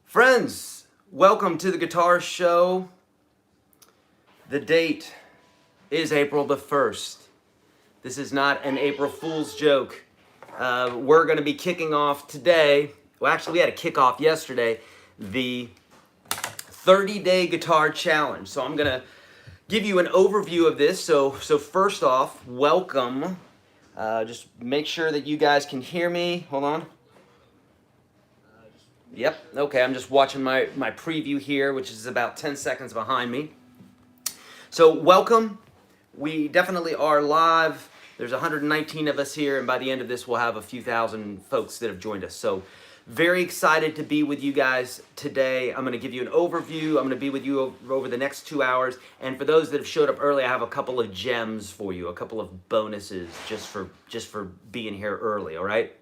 Friends, welcome to the Guitar Show. The date is April the 1st. This is not an April Fool's joke. We're going to be kicking off today. Well, actually, we had a kickoff yesterday. The 30-day guitar challenge. So I'm going to give you an overview of this. So first off, welcome. Just make sure that you guys can hear me. Hold on. Yep, okay, I'm just watching my preview here, which is about 10 seconds behind me. So welcome. We definitely are live. There's 119 of us here, and by the end of this, we'll have a few thousand folks that have joined us. So very excited to be with you guys today. I'm going to give you an overview. I'm going to be with you over the next 2 hours. And for those that have showed up early, I have a couple of gems for you, a couple of bonuses just for being here early, all right?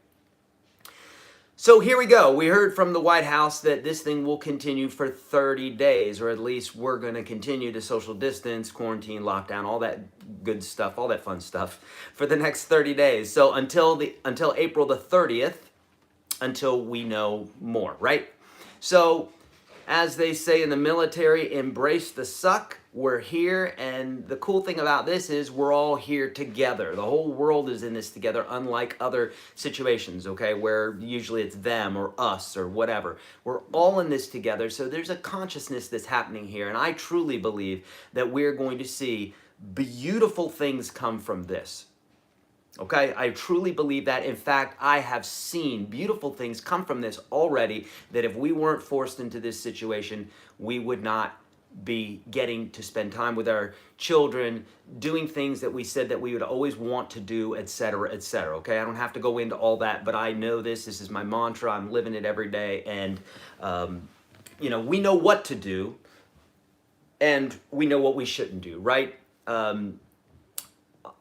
So here we go. We heard from the White House that this thing will continue for 30 days, or at least we're going to continue to social distance, quarantine, lockdown, all that good stuff, all that fun stuff for the next 30 days. So until April the 30th, until we know more, right? So as they say in the military, embrace the suck. We're here, and the cool thing about this is we're all here together. The whole world is in this together, unlike other situations, okay, where usually it's them or us or whatever. We're all in this together, so there's a consciousness that's happening here, and I truly believe that we're going to see beautiful things come from this. Okay, I truly believe that. In fact, I have seen beautiful things come from this already, that if we weren't forced into this situation, we would not be getting to spend time with our children, doing things that we said that we would always want to do, etc., etc. Okay, I don't have to go into all that, but I know this is my mantra. I'm living it every day, and you know, we know what to do, and we know what we shouldn't do, right?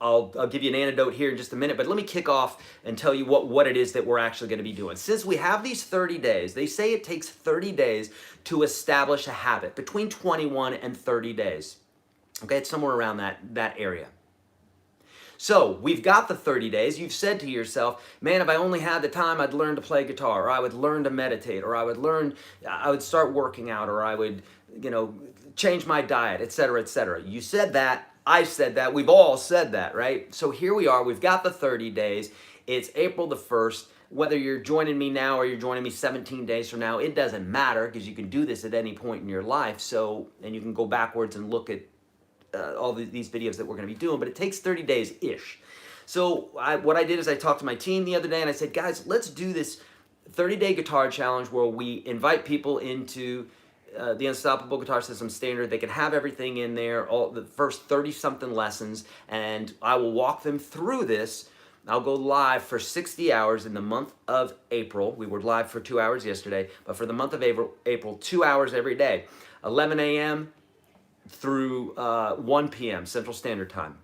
I'll give you an anecdote here in just a minute, but let me kick off and tell you what it is that we're actually going to be doing. Since we have these 30 days, they say it takes 30 days to establish a habit, between 21 and 30 days. Okay, it's somewhere around that area. So we've got the 30 days. You've said to yourself, man, if I only had the time, I'd learn to play guitar, or I would learn to meditate, or I would start working out, or I would, you know, change my diet, etc., etc. You said that. I said that. We've all said that, right? So here we are. We've got the 30 days. It's April the 1st. Whether you're joining me now or you're joining me 17 days from now, it doesn't matter, because you can do this at any point in your life. So, and you can go backwards and look at all these videos that we're going to be doing, but it takes 30 days-ish. So what I did is I talked to my team the other day, and I said, guys, let's do this 30-day guitar challenge where we invite people into the Unstoppable Guitar System Standard. They can have everything in there, all the first 30-something lessons, and I will walk them through this. I'll go live for 60 hours in the month of April. We were live for 2 hours yesterday, but for the month of April, 2 hours every day, 11 a.m. through 1 p.m. Central Standard Time.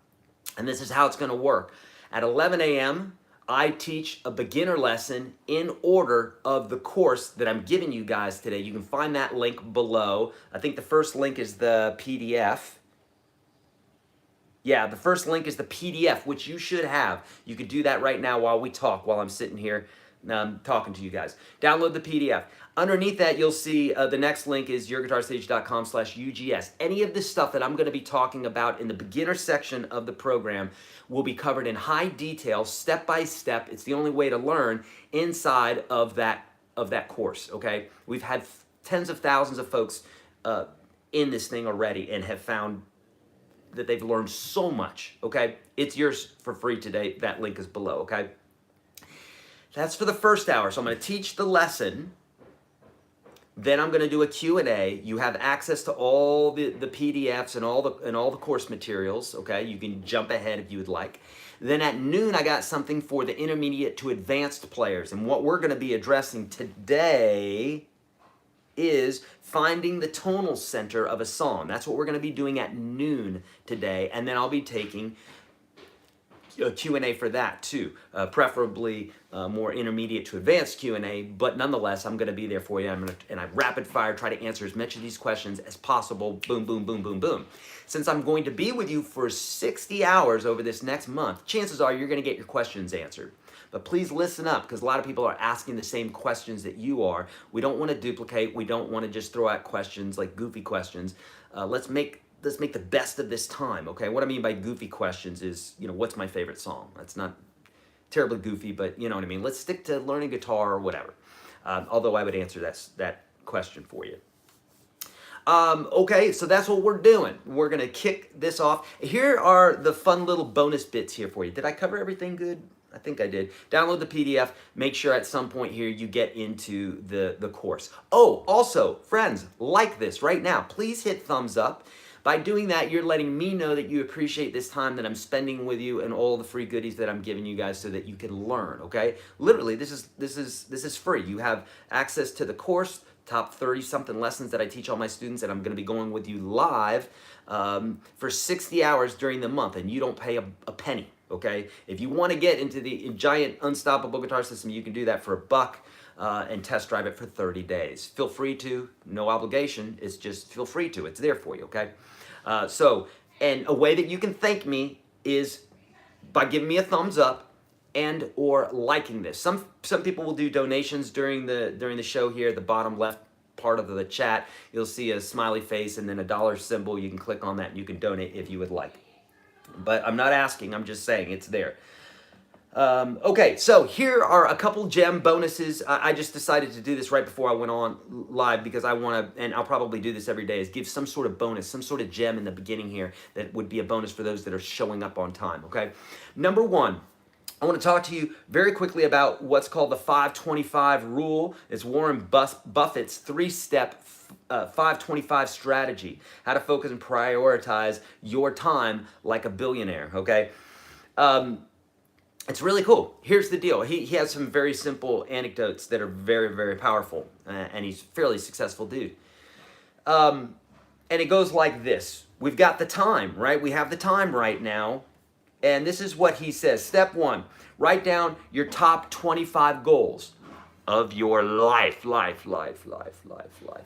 And this is how it's going to work. At 11 a.m., I teach a beginner lesson in order of the course that I'm giving you guys today. You can find that link below. I think the first link is the PDF. Yeah, the first link is the PDF, which you should have. You could do that right now while we talk, while I'm sitting here talking to you guys. Download the PDF. Underneath that, you'll see the next link is YourGuitarSage.com/UGS. Any of this stuff that I'm going to be talking about in the beginner section of the program will be covered in high detail, step by step. It's the only way to learn inside of that course, okay? We've had tens of thousands of folks in this thing already and have found that they've learned so much, okay? It's yours for free today. That link is below, okay? That's for the first hour. So I'm going to teach the lesson. Then I'm going to do a Q&A. You have access to all the PDFs and all the course materials, okay? You can jump ahead if you would like. Then at noon, I got something for the intermediate to advanced players. And what we're going to be addressing today is finding the tonal center of a song. That's what we're going to be doing at noon today. And then I'll be taking a Q&A for that too, preferably more intermediate to advanced Q&A, but nonetheless, I'm going to be there for you. And I rapid fire try to answer as much of these questions as possible. Boom, boom, boom, boom, boom. Since I'm going to be with you for 60 hours over this next month, chances are you're going to get your questions answered. But please listen up, because a lot of people are asking the same questions that you are. We don't want to duplicate. We don't want to just throw out questions like goofy questions. Let's make the best of this time, okay? What I mean by goofy questions is, what's my favorite song? That's not terribly goofy, but you know what I mean. Let's stick to learning guitar or whatever. Although I would answer that question for you. Okay, so that's what we're doing. We're going to kick this off. Here are the fun little bonus bits here for you. Did I cover everything good? I think I did. Download the PDF. Make sure at some point here you get into the course. Oh, also, friends, like this right now. Please hit thumbs up. By doing that, you're letting me know that you appreciate this time that I'm spending with you and all the free goodies that I'm giving you guys so that you can learn, okay? Literally, this is free. You have access to the course, top 30-something lessons that I teach all my students, and I'm going to be going with you live for 60 hours during the month, and you don't pay a penny, okay? If you want to get into the giant unstoppable guitar system, you can do that for $1 and test drive it for 30 days. Feel free to, no obligation, it's just feel free to. It's there for you, okay? And a way that you can thank me is by giving me a thumbs up and or liking this. Some people will do donations during the show here at the bottom left part of the chat. You'll see a smiley face and then a dollar symbol. You can click on that and you can donate if you would like. But I'm not asking, I'm just saying it's there. Okay, so here are a couple gem bonuses. I just decided to do this right before I went on live because I want to, and I'll probably do this every day, is give some sort of bonus, some sort of gem in the beginning here that would be a bonus for those that are showing up on time, okay? Number one, I want to talk to you very quickly about what's called the 5-25 rule. It's Warren Buffett's 3-step 5-25 strategy, how to focus and prioritize your time like a billionaire, okay? It's really cool. Here's the deal. He has some very simple anecdotes that are very, very powerful, and he's a fairly successful dude. And it goes like this. We've got the time, right? We have the time right now, and this is what he says. Step 1, write down your top 25 goals of your life,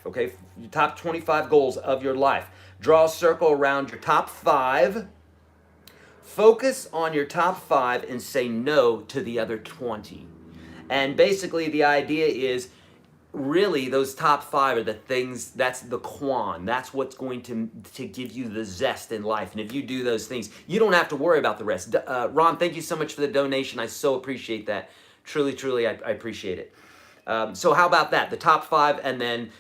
okay? Your top 25 goals of your life. Draw a circle around your top 5. Focus on your top 5 and say no to the other 20. And basically the idea is really those top 5 are the things, that's the quan. That's what's going to give you the zest in life. And if you do those things, you don't have to worry about the rest. Ron, thank you so much for the donation. I so appreciate that. Truly, I appreciate it. So how about that? The top 5, and then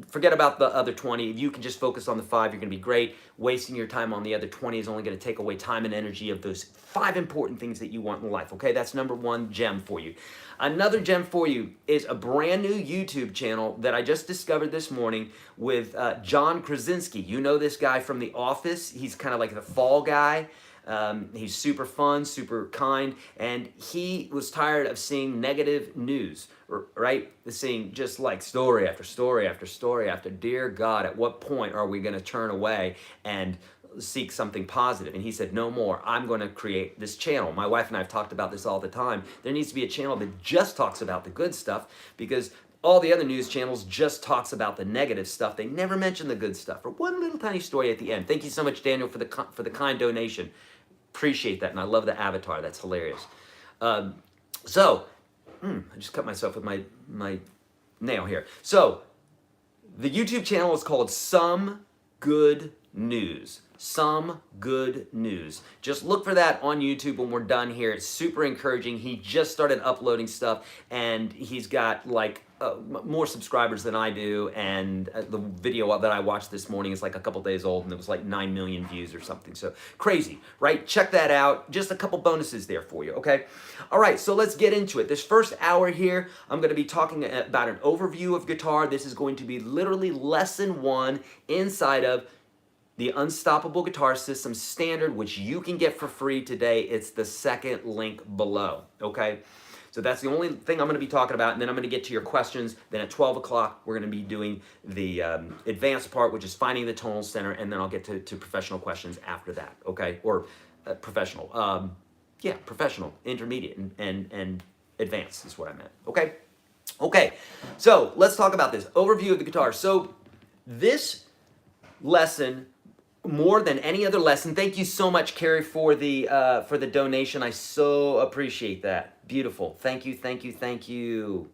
forget about the other 20. If you can just focus on the 5, you're going to be great. Wasting your time on the other 20 is only going to take away time and energy of those 5 important things that you want in life. Okay, that's number 1 gem for you. Another gem for you is a brand new YouTube channel that I just discovered this morning with John Krasinski. You know this guy from The Office. He's kind of like the fall guy. He's super fun, super kind, and he was tired of seeing negative news, right? Seeing just like story after story after story after, dear God, at what point are we going to turn away and seek something positive? And he said, no more. I'm going to create this channel. My wife and I have talked about this all the time. There needs to be a channel that just talks about the good stuff, because all the other news channels just talks about the negative stuff. They never mention the good stuff. Or one little tiny story at the end. Thank you so much, Daniel, for the kind donation. Appreciate that, and I love the avatar. That's hilarious. I just cut myself with my nail here. So the YouTube channel is called Some Good News. Some Good News. Just look for that on YouTube when we're done here. It's super encouraging. He just started uploading stuff, and he's got like more subscribers than I do, and the video that I watched this morning is like a couple days old, and it was like 9 million views or something. So crazy, right? Check that out. Just a couple bonuses there for you, okay? All right, so let's get into it. This first hour here, I'm going to be talking about an overview of guitar. This is going to be literally lesson 1 inside of the Unstoppable Guitar System Standard, which you can get for free today. It's the second link below, okay? So that's the only thing I'm going to be talking about, and then I'm going to get to your questions. Then at 12 o'clock, we're going to be doing the advanced part, which is finding the tonal center, and then I'll get to professional questions after that, okay? Or professional. Professional, intermediate, and advanced is what I meant, okay? Okay, so let's talk about this. Overview of the guitar. So this lesson, more than any other lesson, thank you so much, Carrie, for the donation. I so appreciate that. Beautiful. Thank you, thank you, thank you.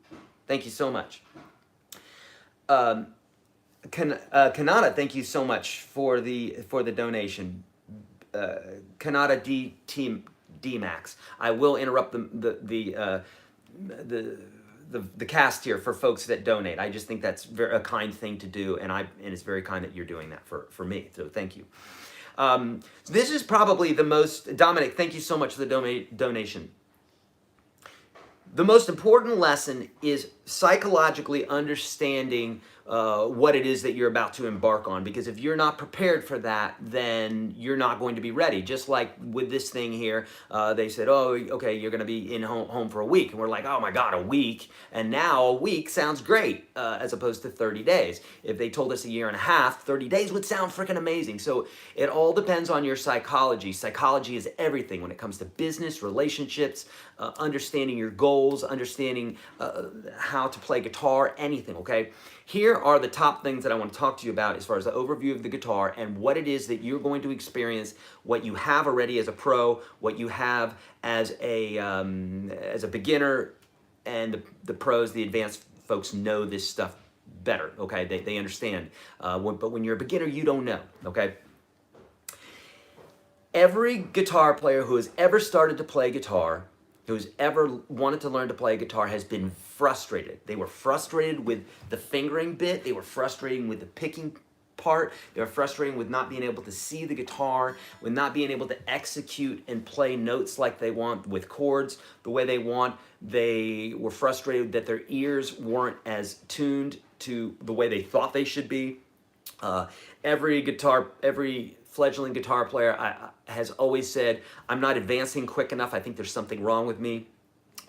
Thank you so much. Kanata, thank you so much for the donation. Kanata D Max. I will interrupt the cast here for folks that donate. I just think that's a kind thing to do, and it's very kind that you're doing that for me. So thank you. This is probably the most, Dominic, thank you so much for the donation. The most important lesson is psychologically understanding what it is that you're about to embark on, because if you're not prepared for that, then you're not going to be ready. Just like with this thing here, they said, oh, okay, you're going to be in home for a week. And we're like, oh my God, a week. And now a week sounds great as opposed to 30 days. If they told us a year and a half, 30 days would sound freaking amazing. So it all depends on your psychology. Psychology is everything when it comes to business, relationships, understanding your goals, understanding how to play guitar, anything, okay? Here are the top things that I want to talk to you about as far as the overview of the guitar and what it is that you're going to experience, what you have already as a pro, what you have as a beginner, and the pros, the advanced folks know this stuff better, okay? They understand. But when you're a beginner, you don't know, okay? Every guitar player who has ever started to play guitar, who's ever wanted to learn to play guitar, has been frustrated. They were frustrated with the fingering bit. They were frustrated with the picking part. They were frustrated with not being able to see the guitar, with not being able to execute and play notes like they want, with chords the way they want. They were frustrated that their ears weren't as tuned to the way they thought they should be. Every fledgling guitar player has always said, I'm not advancing quick enough. I think there's something wrong with me.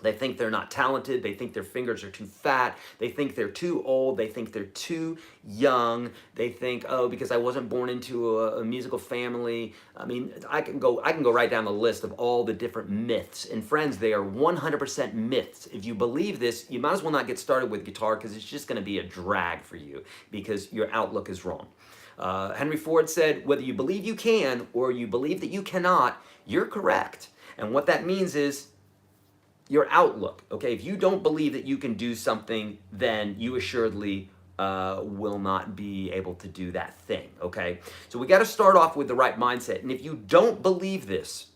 They think they're not talented. They think their fingers are too fat. They think they're too old. They think they're too young. They think, oh, because I wasn't born into a musical family. I mean, I can go right down the list of all the different myths. And friends, they are 100% myths. If you believe this, you might as well not get started with guitar, because it's just going to be a drag for you because your outlook is wrong. Henry Ford said, whether you believe you can or you believe that you cannot, you're correct. And what that means is your outlook, okay? If you don't believe that you can do something, then you assuredly will not be able to do that thing, okay? So we got to start off with the right mindset. And if you don't believe this,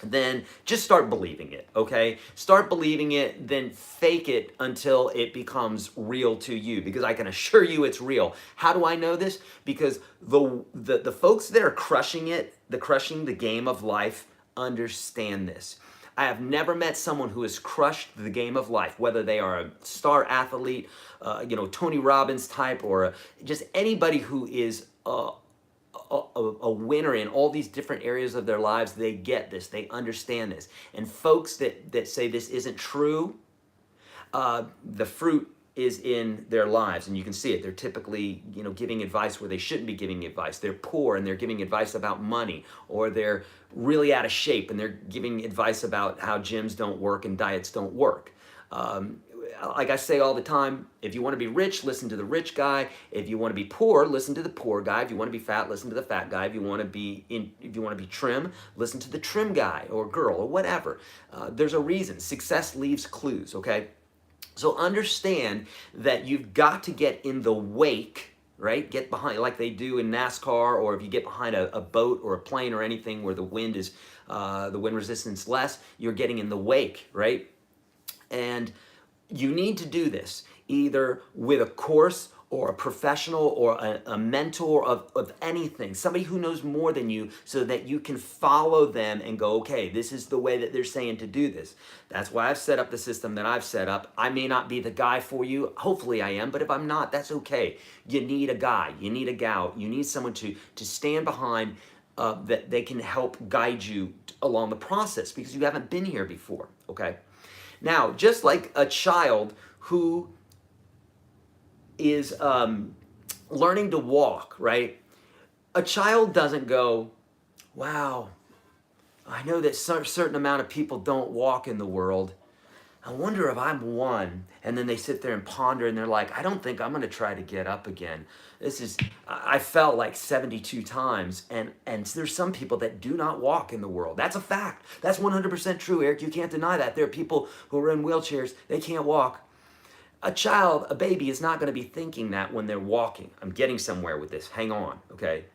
then just start believing it, okay? Start believing it, then fake it until it becomes real to you, because I can assure you it's real. How do I know this? Because the folks that are crushing the game of life understand this. I have never met someone who has crushed the game of life, whether they are a star athlete, Tony Robbins type, or just anybody who is a winner in all these different areas of their lives. They get this, they understand this. And folks that say this isn't true, the fruit is in their lives, and you can see it. They're typically, giving advice where they shouldn't be giving advice. They're poor and they're giving advice about money, or they're really out of shape and they're giving advice about how gyms don't work and diets don't work. Like I say all the time, if you want to be rich, listen to the rich guy. If you want to be poor, listen to the poor guy. If you want to be fat, listen to the fat guy. If you want to be trim, listen to the trim guy or girl or whatever. There's a reason. Success leaves clues, okay? So understand that you've got to get in the wake, right? Get behind, like they do in NASCAR, or if you get behind a boat or a plane or anything where the wind resistance less, you're getting in the wake, right? And you need to do this either with a course or a professional or a mentor of anything, somebody who knows more than you, so that you can follow them and go, okay, this is the way that they're saying to do this. That's why I've set up the system that I've set up. I may not be the guy for you. Hopefully I am, but if I'm not, that's okay. You need a guy, you need a gal, you need someone to stand behind that they can help guide you along the process, because you haven't been here before, okay? Now, just like a child who is learning to walk, right? A child doesn't go, wow, I know that a certain amount of people don't walk in the world. I wonder if I'm one. And then they sit there and ponder and they're like, I don't think I'm gonna try to get up again. I fell like 72 times, and there's some people that do not walk in the world. That's a fact. That's 100% true, Eric. You can't deny that. There are people who are in wheelchairs, they can't walk. A baby is not gonna be thinking that when they're walking. I'm getting somewhere with this, hang on, okay?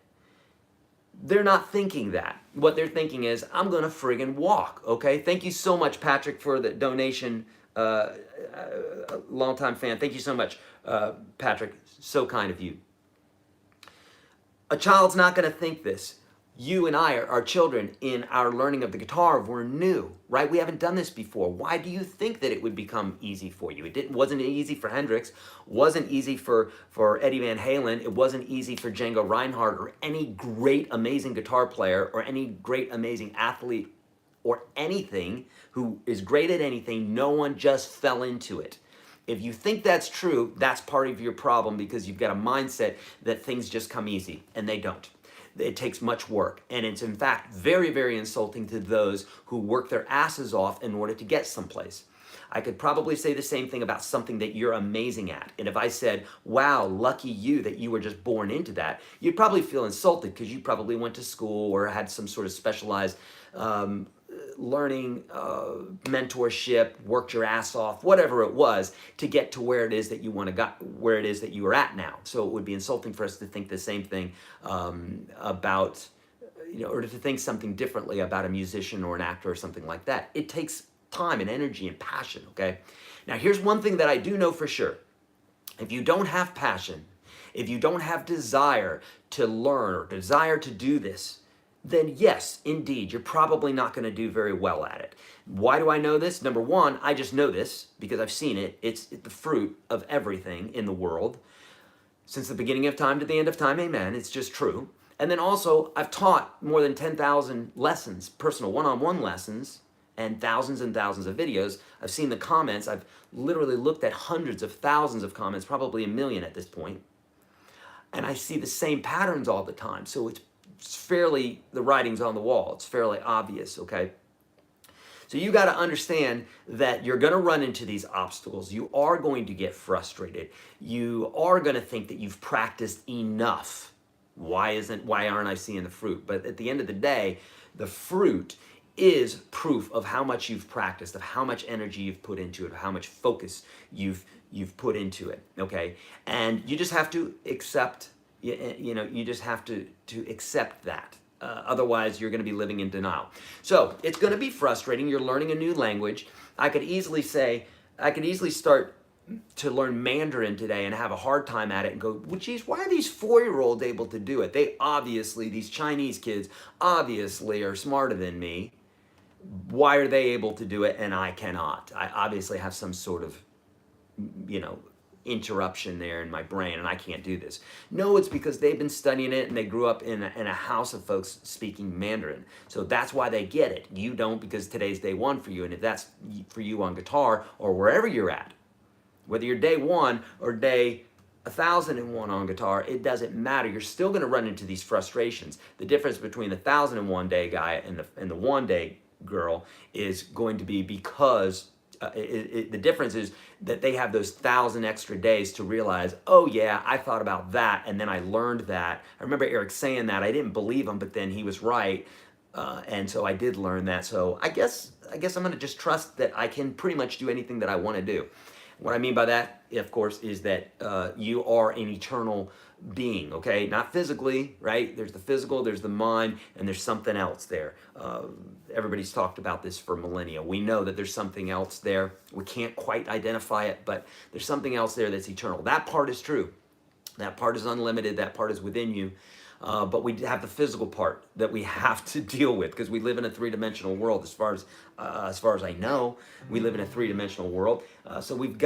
They're not thinking that. What they're thinking is, I'm gonna friggin' walk, okay? Thank you so much, Patrick, for the donation. A longtime fan. Thank you so much, Patrick. So kind of you. A child's not gonna think this. You and I, our children, in our learning of the guitar, we're new, right? We haven't done this before. Why do you think that it would become easy for you? Wasn't easy for Hendrix, wasn't easy for Eddie Van Halen, it wasn't easy for Django Reinhardt or any great, amazing guitar player or any great, amazing athlete or anything who is great at anything. No one just fell into it. If you think that's true, that's part of your problem, because you've got a mindset that things just come easy, and they don't. It takes much work, and it's in fact very, very insulting to those who work their asses off in order to get someplace. I could probably say the same thing about something that you're amazing at, and if I said, wow, lucky you that you were just born into that, you'd probably feel insulted because you probably went to school or had some sort of specialized learning, mentorship, worked your ass off, whatever it was, to get to where it is that you where it is that you are at now. So it would be insulting for us to think the same thing about, or to think something differently about a musician or an actor or something like that. It takes time and energy and passion, okay? Now here's one thing that I do know for sure. If you don't have passion, if you don't have desire to learn or desire to do this, then yes, indeed, you're probably not going to do very well at it. Why do I know this? Number one, I just know this because I've seen it. It's the fruit of everything in the world. Since the beginning of time to the end of time, amen. It's just true. And then also, I've taught more than 10,000 lessons, personal one-on-one lessons, and thousands of videos. I've seen the comments. I've literally looked at hundreds of thousands of comments, probably 1 million at this point. And I see the same patterns all the time. So it's fairly, the writing's on the wall. It's fairly obvious, okay? So you got to understand that you're going to run into these obstacles. You are going to get frustrated. You are going to think that you've practiced enough. Why aren't I seeing the fruit? But at the end of the day, the fruit is proof of how much you've practiced, of how much energy you've put into it, of how much focus you've put into it, okay? And you just have to accept, you just have to accept that. Otherwise, you're going to be living in denial. So it's going to be frustrating. You're learning a new language. I could easily start to learn Mandarin today and have a hard time at it and go, well, geez, why are these 4-year-olds able to do it? These Chinese kids obviously are smarter than me. Why are they able to do it and I cannot? I obviously have some sort of, interruption there in my brain and I can't do this. No, it's because they've been studying it and they grew up in a house of folks speaking Mandarin. So that's why they get it. You don't, because today's day one for you. And if that's for you on guitar or wherever you're at, whether you're day one or day 1,001 on guitar, it doesn't matter. You're still going to run into these frustrations. The difference between the 1,001 day guy and the 1 day girl is going to be because the difference is that they have those 1,000 extra days to realize, oh yeah, I thought about that and then I learned that. I remember Eric saying that. I didn't believe him, but then he was right. And so I did learn that. So I guess I'm going to just trust that I can pretty much do anything that I want to do. What I mean by that, of course, is that you are an eternal being, okay? Not physically, right? There's the physical, there's the mind, and there's something else there. Everybody's talked about this for millennia. We know that there's something else there. We can't quite identify it, but there's something else there that's eternal. That part is true. That part is unlimited. That part is within you. But we have the physical part that we have to deal with because we live in a three-dimensional world. As far as I know, we live in a three-dimensional world. So we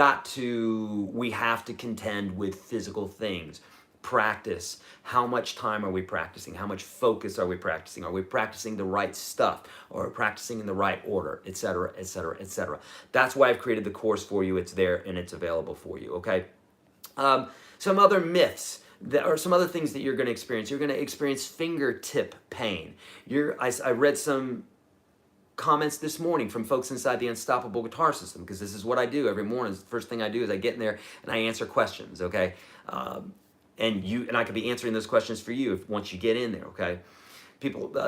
have to contend with physical things. Practice. How much time are we practicing? How much focus are we practicing? Are we practicing the right stuff? Or practicing in the right order, etc., etc., etc. That's why I've created the course for you. It's there and it's available for you, okay? Some other myths. There are some other things that you're going to experience. You're going to experience fingertip pain. I read some comments this morning from folks inside the Unstoppable Guitar System, because this is what I do every morning. The first thing I do is I get in there and I answer questions, okay? And I could be answering those questions for you once you get in there, okay?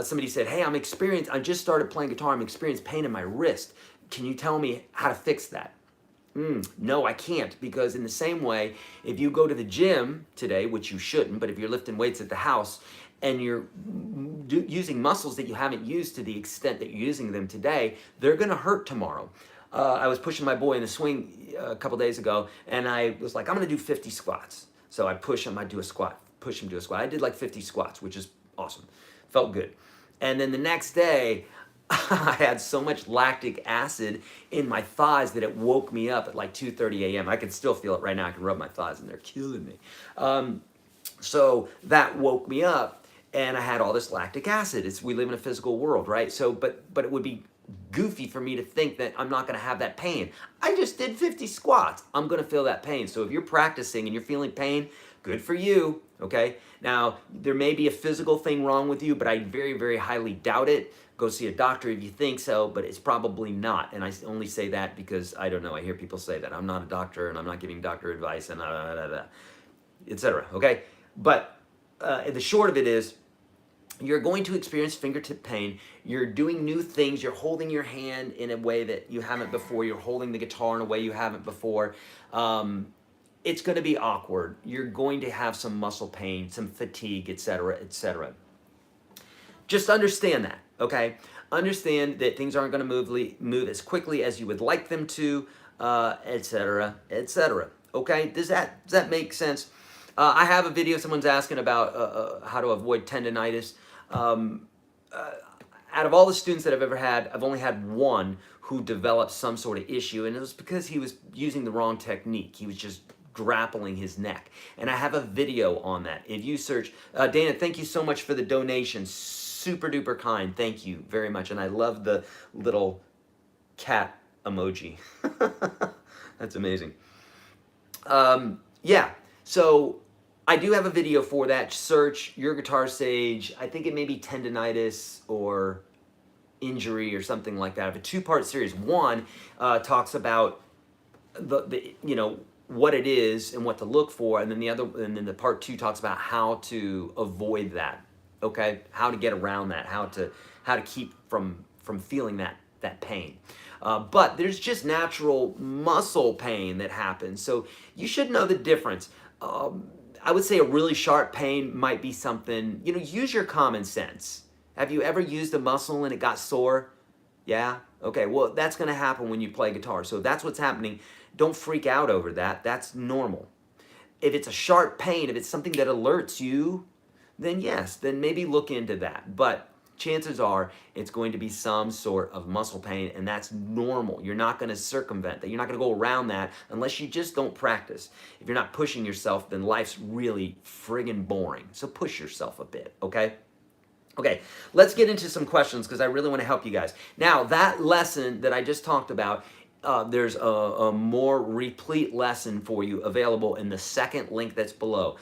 Somebody said, hey, I just started playing guitar. I'm experiencing pain in my wrist. Can you tell me how to fix that? No, I can't, because in the same way, if you go to the gym today, which you shouldn't, but if you're lifting weights at the house and you're using muscles that you haven't used to the extent that you're using them today, they're going to hurt tomorrow. I was pushing my boy in the swing a couple days ago, and I was like, I'm going to do 50 squats. So I push him, I do a squat, push him, do a squat. I did like 50 squats, which is awesome. Felt good. And then the next day, I had so much lactic acid in my thighs that it woke me up at like 2:30 a.m. I can still feel it right now. I can rub my thighs and they're killing me. So that woke me up, and I had all this lactic acid. We live in a physical world, right? So, but it would be goofy for me to think that I'm not going to have that pain. I just did 50 squats. I'm going to feel that pain. So if you're practicing and you're feeling pain, good for you, okay? Now, there may be a physical thing wrong with you, but I very, very highly doubt it. Go see a doctor if you think so, but it's probably not. And I only say that because, I don't know, I hear people say that. I'm not a doctor, and I'm not giving doctor advice, and etc. Okay? But the short of it is, you're going to experience fingertip pain. You're doing new things. You're holding your hand in a way that you haven't before. You're holding the guitar in a way you haven't before. It's going to be awkward. You're going to have some muscle pain, some fatigue, etc., etc. Just understand that, okay? Understand that things aren't going to move as quickly as you would like them to, etc., etc. Okay? Does that make sense? I have a video. Someone's asking about how to avoid tendinitis. Out of all the students that I've ever had, I've only had one who developed some sort of issue, and it was because he was using the wrong technique. He was just grappling his neck. And I have a video on that. If you search, Dana, thank you so much for the donation. Super duper kind. Thank you very much. And I love the little cat emoji. That's amazing. Yeah, so I do have a video for that. Search YourGuitarSage. I think it may be tendinitis or injury or something like that. I have a two-part series. One talks about the what it is and what to look for, and then the part two talks about how to avoid that. Okay, how to get around that, how to keep from feeling that pain. But there's just natural muscle pain that happens, so you should know the difference. I would say a really sharp pain might be something, use your common sense. Have you ever used a muscle and it got sore? Yeah? Okay, well, that's going to happen when you play guitar. So if that's what's happening, don't freak out over that. That's normal. If it's a sharp pain, if it's something that alerts you, then yes, then maybe look into that. But chances are it's going to be some sort of muscle pain, and that's normal. You're not going to circumvent that. You're not going to go around that unless you just don't practice. If you're not pushing yourself, then life's really friggin' boring. So push yourself a bit, okay? Okay, let's get into some questions because I really want to help you guys. Now, that lesson that I just talked about, there's a more replete lesson for you available in the second link that's below.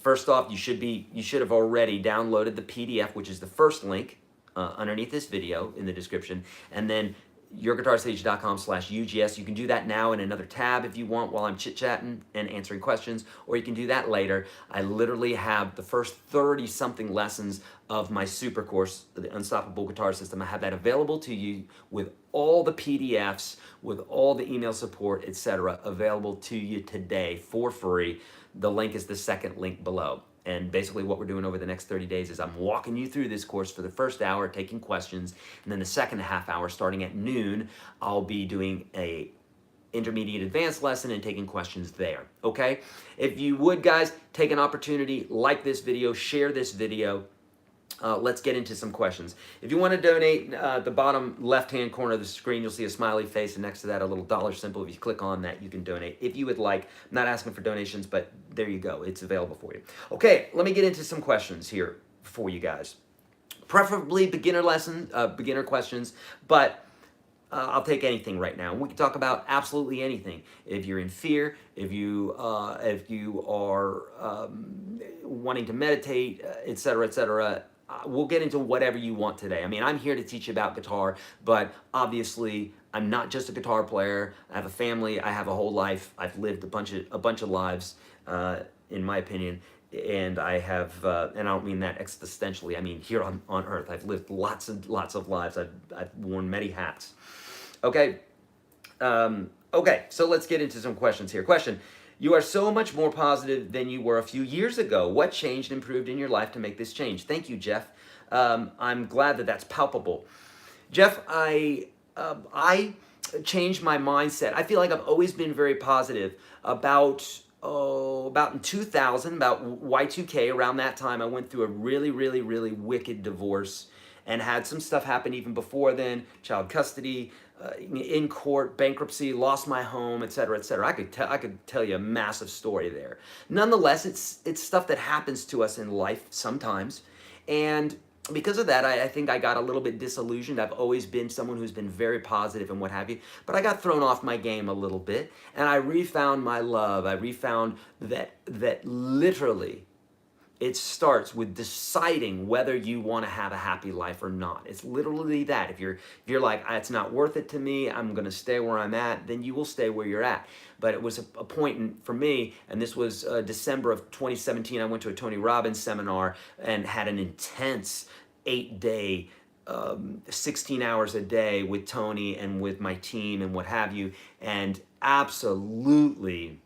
First off, you should have already downloaded the PDF, which is the first link underneath this video in the description, and then YourGuitarSage.com/UGS. You can do that now in another tab if you want while I'm chit-chatting and answering questions, or you can do that later. I literally have the first 30-something lessons of my super course, the Unstoppable Guitar System. I have that available to you with all the PDFs, with all the email support, etc., available to you today for free. The link is the second link below. And basically what we're doing over the next 30 days is I'm walking you through this course for the first hour, taking questions, and then the second half hour, starting at noon, I'll be doing a intermediate advanced lesson and taking questions there, okay? If you would, guys, take an opportunity, like this video, share this video. Let's get into some questions. If you want to donate, the bottom left-hand corner of the screen, you'll see a smiley face, and next to that, a little dollar symbol. If you click on that, you can donate. If you would like, I'm not asking for donations, but there you go. It's available for you. Okay, let me get into some questions here for you guys. Preferably beginner questions, but I'll take anything right now. We can talk about absolutely anything. If you're in fear, if you are wanting to meditate, etc., etc., we'll get into whatever you want today. I mean, I'm here to teach you about guitar, but obviously I'm not just a guitar player. I have a family. I have a whole life. I've lived a bunch of lives, in my opinion. And I have, and I don't mean that existentially. I mean here on Earth. I've lived lots and lots of lives. I've worn many hats. Okay. Okay. So let's get into some questions here. Question: you are so much more positive than you were a few years ago. What changed and improved in your life to make this change? Thank you, Jeff. I'm glad that that's palpable. Jeff, I changed my mindset. I feel like I've always been very positive about in 2000, about Y2K, around that time, I went through a really, really, really wicked divorce and had some stuff happen even before then, child custody, in court, bankruptcy, lost my home, etc., etc. I could tell you a massive story there. Nonetheless, it's stuff that happens to us in life sometimes, and because of that, I think I got a little bit disillusioned. I've always been someone who's been very positive and what have you, but I got thrown off my game a little bit, and I refound my love. I refound that literally it starts with deciding whether you want to have a happy life or not. It's literally that. If you're like, it's not worth it to me, I'm going to stay where I'm at, then you will stay where you're at. But it was a point for me, and this was December of 2017. I went to a Tony Robbins seminar and had an intense 8-day, 16 hours a day with Tony and with my team and what have you, and absolutely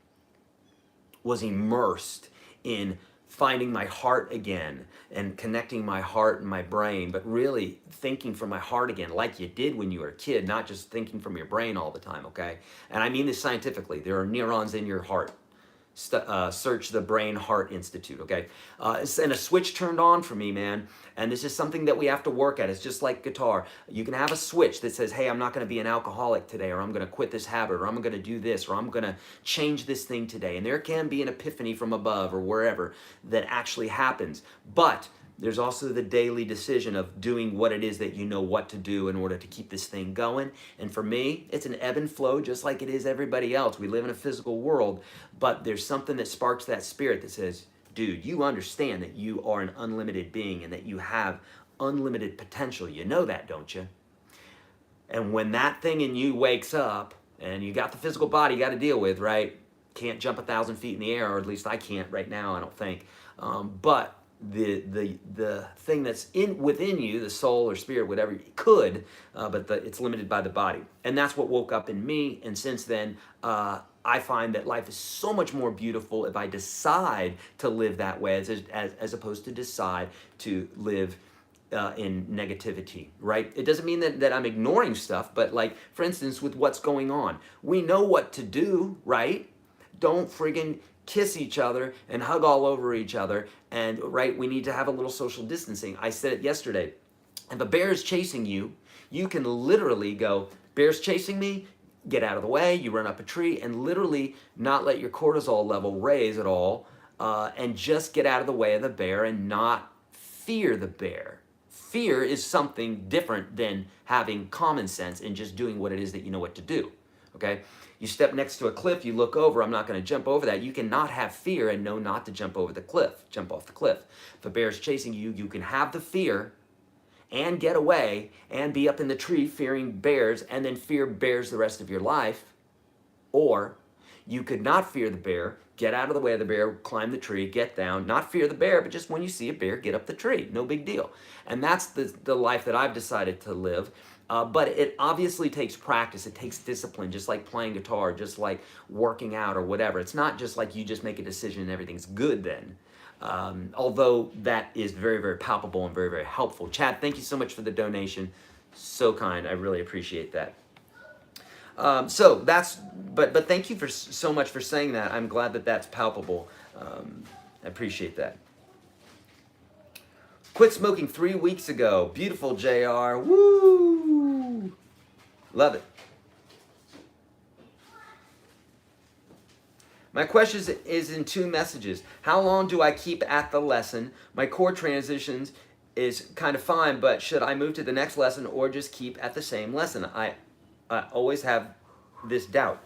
was immersed in finding my heart again and connecting my heart and my brain, but really thinking from my heart again, like you did when you were a kid, not just thinking from your brain all the time, okay? And I mean this scientifically. There are neurons in your heart. Search the Brain Heart Institute, okay? And a switch turned on for me, man. And this is something that we have to work at. It's just like guitar. You can have a switch that says, hey, I'm not going to be an alcoholic today, or I'm going to quit this habit, or I'm going to do this, or I'm going to change this thing today. And there can be an epiphany from above or wherever that actually happens. But there's also the daily decision of doing what it is that you know what to do in order to keep this thing going. And for me, it's an ebb and flow just like it is everybody else. We live in a physical world, but there's something that sparks that spirit that says, dude, you understand that you are an unlimited being and that you have unlimited potential. You know that, don't you? And when that thing in you wakes up, and you got the physical body you got to deal with, right? Can't jump 1,000 feet in the air, or at least I can't right now, I don't think. But the thing that's within you, the soul or spirit, whatever, could, but it's limited by the body. And that's what woke up in me. And since then, I find that life is so much more beautiful if I decide to live that way, as opposed to decide to live in negativity, right? It doesn't mean that I'm ignoring stuff, but like, for instance, with what's going on, we know what to do, right? Don't friggin' kiss each other and hug all over each other, and right, we need to have a little social distancing. I said it yesterday. If a bear is chasing you, you can literally go, bear's chasing me, get out of the way, you run up a tree, and literally not let your cortisol level raise at all, and just get out of the way of the bear and not fear the bear. Fear is something different than having common sense and just doing what it is that you know what to do, okay? You step next to a cliff, you look over, I'm not going to jump over that. You cannot have fear and know not to jump over the cliff, jump off the cliff. If a bear is chasing you, you can have the fear and get away and be up in the tree fearing bears and then fear bears the rest of your life. Or you could not fear the bear, get out of the way of the bear, climb the tree, get down, not fear the bear, but just when you see a bear, get up the tree. No big deal. And that's the life that I've decided to live. But it obviously takes practice. It takes discipline, just like playing guitar, just like working out or whatever. It's not just like you just make a decision and everything's good then. Although that is very, very palpable and very, very helpful. Chad, thank you so much for the donation. So kind. I really appreciate that. So that's, but thank you so much for saying that. I'm glad that that's palpable. I appreciate that. Quit smoking 3 weeks ago. Beautiful, JR. Woo! Love it. My question is in 2 messages. How long do I keep at the lesson? My chord transitions is kind of fine, but should I move to the next lesson or just keep at the same lesson? I always have this doubt.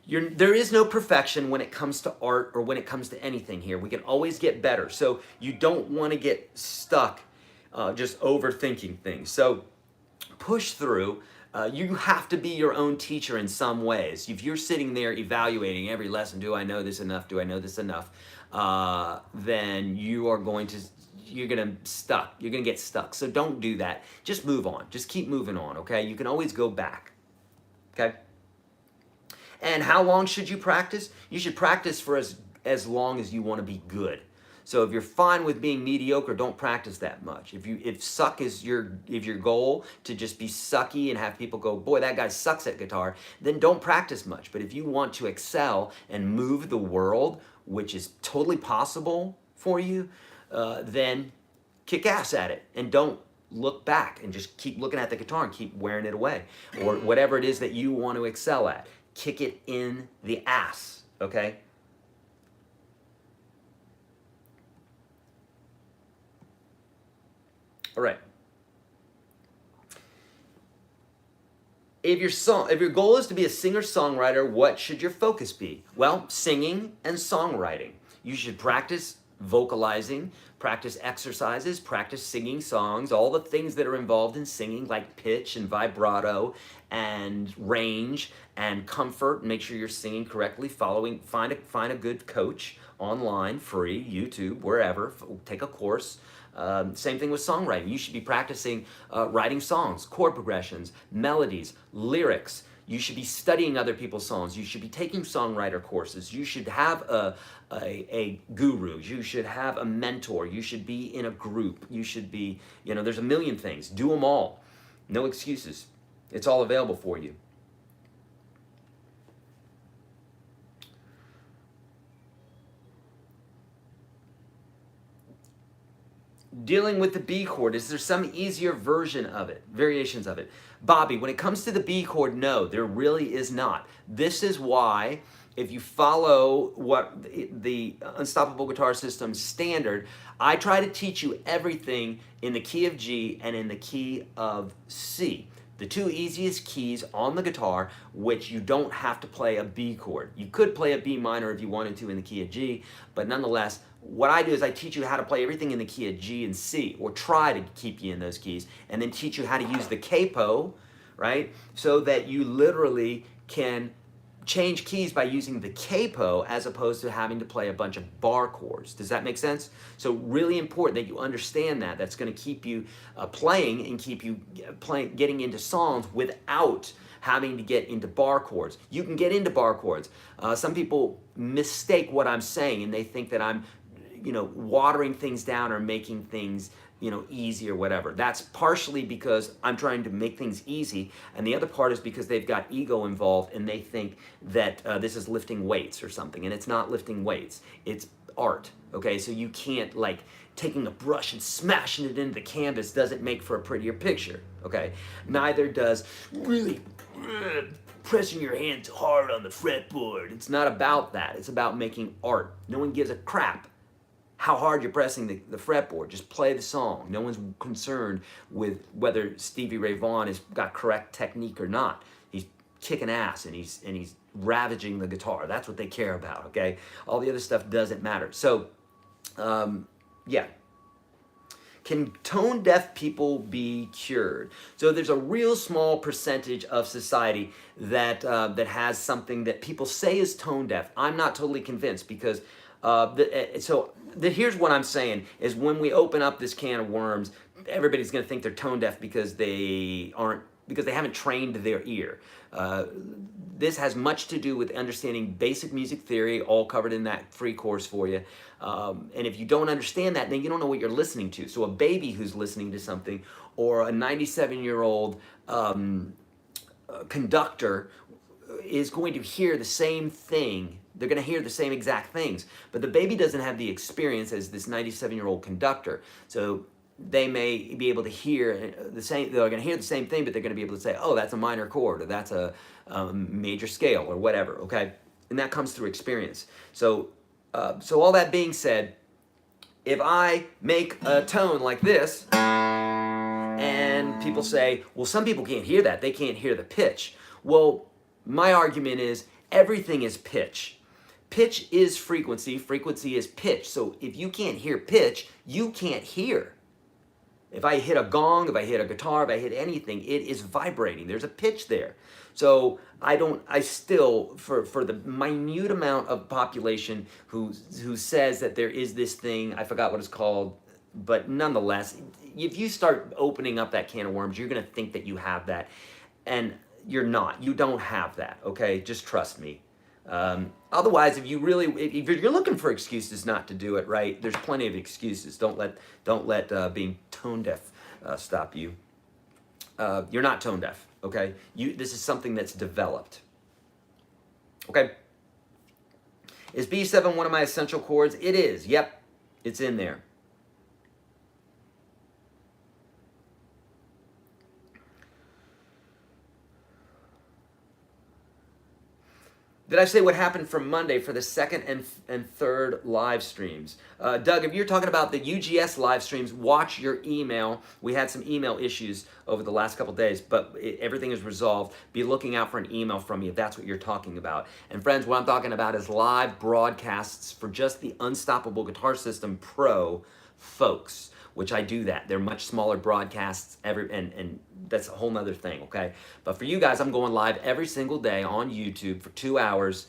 there is no perfection when it comes to art or when it comes to anything here. We can always get better. So you don't want to get stuck just overthinking things. So push through. You have to be your own teacher in some ways. If you're sitting there evaluating every lesson, do I know this enough? Do I know this enough? Then you're going to get stuck. So don't do that. Just move on. Just keep moving on, okay? You can always go back, okay? And how long should you practice? You should practice for as long as you want to be good. So if you're fine with being mediocre, don't practice that much. If suck is your goal, to just be sucky and have people go, boy, that guy sucks at guitar, then don't practice much. But if you want to excel and move the world, which is totally possible for you, then kick ass at it and don't look back and just keep looking at the guitar and keep wearing it away, or whatever it is that you want to excel at. Kick it in the ass, okay? All right. If your goal is to be a singer-songwriter, what should your focus be? Well, singing and songwriting. You should practice vocalizing, practice exercises, practice singing songs, all the things that are involved in singing, like pitch and vibrato and range and comfort. Make sure you're singing correctly, find a good coach online, free, YouTube, wherever, take a course. Same thing with songwriting. You should be practicing writing songs, chord progressions, melodies, lyrics. You should be studying other people's songs. You should be taking songwriter courses. You should have a guru. You should have a mentor. You should be in a group. You should be, there's a million things. Do them all. No excuses. It's all available for you. Dealing with the B chord, is there some easier version of it, variations of it? Bobby, when it comes to the B chord, no, there really is not. This is why, if you follow what the Unstoppable Guitar System standard, I try to teach you everything in the key of G and in the key of C. The two easiest keys on the guitar, which you don't have to play a B chord. You could play a B minor if you wanted to in the key of G, but nonetheless, what I do is I teach you how to play everything in the key of G and C, or try to keep you in those keys, and then teach you how to use the capo, right? So that you literally can change keys by using the capo as opposed to having to play a bunch of bar chords. Does that make sense? So really important that you understand that. That's going to keep you playing and keep you getting into songs without having to get into bar chords. You can get into bar chords. Some people mistake what I'm saying and they think that I'm watering things down or making things easy or whatever. That's partially because I'm trying to make things easy, and the other part is because they've got ego involved and they think that this is lifting weights or something, and it's not lifting weights. It's art, okay? So you can't, like, taking a brush and smashing it into the canvas doesn't make for a prettier picture, okay? Neither does really pressing your hands hard on the fretboard. It's not about that. It's about making art. No one gives a crap how hard you're pressing the fretboard. Just play the song. No one's concerned with whether Stevie Ray Vaughan has got correct technique or not. He's kicking ass and he's ravaging the guitar. That's what they care about, okay? All the other stuff doesn't matter. So, yeah. Can tone deaf people be cured? So there's a real small percentage of society that has something that people say is tone deaf. I'm not totally convinced because here's what I'm saying is when we open up this can of worms, everybody's going to think they're tone deaf because they haven't trained their ear. This has much to do with understanding basic music theory, all covered in that free course for you. And if you don't understand that, then you don't know what you're listening to. So a baby who's listening to something, or a 97-year-old conductor is going to hear the same thing. They're going to hear the same exact things, but the baby doesn't have the experience as this 97-year-old conductor. So they may be able to hear the same. They're going to hear the same thing, but they're going to be able to say, "Oh, that's a minor chord, or that's a major scale, or whatever." Okay, and that comes through experience. So, so all that being said, if I make a tone like this, and people say, "Well, some people can't hear that; they can't hear the pitch." Well, my argument is Everything is pitch. Pitch is frequency. Frequency is pitch. So if you can't hear pitch, you can't hear. If I hit a gong, if I hit a guitar, if I hit anything, it is vibrating. There's a pitch there. So I still, for the minute amount of population who says that there is this thing, I forgot what it's called, but nonetheless, if you start opening up that can of worms, you're gonna think that you have that, and you're not. You don't have that, okay? Just trust me. Otherwise, if you're looking for excuses not to do it, right, there's plenty of excuses. Don't let being tone deaf stop you. You're not tone deaf, okay? This is something that's developed. Okay. Is B7 one of my essential chords? It is. Yep, it's in there. Did I say what happened from Monday for the second and third live streams? Doug, if you're talking about the UGS live streams, watch your email. We had some email issues over the last couple days, but everything is resolved. Be looking out for an email from me if that's what you're talking about. And friends, what I'm talking about is live broadcasts for just the Unstoppable Guitar System Pro folks, which I do that. They're much smaller broadcasts, and that's a whole nother thing, okay? But for you guys, I'm going live every single day on YouTube for 2 hours,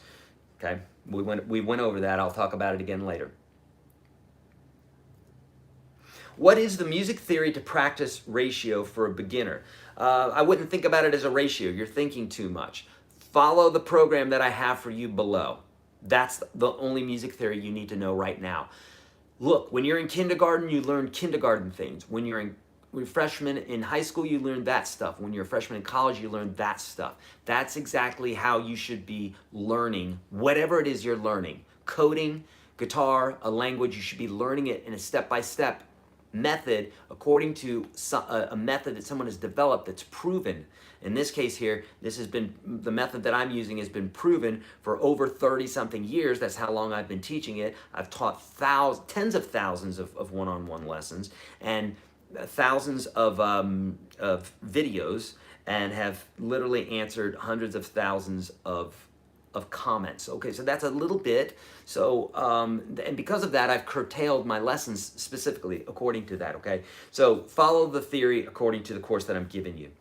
okay? We went over that. I'll talk about it again later. What is the music theory to practice ratio for a beginner? I wouldn't think about it as a ratio. You're thinking too much. Follow the program that I have for you below. That's the only music theory you need to know right now. Look, when you're in kindergarten, you learn kindergarten things. When you're a freshman in high school, you learn that stuff. When you're a freshman in college, you learn that stuff. That's exactly how you should be learning whatever it is you're learning. Coding, guitar, a language, you should be learning it in a step-by-step method according to a method that someone has developed that's proven. In this case here, the method that I'm using has been proven for over 30-something years. That's how long I've been teaching it. I've taught tens of thousands of one-on-one lessons and thousands of videos, and have literally answered hundreds of thousands of comments. Okay, so that's a little bit. So, and because of that, I've curtailed my lessons specifically according to that, okay? So follow the theory according to the course that I'm giving you.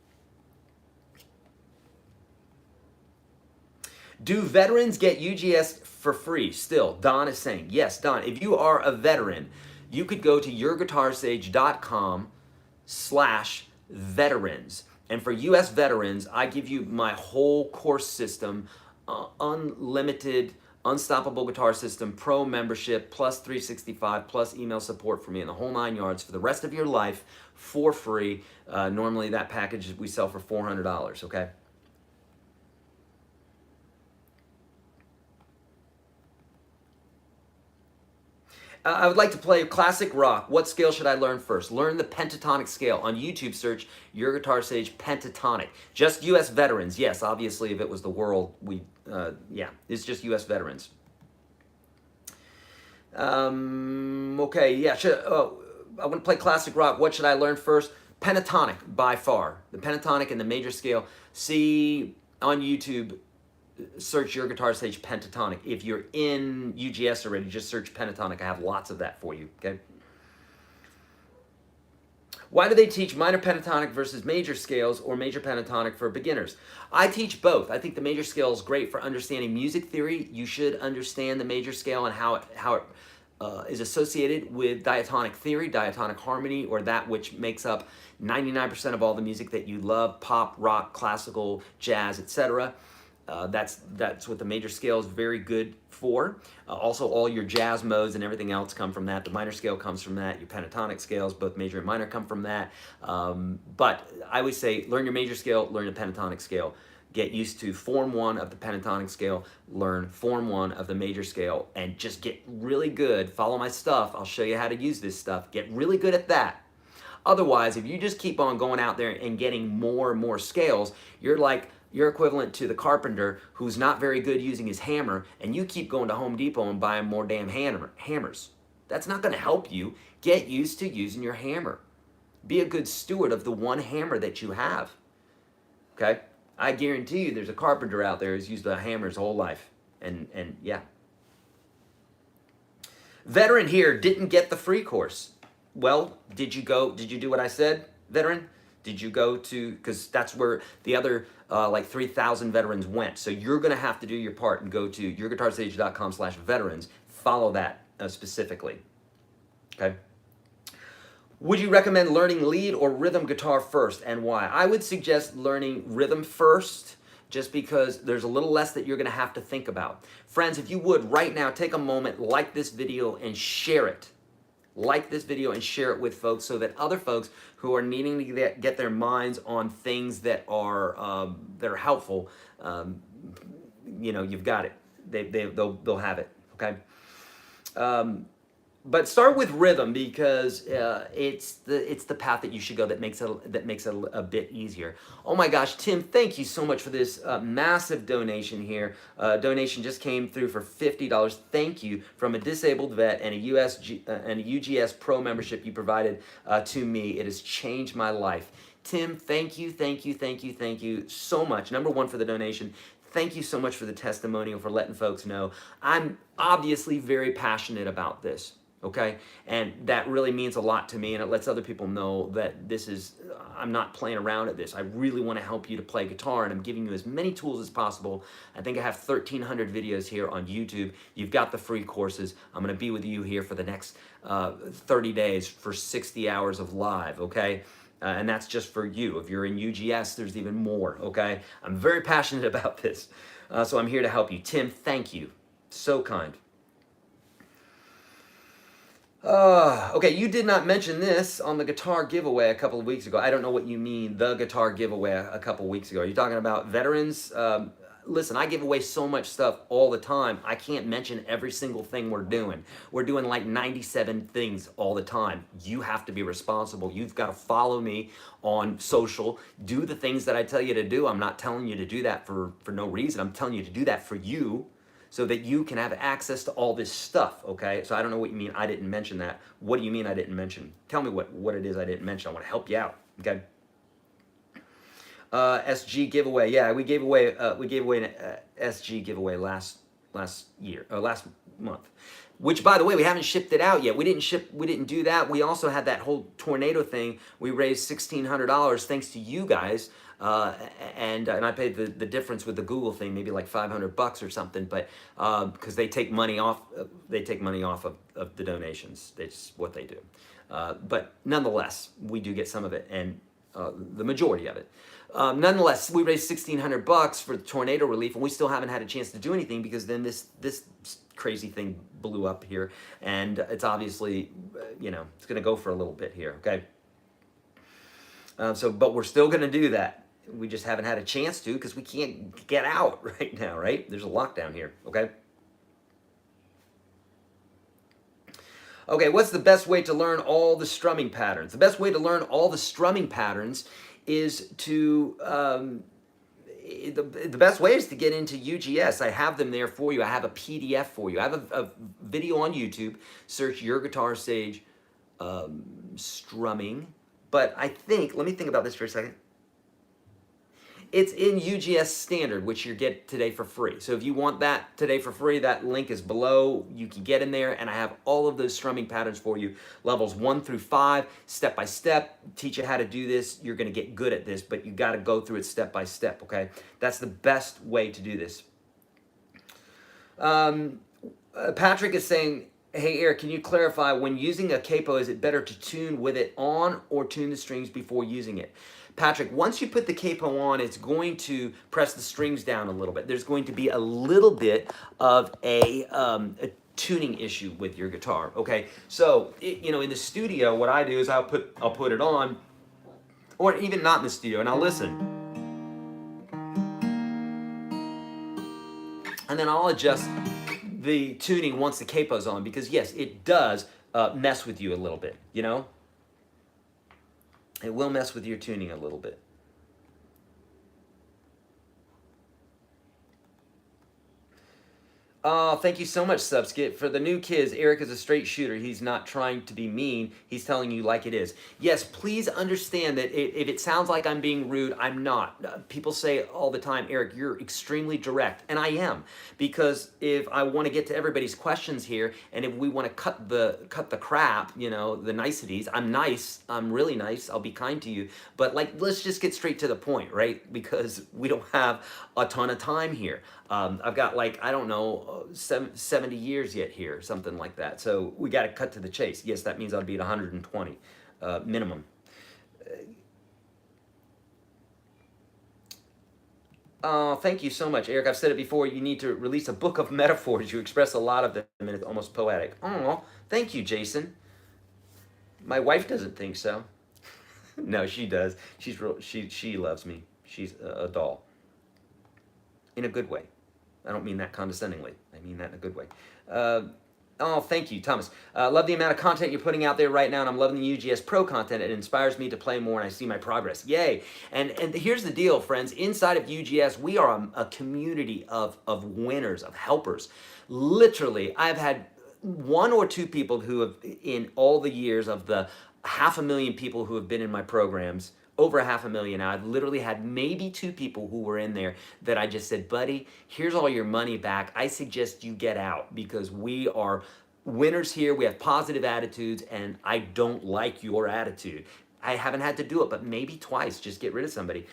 Do veterans get UGS for free still? Don is saying, yes, Don, if you are a veteran, you could go to YourGuitarSage.com/veterans. And for US veterans, I give you my whole course system, unlimited, Unstoppable Guitar System Pro membership, plus 365, plus email support for me in the whole 9 yards for the rest of your life for free. Normally that package we sell for $400, okay? I would like to play classic rock. What scale should I learn first? Learn the pentatonic scale. On YouTube, search YourGuitarSage pentatonic. Just U.S. veterans. Yes, obviously, if it was the world, yeah, it's just U.S. veterans. Okay, yeah. I want to play classic rock. What should I learn first? Pentatonic, by far. The pentatonic and the major scale. See on YouTube. Search YourGuitarSage pentatonic. If you're in UGS already, just search pentatonic. I have lots of that for you, okay? Why do they teach minor pentatonic versus major scales or major pentatonic for beginners? I teach both. I think the major scale is great for understanding music theory. You should understand the major scale and how it is associated with diatonic theory, diatonic harmony, or that which makes up 99% of all the music that you love, pop, rock, classical, jazz, etc. That's what the major scale is very good for. Also, all your jazz modes and everything else come from that. The minor scale comes from that. Your pentatonic scales, both major and minor, come from that. But I would say learn your major scale, learn the pentatonic scale. Get used to form 1 of the pentatonic scale, learn form 1 of the major scale, and just get really good. Follow my stuff. I'll show you how to use this stuff. Get really good at that. Otherwise, if you just keep on going out there and getting more and more scales, you're equivalent to the carpenter who's not very good using his hammer, and you keep going to Home Depot and buying more damn hammers. That's not going to help you. Get used to using your hammer. Be a good steward of the one hammer that you have. Okay? I guarantee you there's a carpenter out there who's used a hammer his whole life. And yeah. Veteran here didn't get the free course. Well, did you do what I said, veteran? Did you go to, because that's where the other like 3,000 veterans went. So you're going to have to do your part and go to YourGuitarSage.com/veterans. Follow that specifically. Okay. Would you recommend learning lead or rhythm guitar first, and why? I would suggest learning rhythm first, just because there's a little less that you're going to have to think about. Friends, if you would right now take a moment, like this video and share it. Like this video and share it with folks so that other folks who are needing to get their minds on things that are helpful, you know, you've got it. They'll have it. Okay. But start with rhythm, because it's the path that you should go that makes it a bit easier. Oh my gosh, Tim, thank you so much for this massive donation here. Donation just came through for $50. Thank you, from a disabled vet and a UGS Pro membership you provided to me. It has changed my life. Tim, thank you so much. Number one, for the donation. Thank you so much for the testimonial, for letting folks know. I'm obviously very passionate about this. Okay, and that really means a lot to me, and it lets other people know that this is, I'm not playing around at this. I really want to help you to play guitar, and I'm giving you as many tools as possible. I think I have 1,300 videos here on YouTube. You've got the free courses. I'm going to be with you here for the next 30 days for 60 hours of live, okay? And that's just for you. If you're in UGS, there's even more, okay? I'm very passionate about this, so I'm here to help you. Tim, thank you. So kind. Okay, you did not mention this on the guitar giveaway a couple of weeks ago. I don't know what you mean, the guitar giveaway a couple of weeks ago. Are you talking about veterans? Listen, I give away so much stuff all the time, I can't mention every single thing we're doing. We're doing like 97 things all the time. You have to be responsible. You've got to follow me on social. Do the things that I tell you to do. I'm not telling you to do that for no reason. I'm telling you to do that for you, so that you can have access to all this stuff, okay? So I don't know what you mean I didn't mention that. What do you mean I didn't mention? Tell me what it is I didn't mention. I want to help you out, okay? SG giveaway. Yeah, we gave away an SG giveaway last month. Which, by the way, we haven't shipped it out yet. We didn't do that. We also had that whole tornado thing. We raised $1,600 thanks to you guys. And I paid the difference with the Google thing, maybe like $500 or something, but because they take money off of the donations. That's what they do. But nonetheless, we do get some of it, and the majority of it. Nonetheless, we raised $1,600 for the tornado relief, and we still haven't had a chance to do anything, because then this crazy thing blew up here, and it's obviously, you know, it's going to go for a little bit here. Okay. But we're still going to do that. We just haven't had a chance to, because we can't get out right now, right? There's a lockdown here, okay? Okay, what's the best way to learn all the strumming patterns? The best way to learn all the strumming patterns is to, the best way is to get into UGS. I have them there for you. I have a PDF for you. I have a video on YouTube. Search YourGuitarSage strumming. But I think, let me think about this for a second. It's in UGS Standard, which you get today for free. So if you want that today for free, that link is below. You can get in there, and I have all of those strumming patterns for you. Levels 1 through 5, step by step. Teach you how to do this. You're going to get good at this, but you got to go through it step by step, okay? That's the best way to do this. Patrick is saying, hey, Eric, can you clarify, when using a capo, is it better to tune with it on or tune the strings before using it? Patrick, once you put the capo on, it's going to press the strings down a little bit. There's going to be a little bit of a tuning issue with your guitar, okay? So, you know, in the studio, what I do is I'll put it on, or even not in the studio, and I'll listen. And then I'll adjust the tuning once the capo's on, because yes, it does mess with you a little bit, you know? It will mess with your tuning a little bit. Oh, thank you so much, Subskit. For the new kids, Eric is a straight shooter. He's not trying to be mean. He's telling you like it is. Yes, please understand that if it sounds like I'm being rude, I'm not. People say all the time, Eric, you're extremely direct. And I am. Because if I want to get to everybody's questions here, and if we want to cut the crap, you know, the niceties, I'm nice. I'm really nice. I'll be kind to you. But like, let's just get straight to the point, right? Because we don't have a ton of time here. I've got like, I don't know, 70 years yet here, something like that. So we got to cut to the chase. Yes, that means I'll be at 120 minimum. Thank you so much, Eric. I've said it before. You need to release a book of metaphors. You express a lot of them, and it's almost poetic. Oh, thank you, Jason. My wife doesn't think so. No, she does. She's real. She loves me. She's a doll. In a good way. I don't mean that condescendingly. I mean that in a good way. Oh, thank you, Thomas. Love the amount of content you're putting out there right now, and I'm loving the UGS Pro content. It inspires me to play more, and I see my progress. Yay! And here's the deal, friends. Inside of UGS, we are a community of winners, of helpers. Literally, I've had one or two people who have, in all the years of the 500,000 people who have been in my programs, over 500,000 now. I've literally had maybe two people who were in there that I just said, buddy, here's all your money back. I suggest you get out because we are winners here. We have positive attitudes and I don't like your attitude. I haven't had to do it, but maybe twice, just get rid of somebody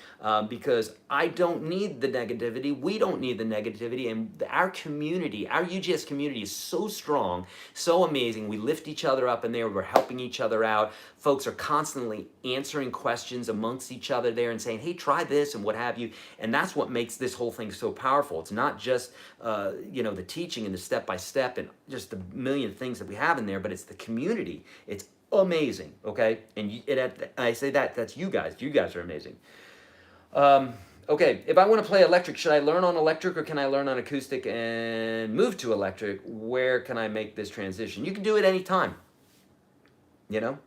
because I don't need the negativity. We don't need the negativity. And our community, our UGS community is so strong, so amazing. We lift each other up in there. We're helping each other out. Folks are constantly answering questions amongst each other there and saying, hey, try this and what have you. And that's what makes this whole thing so powerful. It's not just, the teaching and the step-by-step and just the million things that we have in there, but it's the community. It's amazing, okay? And I say that's you guys. You guys are amazing. Okay, if I want to play electric, should I learn on electric or can I learn on acoustic and move to electric? Where can I make this transition? You can do it anytime, you know?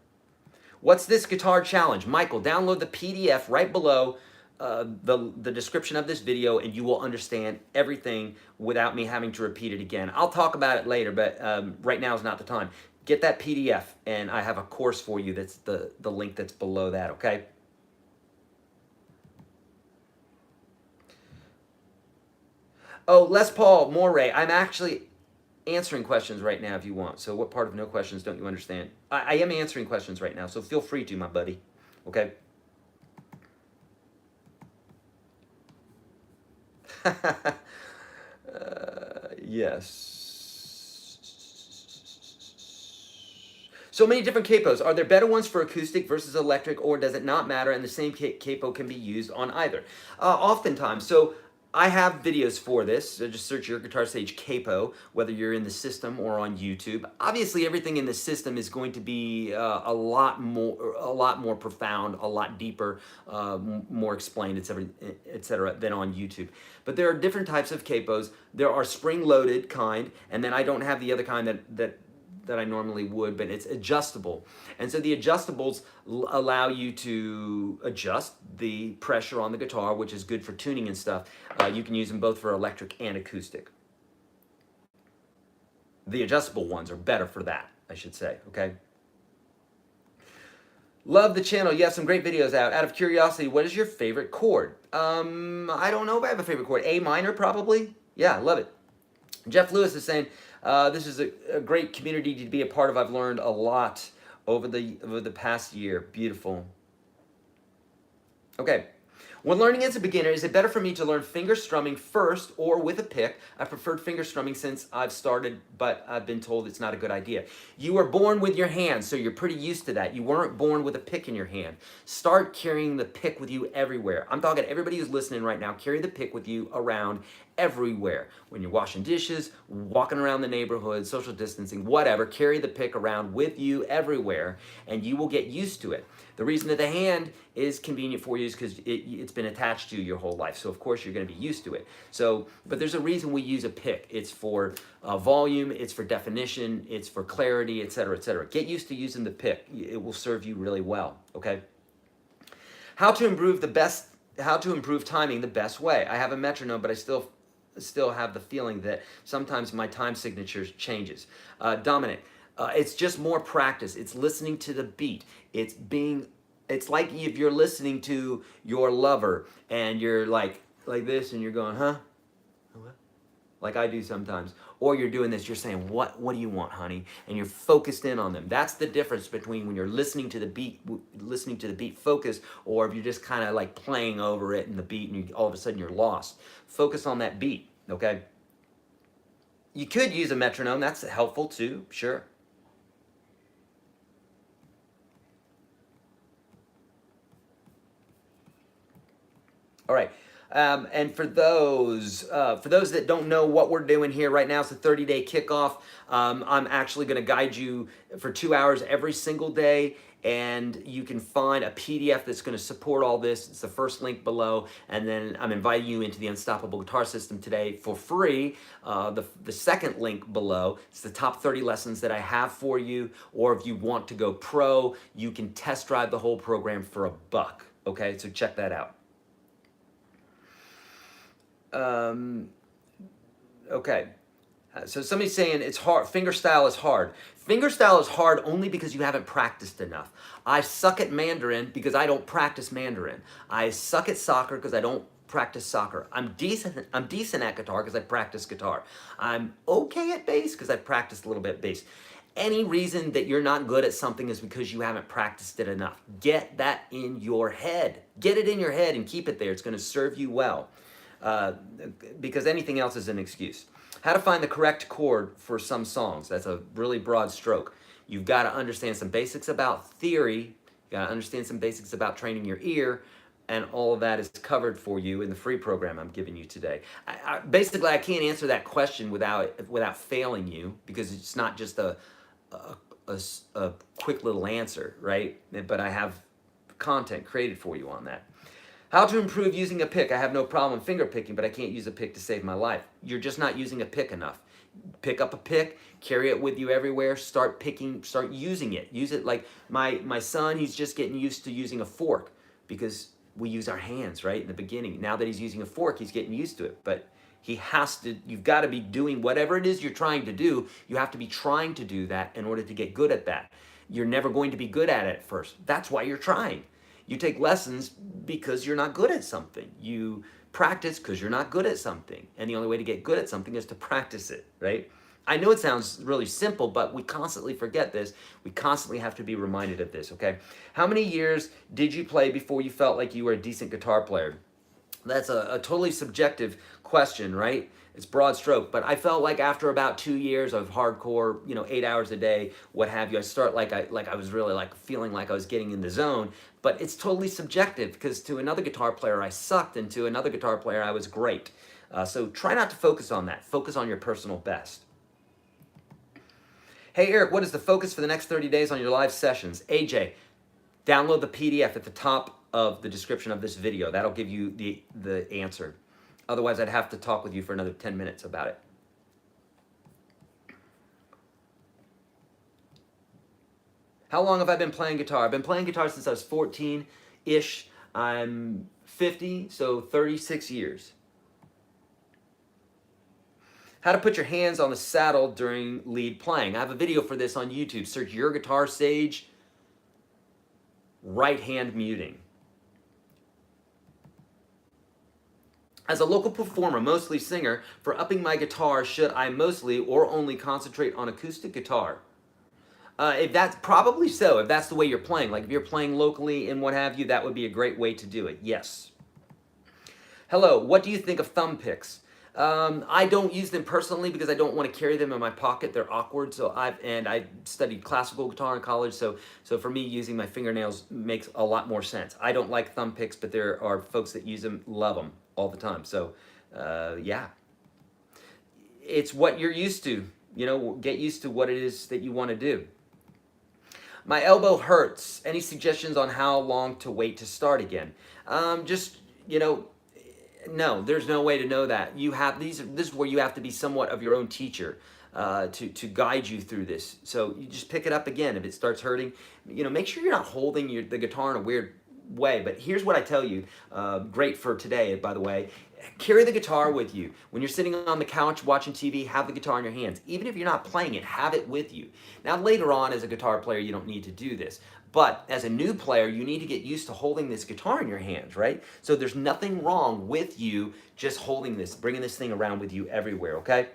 What's this guitar challenge? Michael, download the PDF right below the description of this video and you will understand everything without me having to repeat it again. I'll talk about it later, but right now is not the time. Get that PDF, and I have a course for you that's the link that's below that, okay? Oh, Les Paul, Moray, I'm actually answering questions right now if you want. So what part of no questions don't you understand? I am answering questions right now, so feel free to, my buddy, okay? Yes. So many different capos. Are there better ones for acoustic versus electric, or does it not matter and the same capo can be used on either? Oftentimes. So I have videos for this. So just search YourGuitarSage capo, whether you're in the system or on YouTube. Obviously, everything in the system is going to be a lot more profound, a lot deeper, more explained, etc., than on YouTube. But there are different types of capos. There are spring-loaded kind, and then I don't have the other kind that I normally would, but it's adjustable. And so the adjustables allow you to adjust the pressure on the guitar, which is good for tuning and stuff. You can use them both for electric and acoustic. The adjustable ones are better for that, I should say, okay? Love the channel. You have some great videos out. Out of curiosity, what is your favorite chord? I don't know if I have a favorite chord. A minor, probably. Yeah, love it. Jeff Lewis is saying, this is a great community to be a part of. I've learned a lot over the past year. Beautiful. Okay. When learning as a beginner, is it better for me to learn finger strumming first or with a pick? I preferred finger strumming since I've started, but I've been told it's not a good idea. You were born with your hand, so you're pretty used to that. You weren't born with a pick in your hand. Start carrying the pick with you everywhere. I'm talking to everybody who's listening right now. Carry the pick with you around everywhere. When you're washing dishes, walking around the neighborhood, social distancing, whatever, carry the pick around with you everywhere, and you will get used to it. The reason that the hand is convenient for you is because it's been attached to you your whole life. So of course you're going to be used to it. So, but there's a reason we use a pick. It's for volume, it's for definition, it's for clarity, etc., etc. Get used to using the pick. It will serve you really well. Okay. How to improve timing the best way. I have a metronome, but I still still have the feeling that sometimes my time signature changes. Dominic, it's just more practice. It's listening to the beat. It's like if you're listening to your lover and you're like this and you're going, huh? What? Like I do sometimes. Or you're doing this, you're saying, what do you want, honey? And you're focused in on them. That's the difference between when you're listening to the beat focus, or if you're just kind of like playing over it and the beat and all of a sudden you're lost. Focus on that beat, okay? You could use a metronome, that's helpful too, sure. All right. And for those that don't know what we're doing here right now, it's a 30-day kickoff. I'm actually going to guide you for 2 hours every single day, and you can find a PDF that's going to support all this. It's the first link below, and then I'm inviting you into the Unstoppable Guitar System today for free. The second link below, it's the top 30 lessons that I have for you, or if you want to go pro, you can test drive the whole program for $1. Okay, so check that out. Okay, so somebody's saying it's hard. Fingerstyle is hard. Fingerstyle is hard only because you haven't practiced enough. I suck at Mandarin because I don't practice Mandarin. I suck at soccer because I don't practice soccer. I'm decent at guitar because I practice guitar. I'm okay at bass because I practiced a little bit bass. Any reason that you're not good at something is because you haven't practiced it enough. Get that in your head. Get it in your head and keep it there. It's going to serve you well. Because anything else is an excuse. How to find the correct chord for some songs. That's a really broad stroke. You've got to understand some basics about theory. You've got to understand some basics about training your ear. And all of that is covered for you in the free program I'm giving you today. Basically, I can't answer that question without failing you, because it's not just a quick little answer, right? But I have content created for you on that. How to improve using a pick. I have no problem finger picking, but I can't use a pick to save my life. You're just not using a pick enough. Pick up a pick, carry it with you everywhere, start picking, start using it. Use it like my son, he's just getting used to using a fork because we use our hands, right, in the beginning. Now that he's using a fork, he's getting used to it. But he has to, you've got to be doing whatever it is you're trying to do, you have to be trying to do that in order to get good at that. You're never going to be good at it at first. That's why you're trying. You take lessons because you're not good at something. You practice because you're not good at something. And the only way to get good at something is to practice it, right? I know it sounds really simple, but we constantly forget this. We constantly have to be reminded of this, okay? How many years did you play before you felt like you were a decent guitar player? That's a totally subjective question, right? It's broad stroke, but I felt like after about 2 years of hardcore, 8 hours a day, what have you, I start like I was really like feeling like I was getting in the zone. But it's totally subjective, because to another guitar player I sucked, and to another guitar player I was great. So try not to focus on that. Focus on your personal best. Hey Eric, what is the focus for the next 30 days on your live sessions? AJ, download the PDF at the top of the description of this video. That'll give you the answer. Otherwise, I'd have to talk with you for another 10 minutes about it. How long have I been playing guitar? I've been playing guitar since I was 14-ish. I'm 50, so 36 years. How to put your hands on the saddle during lead playing. I have a video for this on YouTube. Search YourGuitarSage right hand muting. As a local performer, mostly singer, for upping my guitar, should I mostly or only concentrate on acoustic guitar? If that's probably so, if that's the way you're playing, like if you're playing locally and what have you, that would be a great way to do it, yes. Hello, what do you think of thumb picks? I don't use them personally because I don't want to carry them in my pocket. They're awkward. So I studied classical guitar in college. So for me, using my fingernails makes a lot more sense. I don't like thumb picks, but there are folks that use them, love them all the time. So yeah, it's what you're used to. Get used to what it is that you want to do. My elbow hurts. Any suggestions on how long to wait to start again? No, there's no way to know that. This is where you have to be somewhat of your own teacher to guide you through this. So you just pick it up again. If it starts hurting, make sure you're not holding the guitar in a weird way. But here's what I tell you, great for today, by the way. Carry the guitar with you. When you're sitting on the couch watching TV, have the guitar in your hands. Even if you're not playing it, have it with you. Now, later on, as a guitar player, you don't need to do this. But as a new player, you need to get used to holding this guitar in your hands, right? So there's nothing wrong with you just holding this, bringing this thing around with you everywhere, okay?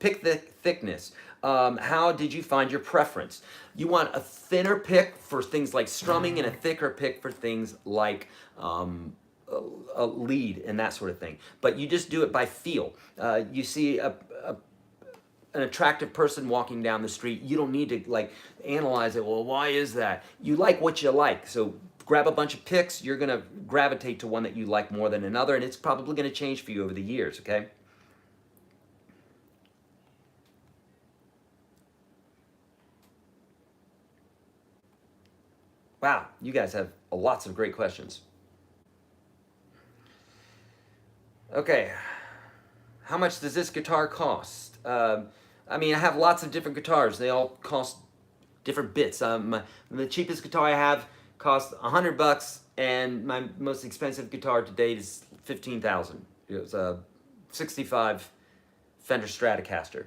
Pick the thickness. How did you find your preference? You want a thinner pick for things like strumming and a thicker pick for things like a lead and that sort of thing. But you just do it by feel. You see an attractive person walking down the street, you don't need to like analyze it. Well, why is that? You like what you like. So grab a bunch of picks. You're going to gravitate to one that you like more than another, and it's probably going to change for you over the years, okay? Wow, you guys have lots of great questions. Okay, how much does this guitar cost? I mean, I have lots of different guitars. They all cost different bits. The cheapest guitar I have costs $100, and my most expensive guitar to date is $15,000. It was a '65 Fender Stratocaster.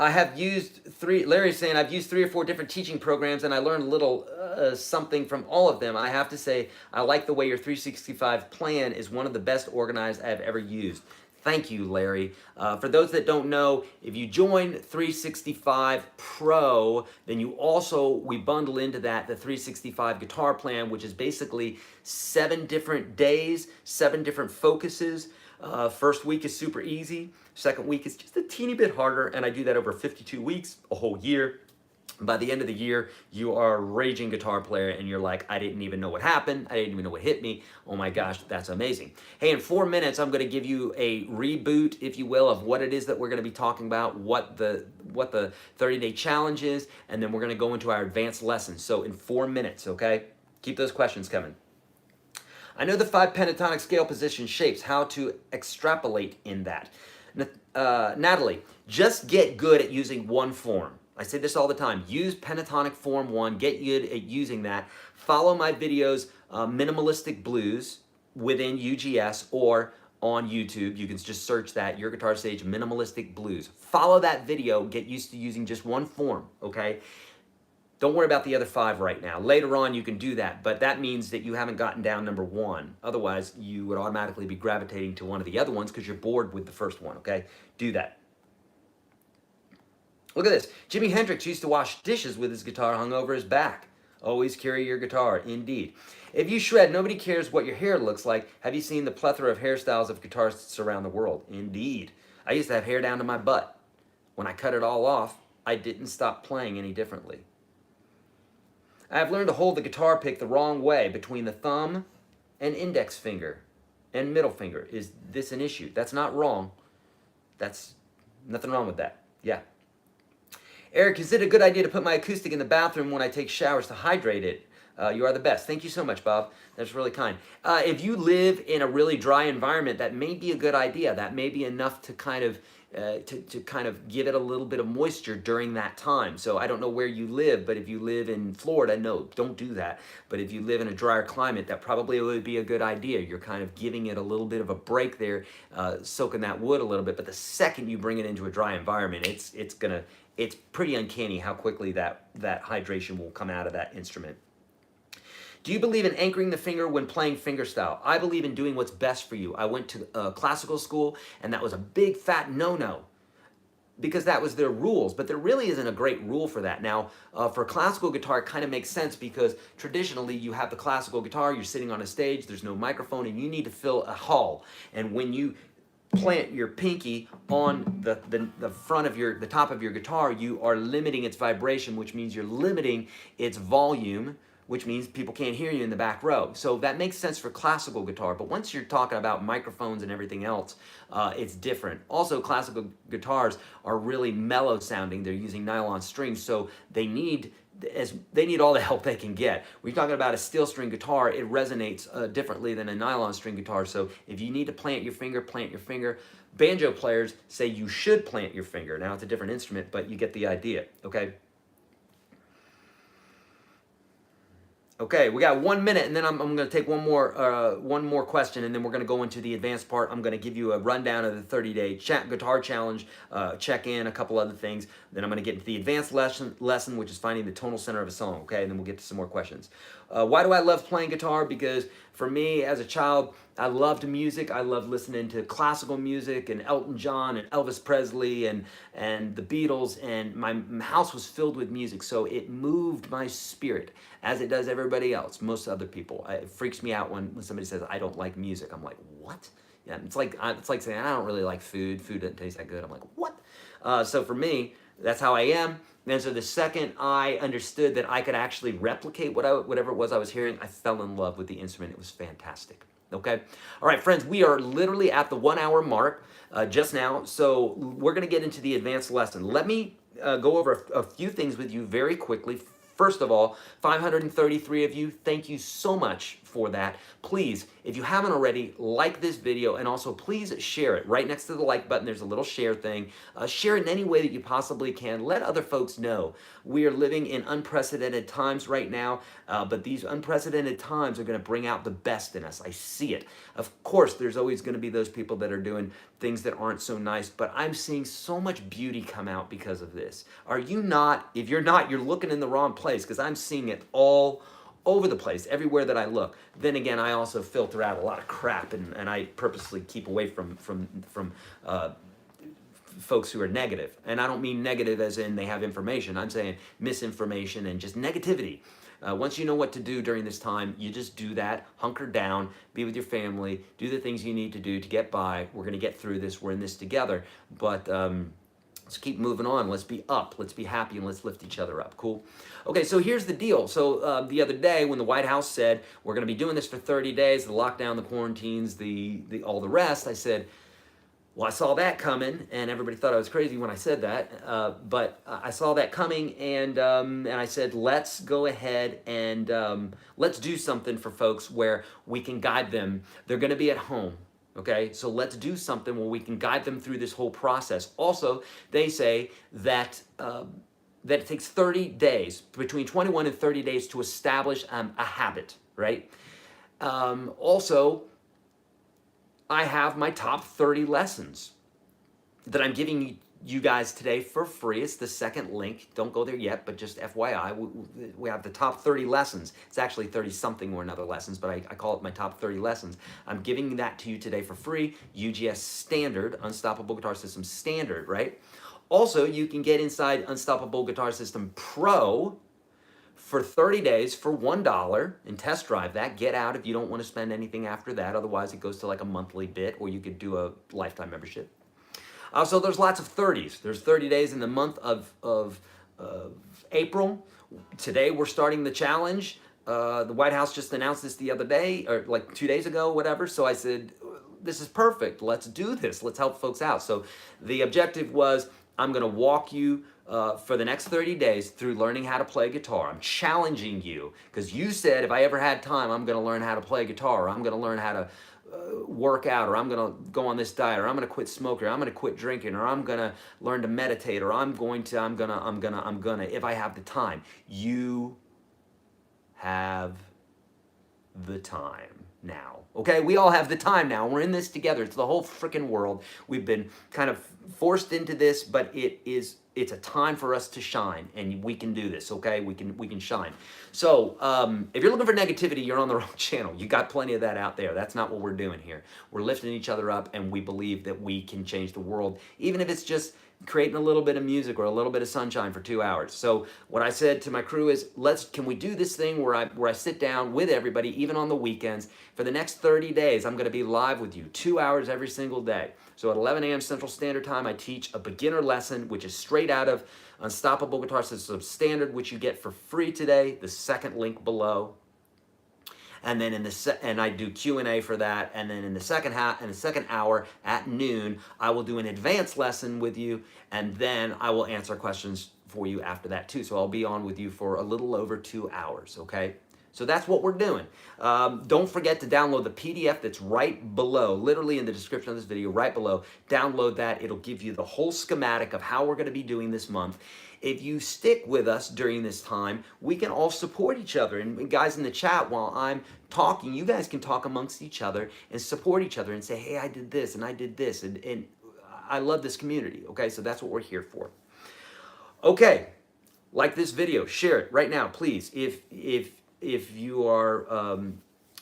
I have used Larry's saying, I've used 3 or 4 different teaching programs and I learned a little something from all of them. I have to say, I like the way your 365 plan is one of the best organized I've ever used. Thank you, Larry. For those that don't know, if you join 365 Pro, then we bundle into that the 365 guitar plan, which is basically 7 different days, 7 different focuses. First week is super easy. Second week is just a teeny bit harder, and I do that over 52 weeks, a whole year. By the end of the year, you are a raging guitar player, and you're like, I didn't even know what happened. I didn't even know what hit me. Oh my gosh, that's amazing. Hey, in 4 minutes, I'm going to give you a reboot, if you will, of what it is that we're going to be talking about, what the 30-day challenge is, and then we're going to go into our advanced lessons. So in 4 minutes, okay? Keep those questions coming. I know the 5 pentatonic scale position shapes, how to extrapolate in that. Natalie, just get good at using one form. I say this all the time. Use pentatonic form 1. Get good at using that. Follow my videos, Minimalistic Blues within UGS or on YouTube. You can just search that, YourGuitarSage Minimalistic Blues. Follow that video. Get used to using just one form, okay? Don't worry about the other 5 right now. Later on, you can do that, but that means that you haven't gotten down number 1. Otherwise, you would automatically be gravitating to one of the other ones because you're bored with the first one, okay? Do that. Look at this. Jimi Hendrix used to wash dishes with his guitar hung over his back. Always carry your guitar, indeed. If you shred, nobody cares what your hair looks like. Have you seen the plethora of hairstyles of guitarists around the world? Indeed. I used to have hair down to my butt. When I cut it all off, I didn't stop playing any differently. I have learned to hold the guitar pick the wrong way between the thumb and index finger and middle finger. Is this an issue? That's not wrong. That's nothing wrong with that. Yeah. Eric, is it a good idea to put my acoustic in the bathroom when I take showers to hydrate it? You are the best. Thank you so much, Bob. That's really kind. If you live in a really dry environment, that may be a good idea. That may be enough to kind of give it a little bit of moisture during that time. So I don't know where you live, but if you live in Florida, no, don't do that. But if you live in a drier climate, that probably would be a good idea. You're kind of giving it a little bit of a break there, soaking that wood a little bit. But the second you bring it into a dry environment, it's pretty uncanny how quickly that hydration will come out of that instrument. Do you believe in anchoring the finger when playing fingerstyle? I believe in doing what's best for you. I went to classical school, and that was a big fat no-no because that was their rules, but there really isn't a great rule for that. Now, for classical guitar, it kind of makes sense because traditionally you have the classical guitar, you're sitting on a stage, there's no microphone, and you need to fill a hall. And when you plant your pinky on the front of the top of your guitar, you are limiting its vibration, which means you're limiting its volume, which means people can't hear you in the back row. So that makes sense for classical guitar, but once you're talking about microphones and everything else, it's different. Also, classical guitars are really mellow sounding. They're using nylon strings, so they need all the help they can get. We're talking about a steel string guitar, it resonates differently than a nylon string guitar, so if you need to plant your finger, plant your finger. Banjo players say you should plant your finger. Now, it's a different instrument, but you get the idea, okay? Okay, we got 1 minute, and then I'm going to take one more question, and then we're going to go into the advanced part. I'm going to give you a rundown of the 30-day guitar challenge, check in, a couple other things. Then I'm going to get into the advanced lesson, which is finding the tonal center of a song. Okay, and then we'll get to some more questions. Why do I love playing guitar? Because for me, as a child, I loved music. I loved listening to classical music and Elton John and Elvis Presley and the Beatles, and my house was filled with music, so it moved my spirit, as it does everybody else, most other people. It freaks me out when somebody says, I don't like music. I'm like, what? Yeah, it's like saying, I don't really like food. Food doesn't taste that good. I'm like, what? So for me, that's how I am. And so the second I understood that I could actually replicate whatever it was I was hearing, I fell in love with the instrument. It was fantastic. Okay? All right, friends, we are literally at the 1 hour mark just now. So we're going to get into the advanced lesson. Let me go over a few things with you very quickly. First of all, 533 of you, thank you so much for that. Please, if you haven't already, like this video, and also please share it. Right next to the like button, there's a little share thing. Share it in any way that you possibly can. Let other folks know. We are living in unprecedented times right now, but these unprecedented times are going to bring out the best in us. I see it. Of course, there's always going to be those people that are doing things that aren't so nice, but I'm seeing so much beauty come out because of this. Are you not? If you're not, you're looking in the wrong place, because I'm seeing it all over the place, everywhere that I look. Then again, I also filter out a lot of crap, and I purposely keep away from folks who are negative. And I don't mean negative as in they have information. I'm saying misinformation and just negativity. Once you know what to do during this time, you just do that, hunker down, be with your family, do the things you need to do to get by. We're going to get through this. We're in this together. But let's keep moving on. Let's be up. Let's be happy, and let's lift each other up. Cool? Okay, so here's the deal. So the other day when the White House said, we're going to be doing this for 30 days, the lockdown, the quarantines, all the rest, I said, well, I saw that coming, and everybody thought I was crazy when I said that, but I saw that coming, and I said, let's go ahead and let's do something for folks where we can guide them. They're going to be at home. Okay, so let's do something where we can guide them through this whole process. Also, they say that that it takes 30 days, between 21 and 30 days, to establish a habit, right? Also, I have my top 30 lessons that I'm giving you guys today for free. It's the second link. Don't go there yet, but just FYI, we have the top 30 lessons. It's actually 30-something or another lessons, but I call it my top 30 lessons. I'm giving that to you today for free. UGS Standard, Unstoppable Guitar System Standard, right? Also, you can get inside Unstoppable Guitar System Pro for 30 days for $1 and test drive that. Get out if you don't want to spend anything after that. Otherwise, it goes to like a monthly bit, or you could do a lifetime membership. So there's lots of 30s. There's 30 days in the month of April. Today we're starting the challenge. The White House just announced this the other day, or like 2 days ago, whatever. So I said, this is perfect. Let's do this. Let's help folks out. So the objective was, I'm going to walk you for the next 30 days through learning how to play guitar. I'm challenging you, because you said if I ever had time, I'm going to learn how to play guitar, or I'm going to learn how to work out, or I'm going to go on this diet, or I'm going to quit smoking, or I'm going to quit drinking, or I'm going to learn to meditate, or I'm going to, if I have the time. You have the time now. Okay, we all have the time now. We're in this together. It's the whole freaking world. We've been kind of forced into this, but it's a time for us to shine, and we can do this. Okay, we can shine. So if you're looking for negativity, you're on the wrong channel. You got plenty of that out there. That's not what we're doing here. We're lifting each other up, and we believe that we can change the world, even if it's just creating a little bit of music or a little bit of sunshine for 2 hours. So what I said to my crew is, can we do this thing where I sit down with everybody, even on the weekends, for the next 30 days. I'm going to be live with you 2 hours every single day. So at 11 a.m. Central Standard Time, I teach a beginner lesson, which is straight out of Unstoppable Guitar System Standard, which you get for free today, the second link below. And then and I do Q&A for that. And then in the second hour at noon, I will do an advanced lesson with you, and then I will answer questions for you after that too. So I'll be on with you for a little over 2 hours, okay? So that's what we're doing. Don't forget to download the PDF that's right below, literally in the description of this video, right below. Download that. It'll give you the whole schematic of how we're going to be doing this month. If you stick with us during this time, we can all support each other. And guys in the chat, while I'm talking, you guys can talk amongst each other and support each other and say, hey, I did this and I did this. And I love this community. Okay, so that's what we're here for. Okay, like this video, share it right now, please. If you are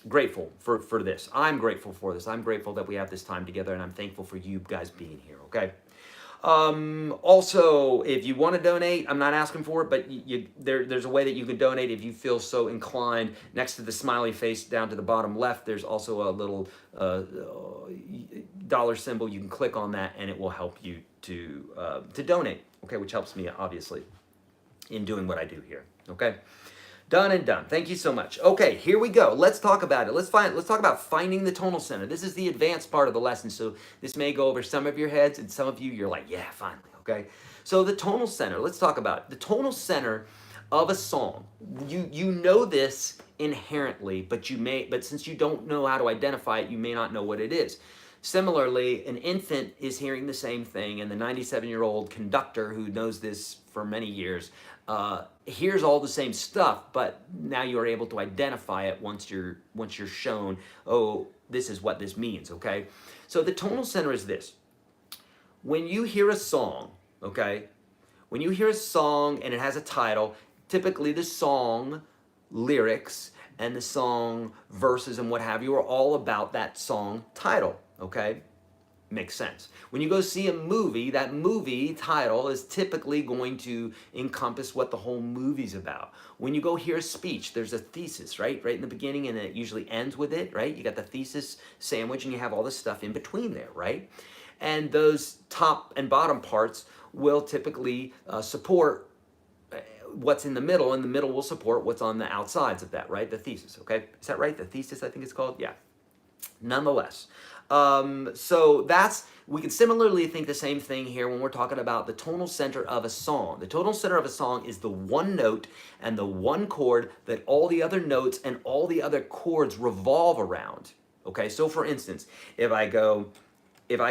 grateful for this. I'm grateful for this. I'm grateful that we have this time together, and I'm thankful for you guys being here, okay? Also, if you want to donate, I'm not asking for it, but there's a way that you can donate if you feel so inclined. Next to the smiley face down to the bottom left, there's also a little dollar symbol. You can click on that, and it will help you to donate, okay, which helps me, obviously, in doing what I do here, okay? Done and done. Thank you so much. Okay, here we go. Let's talk about it. Let's talk about finding the tonal center. This is the advanced part of the lesson, so this may go over some of your heads, and some of you, you're like, yeah, finally, okay? So the tonal center, let's talk about it. The tonal center of a song. You know this inherently, but since you don't know how to identify it, you may not know what it is. Similarly, an infant is hearing the same thing, and the 97-year-old conductor who knows this for many years hears all the same stuff, but now you're able to identify it once you're shown, oh, this is what this means, okay? So the tonal center is this. When you hear a song, okay, when you hear a song and it has a title, typically the song lyrics and the song verses and what have you are all about that song title, okay? Makes sense. When you go see a movie, that movie title is typically going to encompass what the whole movie's about. When you go hear a speech, there's a thesis, right? Right in the beginning, and it usually ends with it, right? You got the thesis sandwich, and you have all this stuff in between there, right? And those top and bottom parts will typically support what's in the middle, and the middle will support what's on the outsides of that, right? The thesis, okay? Is that right? The thesis, I think it's called? Yeah. Nonetheless. So we can similarly think the same thing here when we're talking about the tonal center of a song. The tonal center of a song is the one note and the one chord that all the other notes and all the other chords revolve around. Okay, so for instance, if I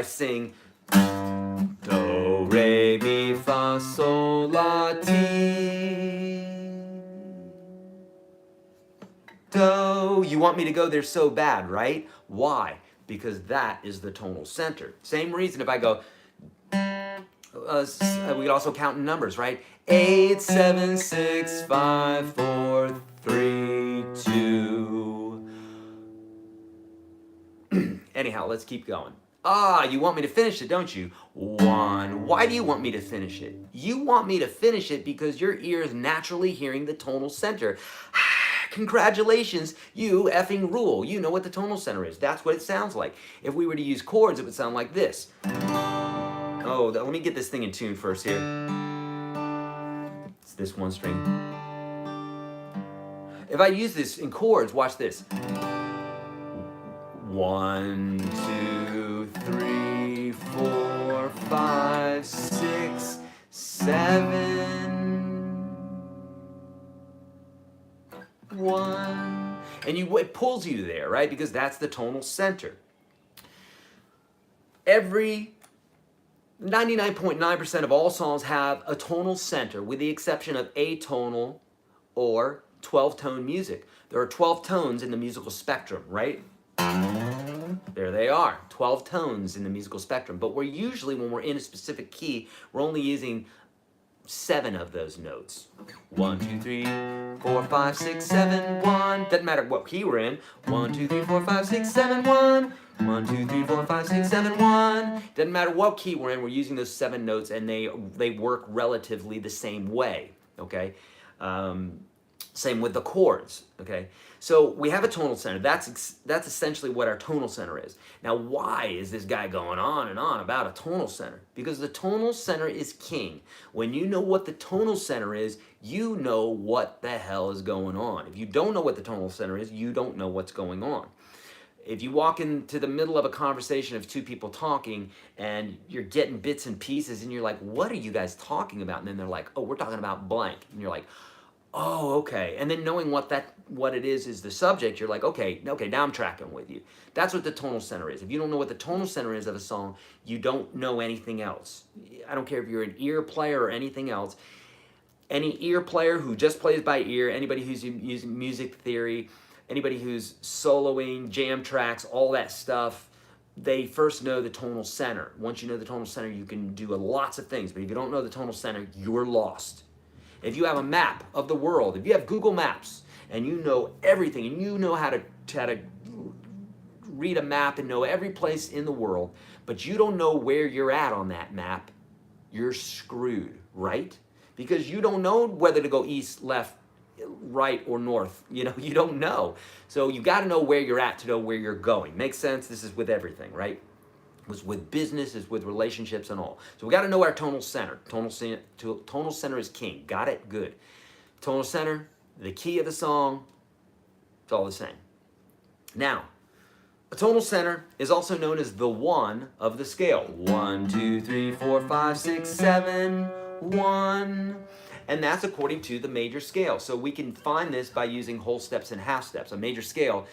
sing do, re, mi, fa, sol, la, ti, do, you want me to go there so bad, right? Why? Because that is the tonal center. Same reason if I go, we could also count in numbers, right? 8, 7, 6, 5, 4, 3, 2. Anyhow, let's keep going. You want me to finish it, don't you? 1. Why do you want me to finish it? You want me to finish it because your ear is naturally hearing the tonal center. Congratulations, you effing rule. You know what the tonal center is. That's what it sounds like. If we were to use chords, it would sound like this. Oh, let me get this thing in tune first here. It's this one string. If I use this in chords, watch this. 1, 2, 3, 4, 5, 6, 7. 1, and it pulls you there, right? Because that's the tonal center. Every 99.9% of all songs have a tonal center, with the exception of atonal or 12-tone music. There are 12 tones in the musical spectrum, right? There they are, 12 tones in the musical spectrum. But we're usually, when we're in a specific key, we're only using 7 of those notes. 1, 2, 3, 4, 5, 6, 7, 1. Doesn't matter what key we're in. 1, 2, 3, 4, 5, 6, 7, 1. 1, 2, 3, 4, 5, 6, 7, 1. Doesn't matter what key we're in, we're using those 7 notes, and they work relatively the same way, okay? Same with the chords, okay? So we have a tonal center. That's essentially what our tonal center is. Now, why is this guy going on and on about a tonal center? Because the tonal center is king. When you know what the tonal center is, you know what the hell is going on. If you don't know what the tonal center is, you don't know what's going on. If you walk into the middle of a conversation of 2 people talking and you're getting bits and pieces and you're like, what are you guys talking about? And then they're like, oh, we're talking about blank. And you're like, Oh, okay. And then knowing what it is the subject, you're like, okay, now I'm tracking with you. That's what the tonal center is. If you don't know what the tonal center is of a song, you don't know anything else. I don't care if you're an ear player or anything else. Any ear player who just plays by ear, anybody who's using music theory, anybody who's soloing, jam tracks, all that stuff, they first know the tonal center. Once you know the tonal center, you can do lots of things. But if you don't know the tonal center, you're lost. If you have a map of the world, if you have Google Maps and you know everything and you know how to read a map and know every place in the world, but you don't know where you're at on that map, you're screwed, right? Because you don't know whether to go east, left, right, or north. You don't know. So you got to know where you're at to know where you're going. Makes sense? This is with everything, right? It's with business, it's with relationships and all. So we got to know our tonal center. Tonal center is king. Got it? Good. Tonal center, the key of the song, it's all the same. Now, a tonal center is also known as the one of the scale. 1, 2, 3, 4, 5, 6, 7, 1. And that's according to the major scale. So we can find this by using whole steps and half steps. A major scale,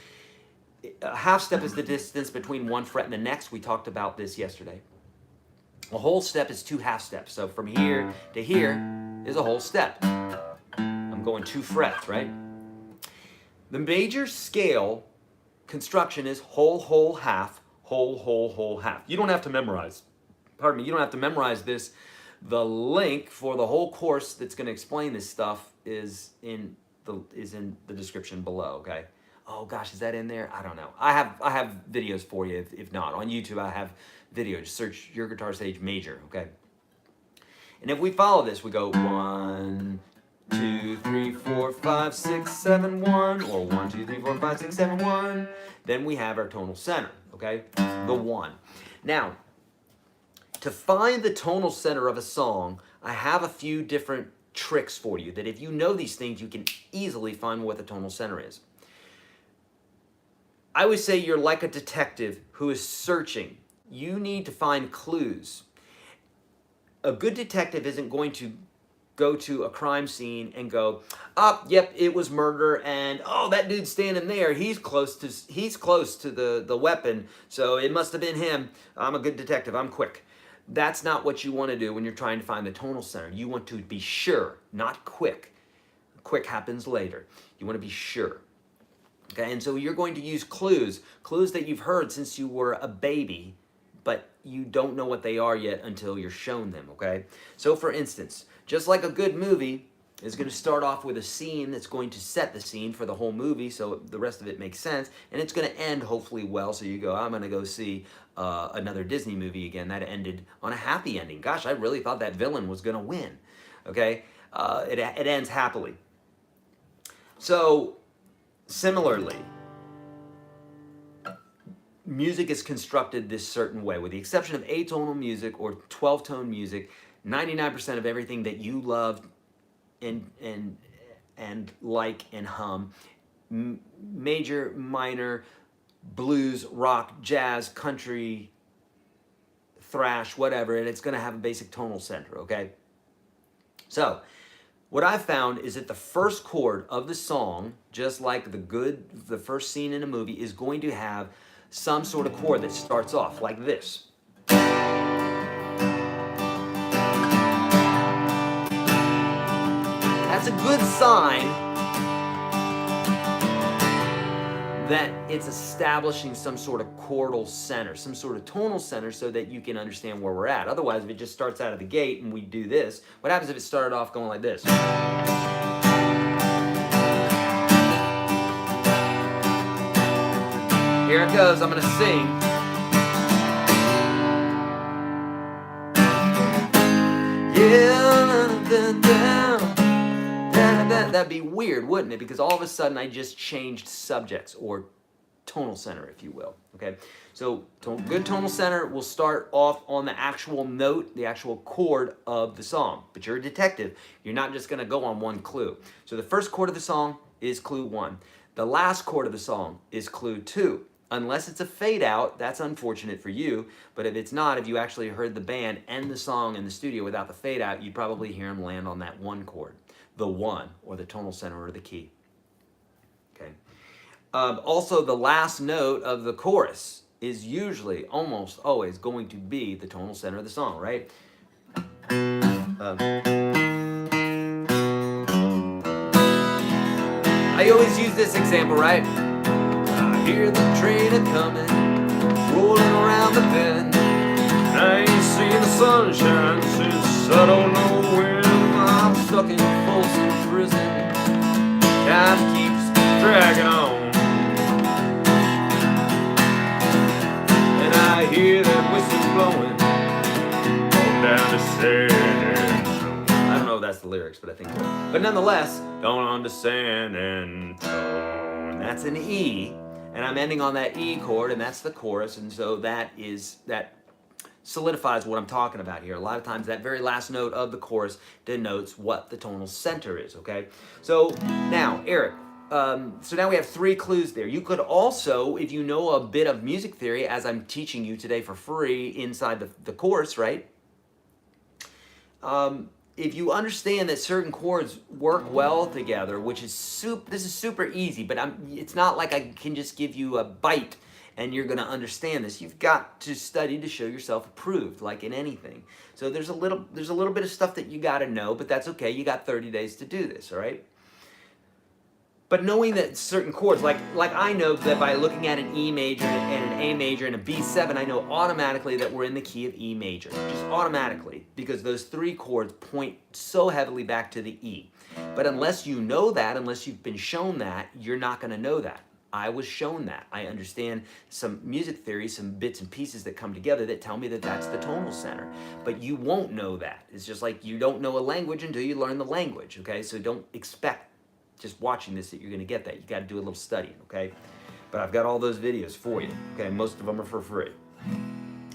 a half step is the distance between one fret and the next. We talked about this yesterday. A whole step is 2 half steps. So from here to here is a whole step. I'm going 2 frets, right? The major scale construction is whole, whole, half, whole, whole, whole, half. You don't have to memorize. Pardon me. You don't have to memorize this. The link for the whole course that's going to explain this stuff is in the description below. Okay. Oh gosh, is that in there? I don't know. I have videos for you. If not on YouTube, I have videos. Search YourGuitarSage Major. Okay. And if we follow this, we go 1, 2, 3, 4, 5, 6, 7, 1, or 1, 2, 3, 4, 5, 6, 7, 1. Then we have our tonal center. Okay, the 1. Now, to find the tonal center of a song, I have a few different tricks for you that if you know these things, you can easily find what the tonal center is. I would say you're like a detective who is searching. You need to find clues. A good detective isn't going to go to a crime scene and go, yep, it was murder, and oh, that dude's standing there. He's close to the weapon, so it must have been him. I'm a good detective. I'm quick. That's not what you want to do when you're trying to find the tonal center. You want to be sure, not quick. Quick happens later. You want to be sure. Okay, and so you're going to use clues that you've heard since you were a baby, but you don't know what they are yet until you're shown them, okay? So for instance, just like a good movie is going to start off with a scene that's going to set the scene for the whole movie, so the rest of it makes sense, and it's going to end hopefully well, so you go, I'm going to go see another Disney movie again that ended on a happy ending. Gosh, I really thought that villain was going to win, okay? It ends happily. So, similarly, music is constructed this certain way. With the exception of atonal music or 12-tone music, 99% of everything that you love and like and hum, major, minor, blues, rock, jazz, country, thrash, whatever, and it's going to have a basic tonal center, okay? So, what I've found is that the first chord of the song, just like the first scene in a movie, is going to have some sort of chord that starts off like this. That's a good sign that it's establishing some sort of chordal center, some sort of tonal center, so that you can understand where we're at. Otherwise, if it just starts out of the gate and we do this, what happens if it started off going like this? Here it goes, I'm gonna sing. That'd be weird, wouldn't it? Because all of a sudden I just changed subjects, or tonal center, if you will. Okay, so good tonal center will start off on the actual note, the actual chord of the song. But you're a detective. You're not just going to go on one clue. So the first chord of the song is clue 1. The last chord of the song is clue 2. Unless it's a fade out, that's unfortunate for you. But if it's not, if you actually heard the band end the song in the studio without the fade out, you'd probably hear them land on that one chord. the one, or the tonal center, or the key. Okay. Also, the last note of the chorus is usually, almost always, going to be the tonal center of the song, right? I always use this example, right? I hear the train a-coming, rolling around the bend. I ain't seen the sunshine since I don't know when. I'm stuck in Folsom Prison, time keeps dragging on, and I hear that whistle blowing all down the stairs. I don't know if that's the lyrics, but I think so. But nonetheless, don't understand and tone. That's an E, and I'm ending on that E chord, and that's the chorus, and so that solidifies what I'm talking about here. A lot of times that very last note of the chorus denotes what the tonal center is, okay? So now, Eric, so now we have 3 clues there. You could also, if you know a bit of music theory, as I'm teaching you today for free inside the course, right? If you understand that certain chords work well together, which is this is super easy, but it's not like I can just give you a bite and you're going to understand this. You've got to study to show yourself approved, like in anything. So there's a little bit of stuff that you got to know, but that's okay. You got 30 days to do this, all right? But knowing that certain chords, like I know that by looking at an E major and an A major and a B7, I know automatically that we're in the key of E major, just automatically, because those 3 chords point so heavily back to the E. But unless you know that, unless you've been shown that, you're not going to know that. I was shown that. I understand some music theory, some bits and pieces that come together that tell me that that's the tonal center. But you won't know that. It's just like you don't know a language until you learn the language, okay? So don't expect just watching this that you're going to get that. You got to do a little studying, okay? But I've got all those videos for you, okay? Most of them are for free.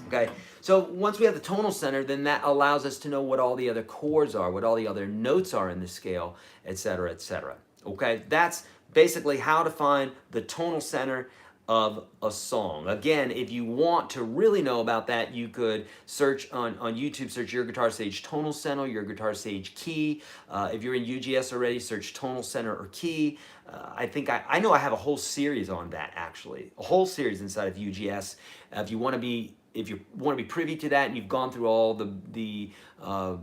Okay, so once we have the tonal center, then that allows us to know what all the other chords are, what all the other notes are in the scale, etc., etc. Okay, that's basically how to find the tonal center of a song. Again, if you want to really know about that, you could search on YouTube, search YourGuitarSage tonal center, YourGuitarSage key. If you're in UGS already, search tonal center or key. I know I have a whole series on that, actually, a whole series inside of UGS. If you want to be privy to that and you've gone through all the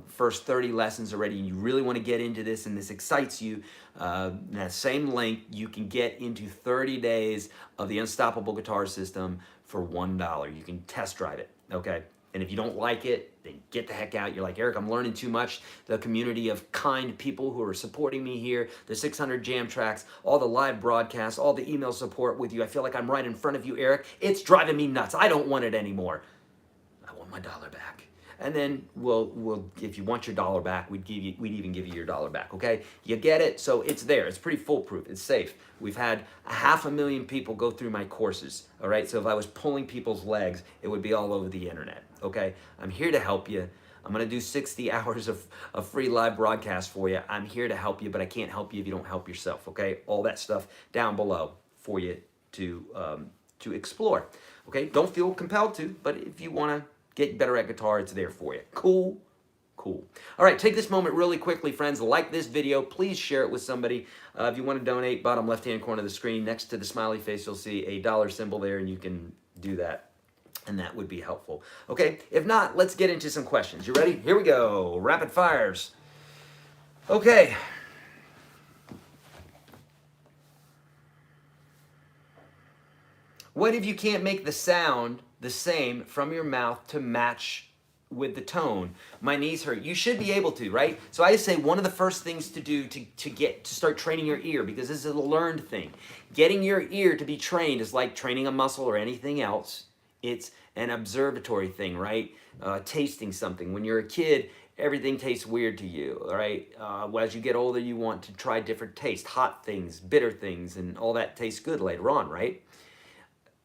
first 30 lessons already and you really want to get into this and this excites you, that same link, you can get into 30 days of the Unstoppable Guitar System for $1. You can test drive it, okay? And if you don't like it, then get the heck out. You're like, Eric, I'm learning too much. The community of kind people who are supporting me here, the 600 jam tracks, all the live broadcasts, all the email support with you. I feel like I'm right in front of you, Eric. It's driving me nuts. I don't want it anymore. I want my $1 back. And then we'll if you want your $1 back, we'd even give you your $1 back, okay? You get it? So it's there. It's pretty foolproof. It's safe. We've had 500,000 people go through my courses, all right? So if I was pulling people's legs, it would be all over the internet, okay? I'm here to help you. I'm going to do 60 hours of free live broadcast for you. I'm here to help you, but I can't help you if you don't help yourself, okay? All that stuff down below for you to explore, okay? Don't feel compelled to, but if you want to get better at guitar, it's there for you. Cool? Cool. All right, take this moment really quickly, friends. Like this video. Please share it with somebody. If you want to donate, bottom left-hand corner of the screen, next to the smiley face, you'll see a $1 symbol there, and you can do that, and that would be helpful. Okay, if not, let's get into some questions. You ready? Here we go. Rapid fires. Okay. What if you can't make the sound the same from your mouth to match with the tone? My knees hurt. You should be able to, right? So I say one of the first things to do to start training your ear, because this is a learned thing. Getting your ear to be trained is like training a muscle or anything else. It's an observatory thing, right? Tasting something. When you're a kid, everything tastes weird to you, all right? As you get older, you want to try different tastes, hot things, bitter things, and all that tastes good later on, right?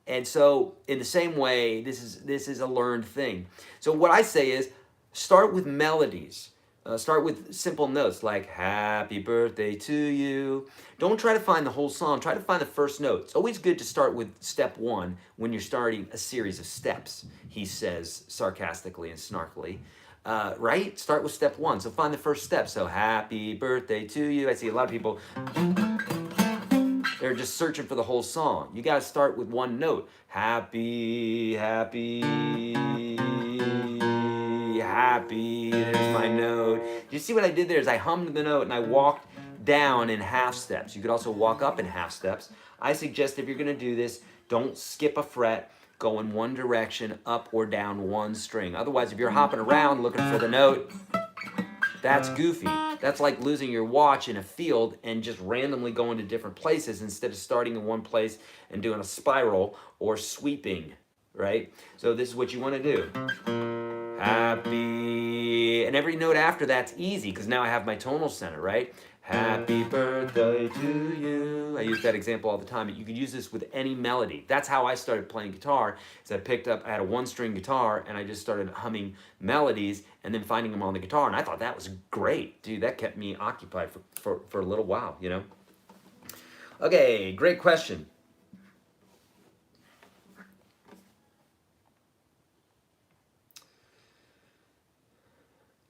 And so in the same way, this is a learned thing. So what I say is start with melodies. Start with simple notes like happy birthday to you. Don't try to find the whole song. Try to find the first note. It's always good to start with step 1 when you're starting a series of steps, he says sarcastically and snarkily. right? Start with step one. So find the first step. So happy birthday to you. I see a lot of people, they're just searching for the whole song. You got to start with one note. Happy, happy, happy. There's my note. You see what I did there is I hummed the note and I walked down in half steps. You could also walk up in half steps. I suggest if you're going to do this, don't skip a fret. Go in one direction, up or down one string. Otherwise, if you're hopping around looking for the note, that's goofy. That's like losing your watch in a field and just randomly going to different places instead of starting in one place and doing a spiral or sweeping, right? So this is what you want to do. Happy, and every note after that's easy because now I have my tonal center, right? Happy birthday to you. I use that example all the time, but you could use this with any melody. That's how I started playing guitar, is I had a one-string guitar, and I just started humming melodies and then finding them on the guitar, and I thought that was great. Dude, that kept me occupied for a little while, you know? Okay, great question.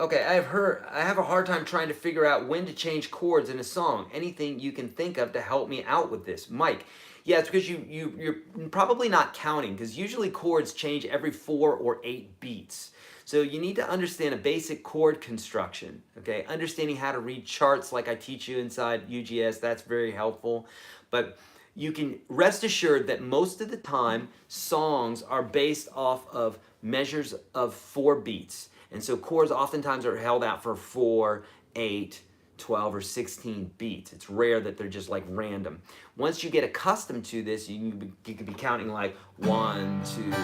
Okay, I have a hard time trying to figure out when to change chords in a song. Anything you can think of to help me out with this. Mike, yeah, it's because you're probably not counting, because usually chords change every 4 or 8 beats. So you need to understand a basic chord construction, okay? Understanding how to read charts like I teach you inside UGS, that's very helpful. But you can rest assured that most of the time, songs are based off of measures of 4 beats. And so chords oftentimes are held out for 4, 8, 12, or 16 beats. It's rare that they're just like random. Once you get accustomed to this, you could be counting like 1, 2, 3, 4,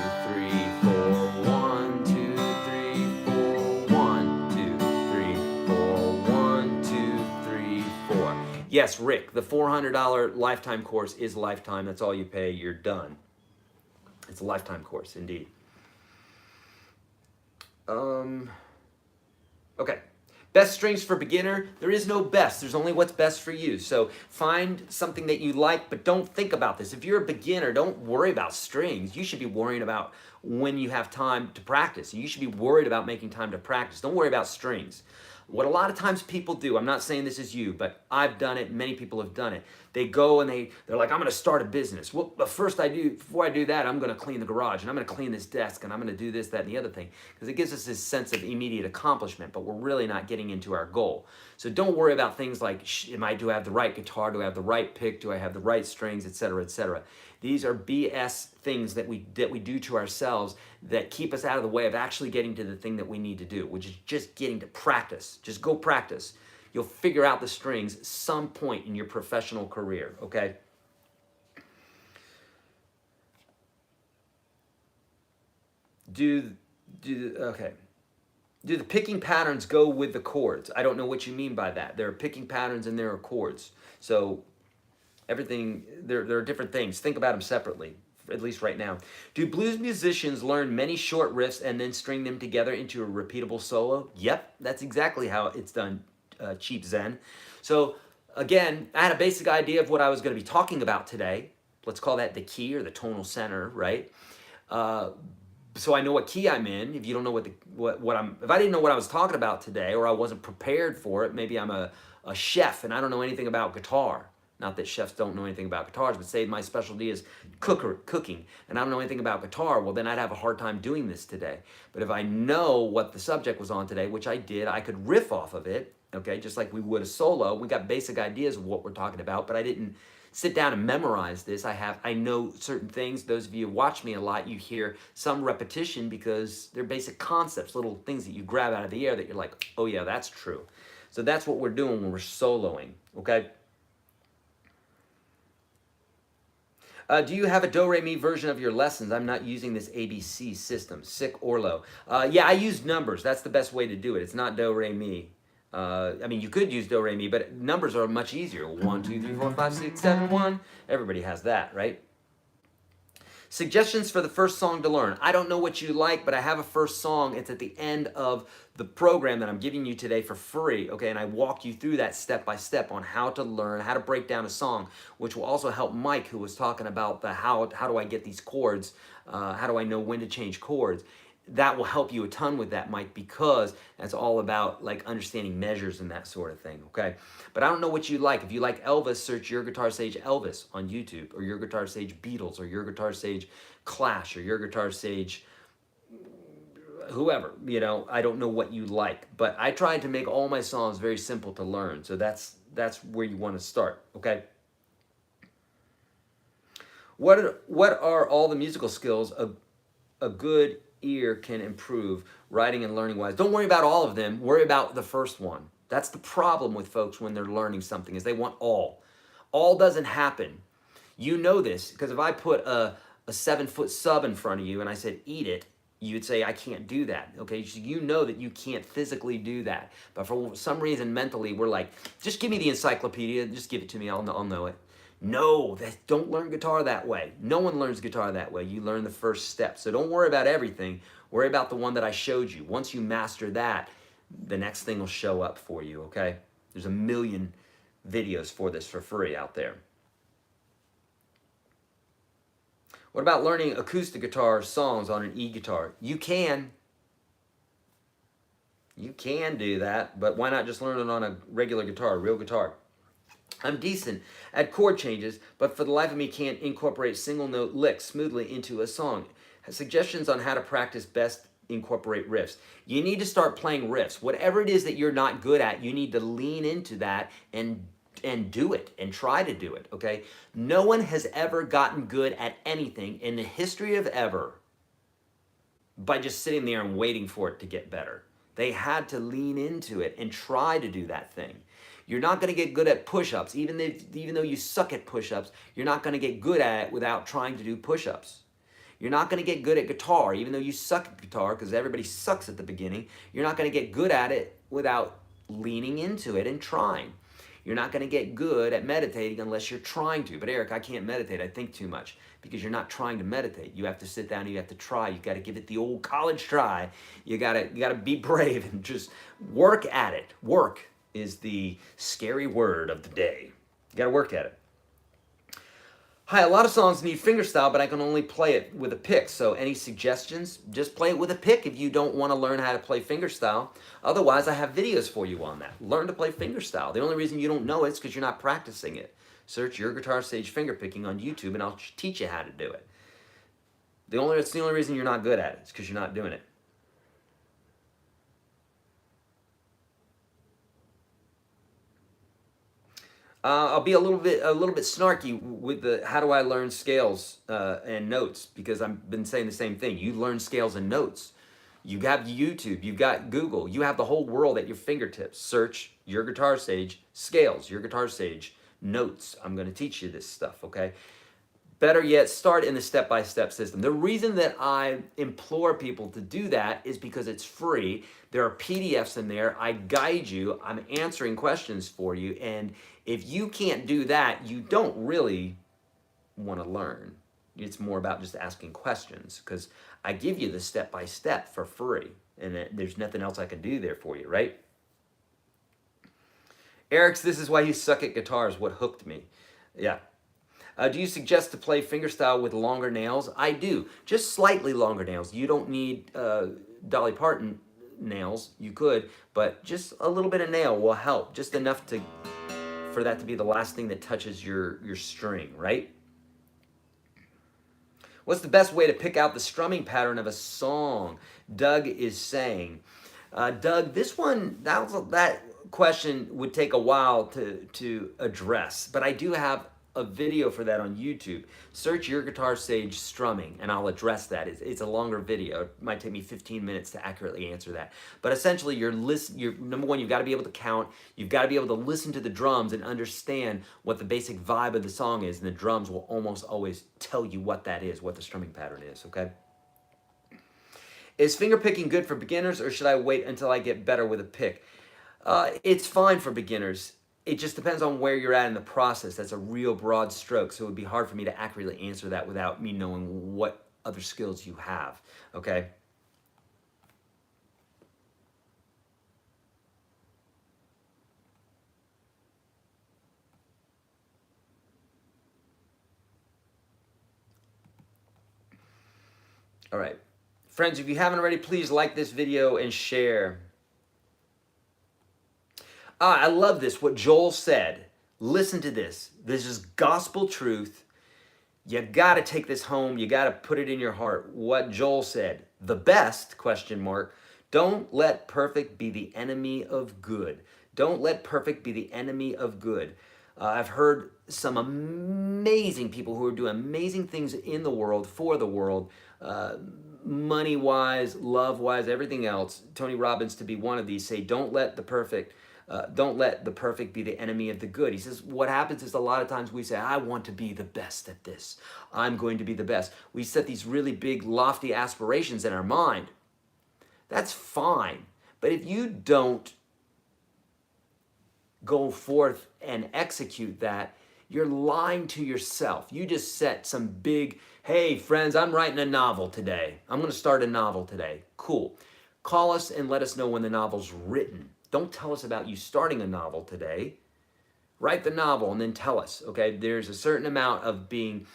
1, 2, 3, 4, 1, 2, 3, 4, 1, 2, 3, 4. Yes, Rick, the $400 lifetime course is lifetime. That's all you pay. You're done. It's a lifetime course, indeed. Okay. Best strings for beginner. There is no best. There's only what's best for you. So find something that you like, but don't think about this. If you're a beginner, don't worry about strings. You should be worrying about when you have time to practice. You should be worried about making time to practice. Don't worry about strings. What a lot of times people do, I'm not saying this is you, but I've done it, many people have done it. They go and they're like, I'm gonna start a business. Well, but before I do that, I'm gonna clean the garage, and I'm gonna clean this desk, and I'm gonna do this, that, and the other thing. Because it gives us this sense of immediate accomplishment, but we're really not getting into our goal. So don't worry about things like, do I have the right guitar? Do I have the right pick? Do I have the right strings, etc., etc. These are BS things that we do to ourselves that keep us out of the way of actually getting to the thing that we need to do, which is just getting to practice. Just go practice. You'll figure out the strings some point in your professional career, okay? Okay. Do the picking patterns go with the chords? I don't know what you mean by that. There are picking patterns and there are chords. So everything, there are different things. Think about them separately, at least right now. Do blues musicians learn many short riffs and then string them together into a repeatable solo? Yep, that's exactly how it's done, Cheap Zen. So again, I had a basic idea of what I was going to be talking about today. Let's call that the key or the tonal center, right? So I know what key I'm in. If you don't know if I didn't know what I was talking about today, or I wasn't prepared for it, maybe I'm a chef and I don't know anything about guitar. Not that chefs don't know anything about guitars, but say my specialty is cooking, and I don't know anything about guitar, well then I'd have a hard time doing this today. But if I know what the subject was on today, which I did, I could riff off of it, okay, just like we would a solo. We got basic ideas of what we're talking about, but I didn't sit down and memorize this. I know certain things. Those of you who watch me a lot, you hear some repetition because they're basic concepts, little things that you grab out of the air that you're like, oh yeah, that's true. So that's what we're doing when we're soloing, okay? Do you have a do-re-mi version of your lessons? I'm not using this ABC system, sick or low. Yeah, I use numbers. That's the best way to do it. It's not do-re-mi. I mean, you could use do-re-mi, but numbers are much easier. 1, 2, 3, 4, 5, 6, 7, 1. Everybody has that, right? Suggestions for the first song to learn. I don't know what you like, but I have a first song. It's at the end of the program that I'm giving you today for free, okay? And I walk you through that step by step on how to learn, how to break down a song, which will also help Mike, who was talking about the how do I get these chords, how do I know when to change chords. that will help you a ton with that, Mike, because that's all about like understanding measures and that sort of thing, okay? But I don't know what you like. If you like Elvis, search Your Guitar Sage Elvis on YouTube, or Your Guitar Sage Beatles, or Your Guitar Sage Clash, or Your Guitar Sage whoever, you know. I don't know what you like, but I tried to make all my songs very simple to learn, so that's where you want to start, okay? What are all the musical skills a good ear can improve writing and learning wise? Don't worry about all of them. Worry about the first one. That's the problem with folks when they're learning something, is they want all. All doesn't happen. You know this, because if I put a 7-foot sub in front of you and I said, eat it, you'd say, I can't do that, okay? So you know that you can't physically do that. But for some reason, mentally, we're like, just give me the encyclopedia, just give it to me, I'll know it. No, don't learn guitar that way. No one learns guitar that way. You learn the first step. So don't worry about everything. Worry about the one that I showed you. Once you master that, the next thing will show up for you, okay? There's a million videos for this for free out there. What about learning acoustic guitar songs on an e-guitar? You can. You can do that, but why not just learn it on a regular guitar, a real guitar? I'm decent at chord changes, but for the life of me can't incorporate single note licks smoothly into a song. Suggestions on how to practice best incorporate riffs. You need to start playing riffs. Whatever it is that you're not good at, you need to lean into that and do it and try to do it, okay? No one has ever gotten good at anything in the history of ever by just sitting there and waiting for it to get better. They had to lean into it and try to do that thing. You're not going to get good at push-ups. Even though you suck at push-ups, you're not going to get good at it without trying to do push-ups. You're not going to get good at guitar, even though you suck at guitar, because everybody sucks at the beginning. You're not going to get good at it without leaning into it and trying. You're not going to get good at meditating unless you're trying to. But Eric, I can't meditate. I think too much. Because you're not trying to meditate. You have to sit down and you have to try. You got to give it the old college try. You got to be brave and just work at it. Work is the scary word of the day. You got to work at it. Hi, a lot of songs need fingerstyle, but I can only play it with a pick. So any suggestions? Just play it with a pick if you don't want to learn how to play fingerstyle. Otherwise, I have videos for you on that. Learn to play fingerstyle. The only reason you don't know it is because you're not practicing it. Search Your Guitar Sage fingerpicking on YouTube and I'll teach you how to do it. It's the only reason you're not good at it. It's because you're not doing it. I'll be a little bit snarky with the how do I learn scales and notes, because I've been saying the same thing. You learn scales and notes. You have YouTube, you've got Google, you have the whole world at your fingertips. Search Your Guitar Sage scales, Your Guitar Sage notes. I'm going to teach you this stuff, okay? Better yet, start in the step-by-step system. The reason that I implore people to do that is because it's free. There are PDFs in there. I guide you. I'm answering questions for you. And if you can't do that, you don't really want to learn. It's more about just asking questions, because I give you the step-by-step for free. And there's nothing else I can do there for you, right? Eric's, this is why you suck at guitars, what hooked me. Yeah. Do you suggest to play fingerstyle with longer nails? I do. Just slightly longer nails. You don't need Dolly Parton nails. You could, but just a little bit of nail will help. Just enough for that to be the last thing that touches your string, right? What's the best way to pick out the strumming pattern of a song? Doug is saying. Doug, that question would take a while to address, but I do have a video for that on YouTube. Search Your Guitar Sage strumming and I'll address that. It's a longer video. It might take me 15 minutes to accurately answer that. But essentially, number one, you've got to be able to count. You've got to be able to listen to the drums and understand what the basic vibe of the song is, and the drums will almost always tell you what that is, what the strumming pattern is, okay? Is fingerpicking good for beginners, or should I wait until I get better with a pick? It's fine for beginners. It just depends on where you're at in the process. That's a real broad stroke, so it would be hard for me to accurately answer that without me knowing what other skills you have, okay? All right. Friends, if you haven't already, please like this video and share. I love this, what Joel said. Listen to this. This is gospel truth. You got to take this home. You got to put it in your heart. What Joel said. The best, question mark. Don't let perfect be the enemy of good. Don't let perfect be the enemy of good. I've heard some amazing people who are doing amazing things in the world, for the world, money-wise, love-wise, everything else. Tony Robbins, to be one of these, say, don't let the perfect be the enemy of the good. He says what happens is a lot of times we say, I want to be the best at this. I'm going to be the best. We set these really big, lofty aspirations in our mind. That's fine. But if you don't go forth and execute that, you're lying to yourself. You just set some big, hey, friends, I'm writing a novel today. I'm going to start a novel today. Cool. Call us and let us know when the novel's written. Don't tell us about you starting a novel today. Write the novel and then tell us, okay? There's a certain amount of being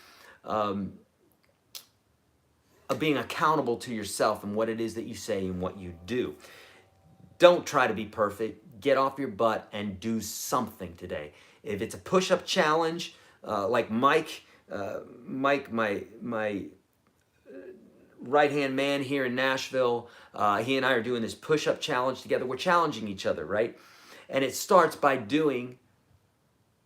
accountable to yourself and what it is that you say and what you do. Don't try to be perfect. Get off your butt and do something today. If it's a push-up challenge, like Mike, my right-hand man here in Nashville, he and I are doing this push-up challenge together. We're challenging each other, right? And it starts by doing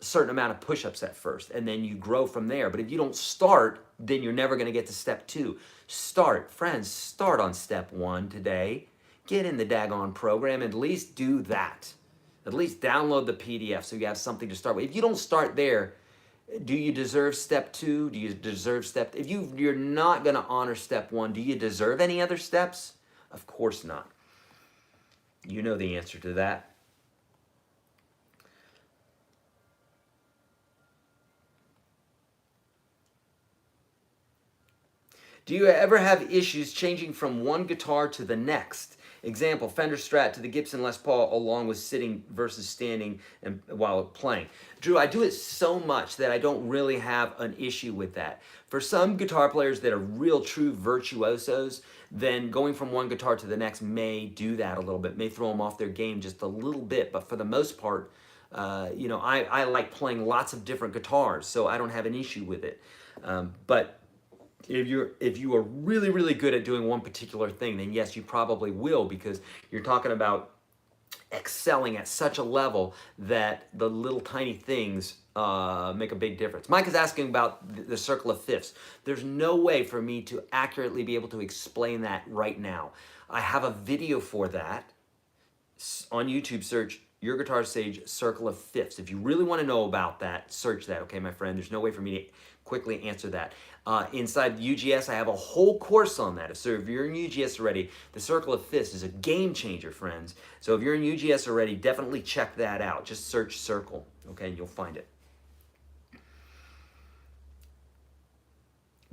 a certain amount of push-ups at first, and then you grow from there. But if you don't start, then you're never going to get to step 2. Start. Friends, start on step 1 today. Get in the daggone program and at least do that. At least download the PDF so you have something to start with. If you don't start there, do you deserve step 2? Do you deserve step? If you're not going to honor step 1, do you deserve any other steps? Of course not. You know the answer to that. Do you ever have issues changing from one guitar to the next? Example, Fender Strat to the Gibson Les Paul, along with sitting versus standing and while playing. Drew, I do it so much that I don't really have an issue with that. For some guitar players that are real true virtuosos, then going from one guitar to the next may do that a little bit, may throw them off their game just a little bit. But for the most part, you know, I like playing lots of different guitars, so I don't have an issue with it. But if you are really, really good at doing one particular thing, then yes, you probably will, because you're talking about excelling at such a level that the little tiny things make a big difference. Mike is asking about the circle of fifths. There's no way for me to accurately be able to explain that right now. I have a video for that on YouTube. Search YourGuitarSage Circle of Fifths. If you really want to know about that, search that, okay, my friend? There's no way for me to quickly answer that. Inside UGS, I have a whole course on that. So if you're in UGS already, the Circle of Fifths is a game changer, friends. So if you're in UGS already, definitely check that out. Just search Circle, okay, and you'll find it.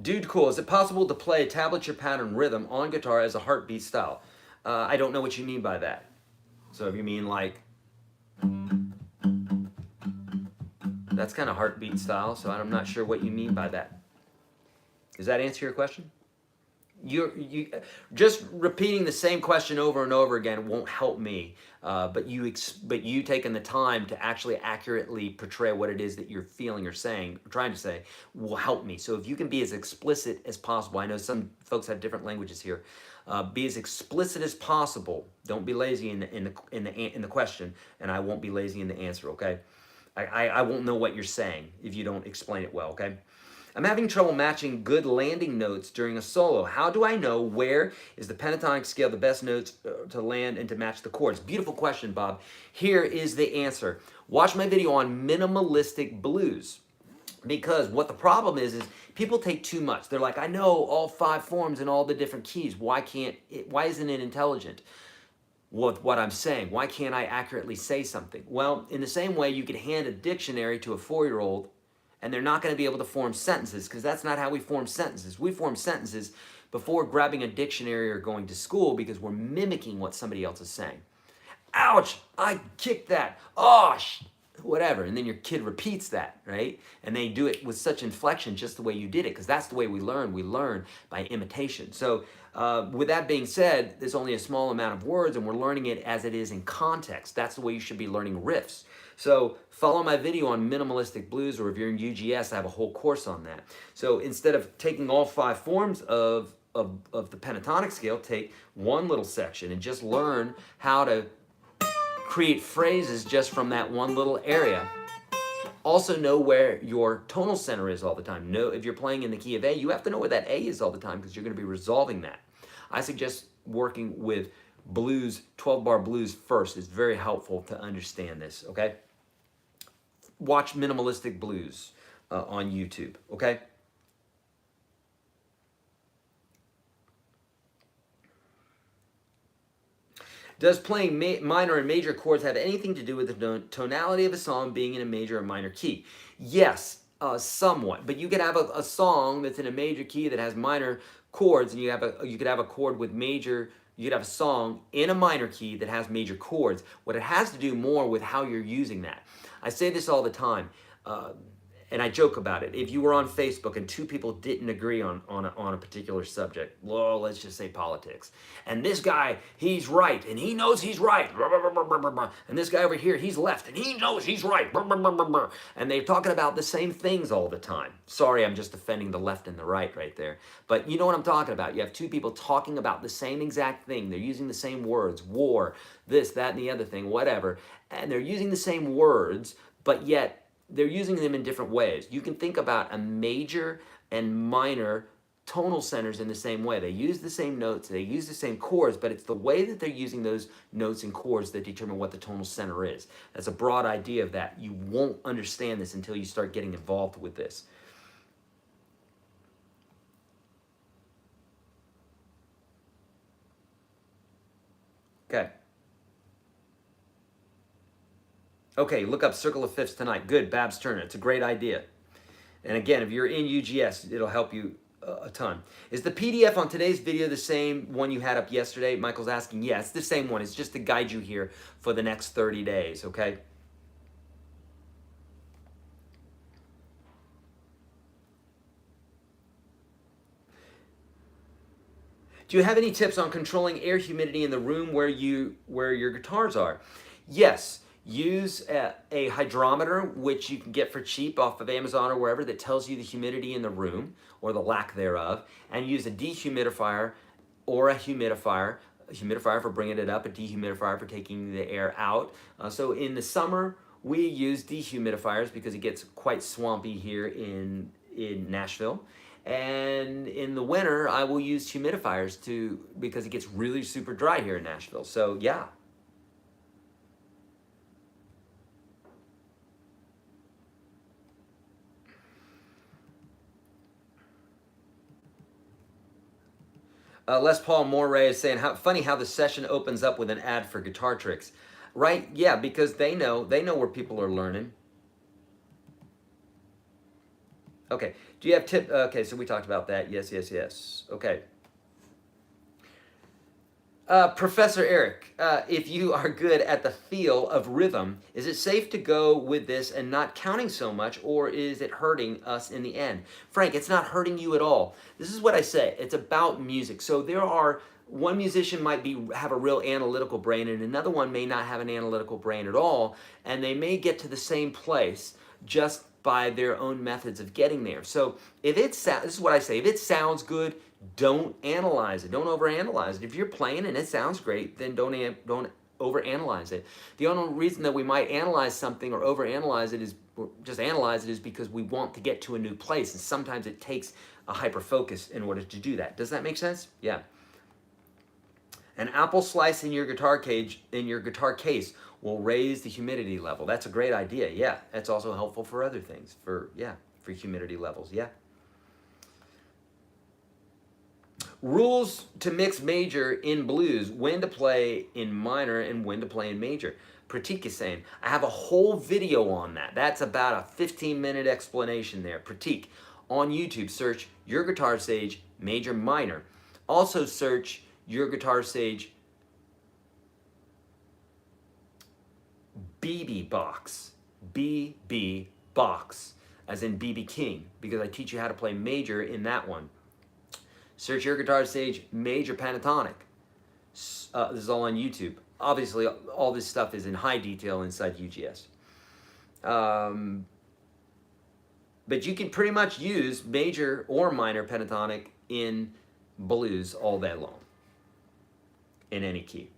Dude, cool. Is it possible to play a tablature pattern rhythm on guitar as a heartbeat style? I don't know what you mean by that. So if you mean like, that's kind of heartbeat style, so I'm not sure what you mean by that. Does that answer your question? You just repeating the same question over and over again won't help me. But you taking the time to actually accurately portray what it is that you're feeling or saying, trying to say, will help me. So if you can be as explicit as possible, I know some folks have different languages here. Be as explicit as possible. Don't be lazy in the question, and I won't be lazy in the answer. Okay, I won't know what you're saying if you don't explain it well. Okay. I'm having trouble matching good landing notes during a solo. How do I know where is the pentatonic scale the best notes to land and to match the chords? Beautiful question, Bob. Here is the answer. Watch my video on minimalistic blues. Because what the problem is people take too much. They're like, I know all 5 forms and all the different keys. Why isn't it intelligent? What I'm saying. Why can't I accurately say something? Well, in the same way you could hand a dictionary to a 4-year-old and they're not going to be able to form sentences, because that's not how we form sentences. We form sentences before grabbing a dictionary or going to school, because we're mimicking what somebody else is saying. Ouch! I kicked that. Oh, whatever, and then your kid repeats that, right? And they do it with such inflection just the way you did it, because that's the way we learn. We learn by imitation. So with that being said, there's only a small amount of words, and we're learning it as it is in context. That's the way you should be learning riffs. So follow my video on minimalistic blues, or if you're in UGS, I have a whole course on that. So instead of taking all 5 forms of the pentatonic scale, take one little section and just learn how to create phrases just from that one little area. Also know where your tonal center is all the time. Know if you're playing in the key of A, you have to know where that A is all the time, because you're going to be resolving that. I suggest working with blues, 12-bar blues first. It's very helpful to understand this, okay? Watch Minimalistic Blues on YouTube, okay? Does playing minor and major chords have anything to do with the tonality of a song being in a major or minor key? Yes, somewhat. But you could have a song that's in a major key that has minor chords, and you could have a chord with major. You could have a song in a minor key that has major chords. What it has to do more with how you're using that. I say this all the time. And I joke about it. If you were on Facebook and 2 people didn't agree on a particular subject, well, let's just say politics, and this guy, he's right, and he knows he's right, and this guy over here, he's left, and he knows he's right, and they're talking about the same things all the time. Sorry, I'm just defending the left and the right there. But you know what I'm talking about. You have 2 people talking about the same exact thing. They're using the same words, war, this, that, and the other thing, whatever, and they're using the same words, but yet they're using them in different ways. You can think about a major and minor tonal centers in the same way. They use the same notes, they use the same chords, but it's the way that they're using those notes and chords that determine what the tonal center is. That's a broad idea of that. You won't understand this until you start getting involved with this. Okay. Okay, look up Circle of Fifths tonight. Good, Babs Turner. It's a great idea. And again, if you're in UGS, it'll help you a ton. Is the PDF on today's video the same one you had up yesterday? Michael's asking. Yeah, it's the same one. It's just to guide you here for the next 30 days, okay? Do you have any tips on controlling air humidity in the room where your guitars are? Yes. Use a hydrometer, which you can get for cheap off of Amazon or wherever, that tells you the humidity in the room or the lack thereof, and use a dehumidifier or a humidifier for bringing it up, a dehumidifier for taking the air out. So in the summer, we use dehumidifiers because it gets quite swampy here in Nashville. And in the winter, I will use humidifiers because it gets really super dry here in Nashville. So yeah. Les Paul Moray is saying, funny how the session opens up with an ad for guitar tricks. Right? Yeah, because they know where people are learning. Okay. Do you have tip? Okay, so we talked about that. Yes. Okay. Professor Eric, if you are good at the feel of rhythm, is it safe to go with this and not counting so much, or is it hurting us in the end? Frank, it's not hurting you at all. This is what I say. It's about music. So one musician might have a real analytical brain, and another one may not have an analytical brain at all, and they may get to the same place just by their own methods of getting there. So this is what I say. If it sounds good, don't analyze it. Don't overanalyze it. If you're playing and it sounds great, then don't overanalyze it. The only reason that we might analyze something or overanalyze it or just analyze it is because we want to get to a new place, and sometimes it takes a hyper focus in order to do that. Does that make sense? Yeah. An apple slice in your guitar case will raise the humidity level. That's a great idea. Yeah. That's also helpful for other things. For humidity levels. Yeah. Rules to mix major in blues, when to play in minor and when to play in major. Pratik is saying, I have a whole video on that. That's about a 15-minute explanation there. Pratik, on YouTube, search YourGuitarSage Major Minor. Also search YourGuitarSage BB Box. BB box, as in BB King, because I teach you how to play major in that one. Search YourGuitarSage major pentatonic. This is all on YouTube. Obviously, all this stuff is in high detail inside UGS. But you can pretty much use major or minor pentatonic in blues all day long, in any key.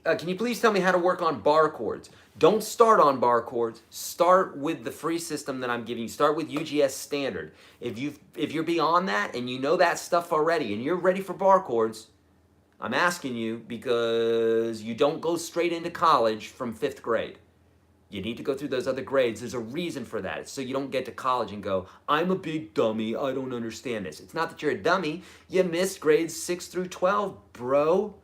Can you please tell me how to work on bar chords? Don't start on bar chords. Start with the free system that I'm giving you. Start with UGS standard. If you're beyond that and you know that stuff already and you're ready for bar chords, I'm asking you because you don't go straight into college from 5th grade. You need to go through those other grades. There's a reason for that. It's so you don't get to college and go, I'm a big dummy. I don't understand this. It's not that you're a dummy. You missed grades 6 through 12, bro.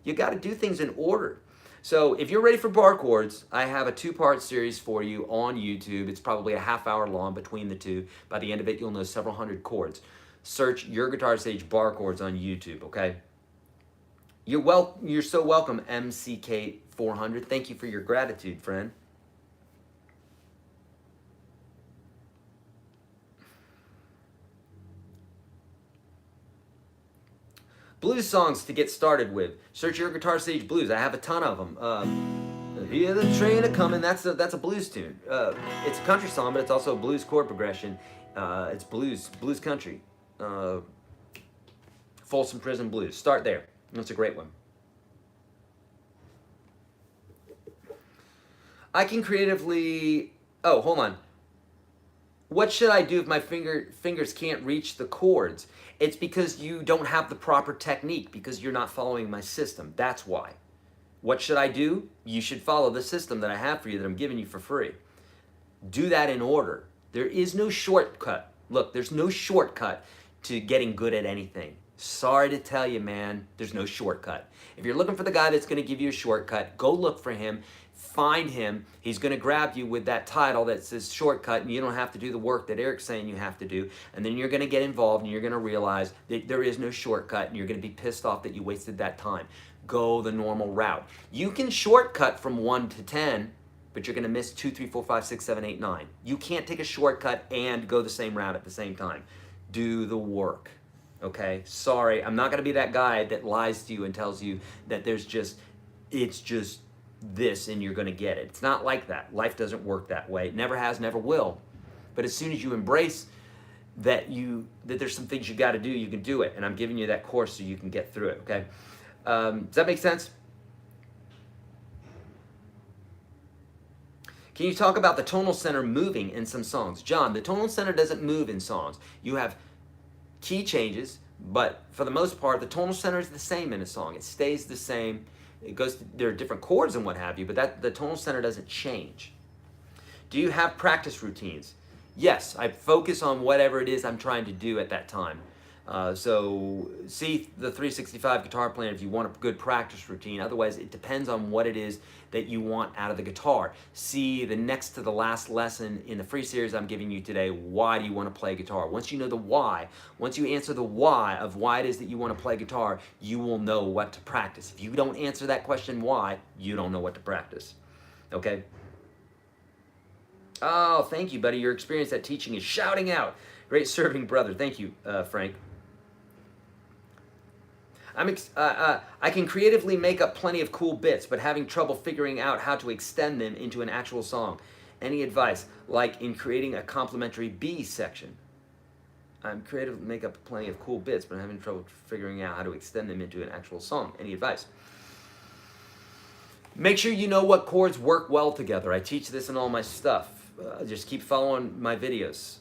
You got to do things in order. So if you're ready for bar chords, I have a 2-part series for you on YouTube. It's probably a half hour long between the two. By the end of it, you'll know several hundred chords. Search YourGuitarSage bar chords on YouTube, okay? You're so welcome, MCK400. Thank you for your gratitude, friend. Blues songs to get started with. Search YourGuitarSage blues. I have a ton of them. Hear the train a coming. That's a blues tune. It's a country song, but it's also a blues chord progression. It's blues country. Folsom Prison Blues. Start there. That's a great one. I can creatively. Oh, hold on. What should I do if my fingers can't reach the chords? It's because you don't have the proper technique, because you're not following my system. That's why. What should I do? You should follow the system that I have for you that I'm giving you for free. Do that in order. There is no shortcut. Look, there's no shortcut to getting good at anything. Sorry to tell you, man, there's no shortcut. If you're looking for the guy that's going to give you a shortcut, go look for him. Find him. He's going to grab you with that title that says shortcut, and you don't have to do the work that Eric's saying you have to do. And then you're going to get involved, and you're going to realize that there is no shortcut, and you're going to be pissed off that you wasted that time. Go the normal route. You can shortcut from 1 to 10, but you're going to miss 2, 3, 4, 5, 6, 7, 8, 9. You can't take a shortcut and go the same route at the same time. Do the work. Okay? Sorry, I'm not going to be that guy that lies to you and tells you that it's just this and you're going to get it. It's not like that. Life doesn't work that way. It never has, never will. But as soon as you embrace that there's some things you got to do, you can do it. And I'm giving you that course so you can get through it. Okay? Does that make sense? Can you talk about the tonal center moving in some songs? John, the tonal center doesn't move in songs. You have key changes, but for the most part, the tonal center is the same in a song. It stays the same. There are different chords and what have you, but the tonal center doesn't change. Do you have practice routines? Yes, I focus on whatever it is I'm trying to do at that time. So see the 365 guitar plan if you want a good practice routine. Otherwise, it depends on what it is that you want out of the guitar. See the next to the last lesson in the free series I'm giving you today, why do you want to play guitar? Once you know the why, once you answer the why of why it is that you want to play guitar, you will know what to practice. If you don't answer that question why, you don't know what to practice. Okay? Oh, thank you, buddy. Your experience at teaching is shouting out. Great serving brother. Thank you, Frank. I can creatively make up plenty of cool bits, but having trouble figuring out how to extend them into an actual song. Any advice, like in creating a complimentary B section? I'm creative, make up plenty of cool bits, but I'm having trouble figuring out how to extend them into an actual song. Any advice? Make sure you know what chords work well together. I teach this in all my stuff. Just keep following my videos.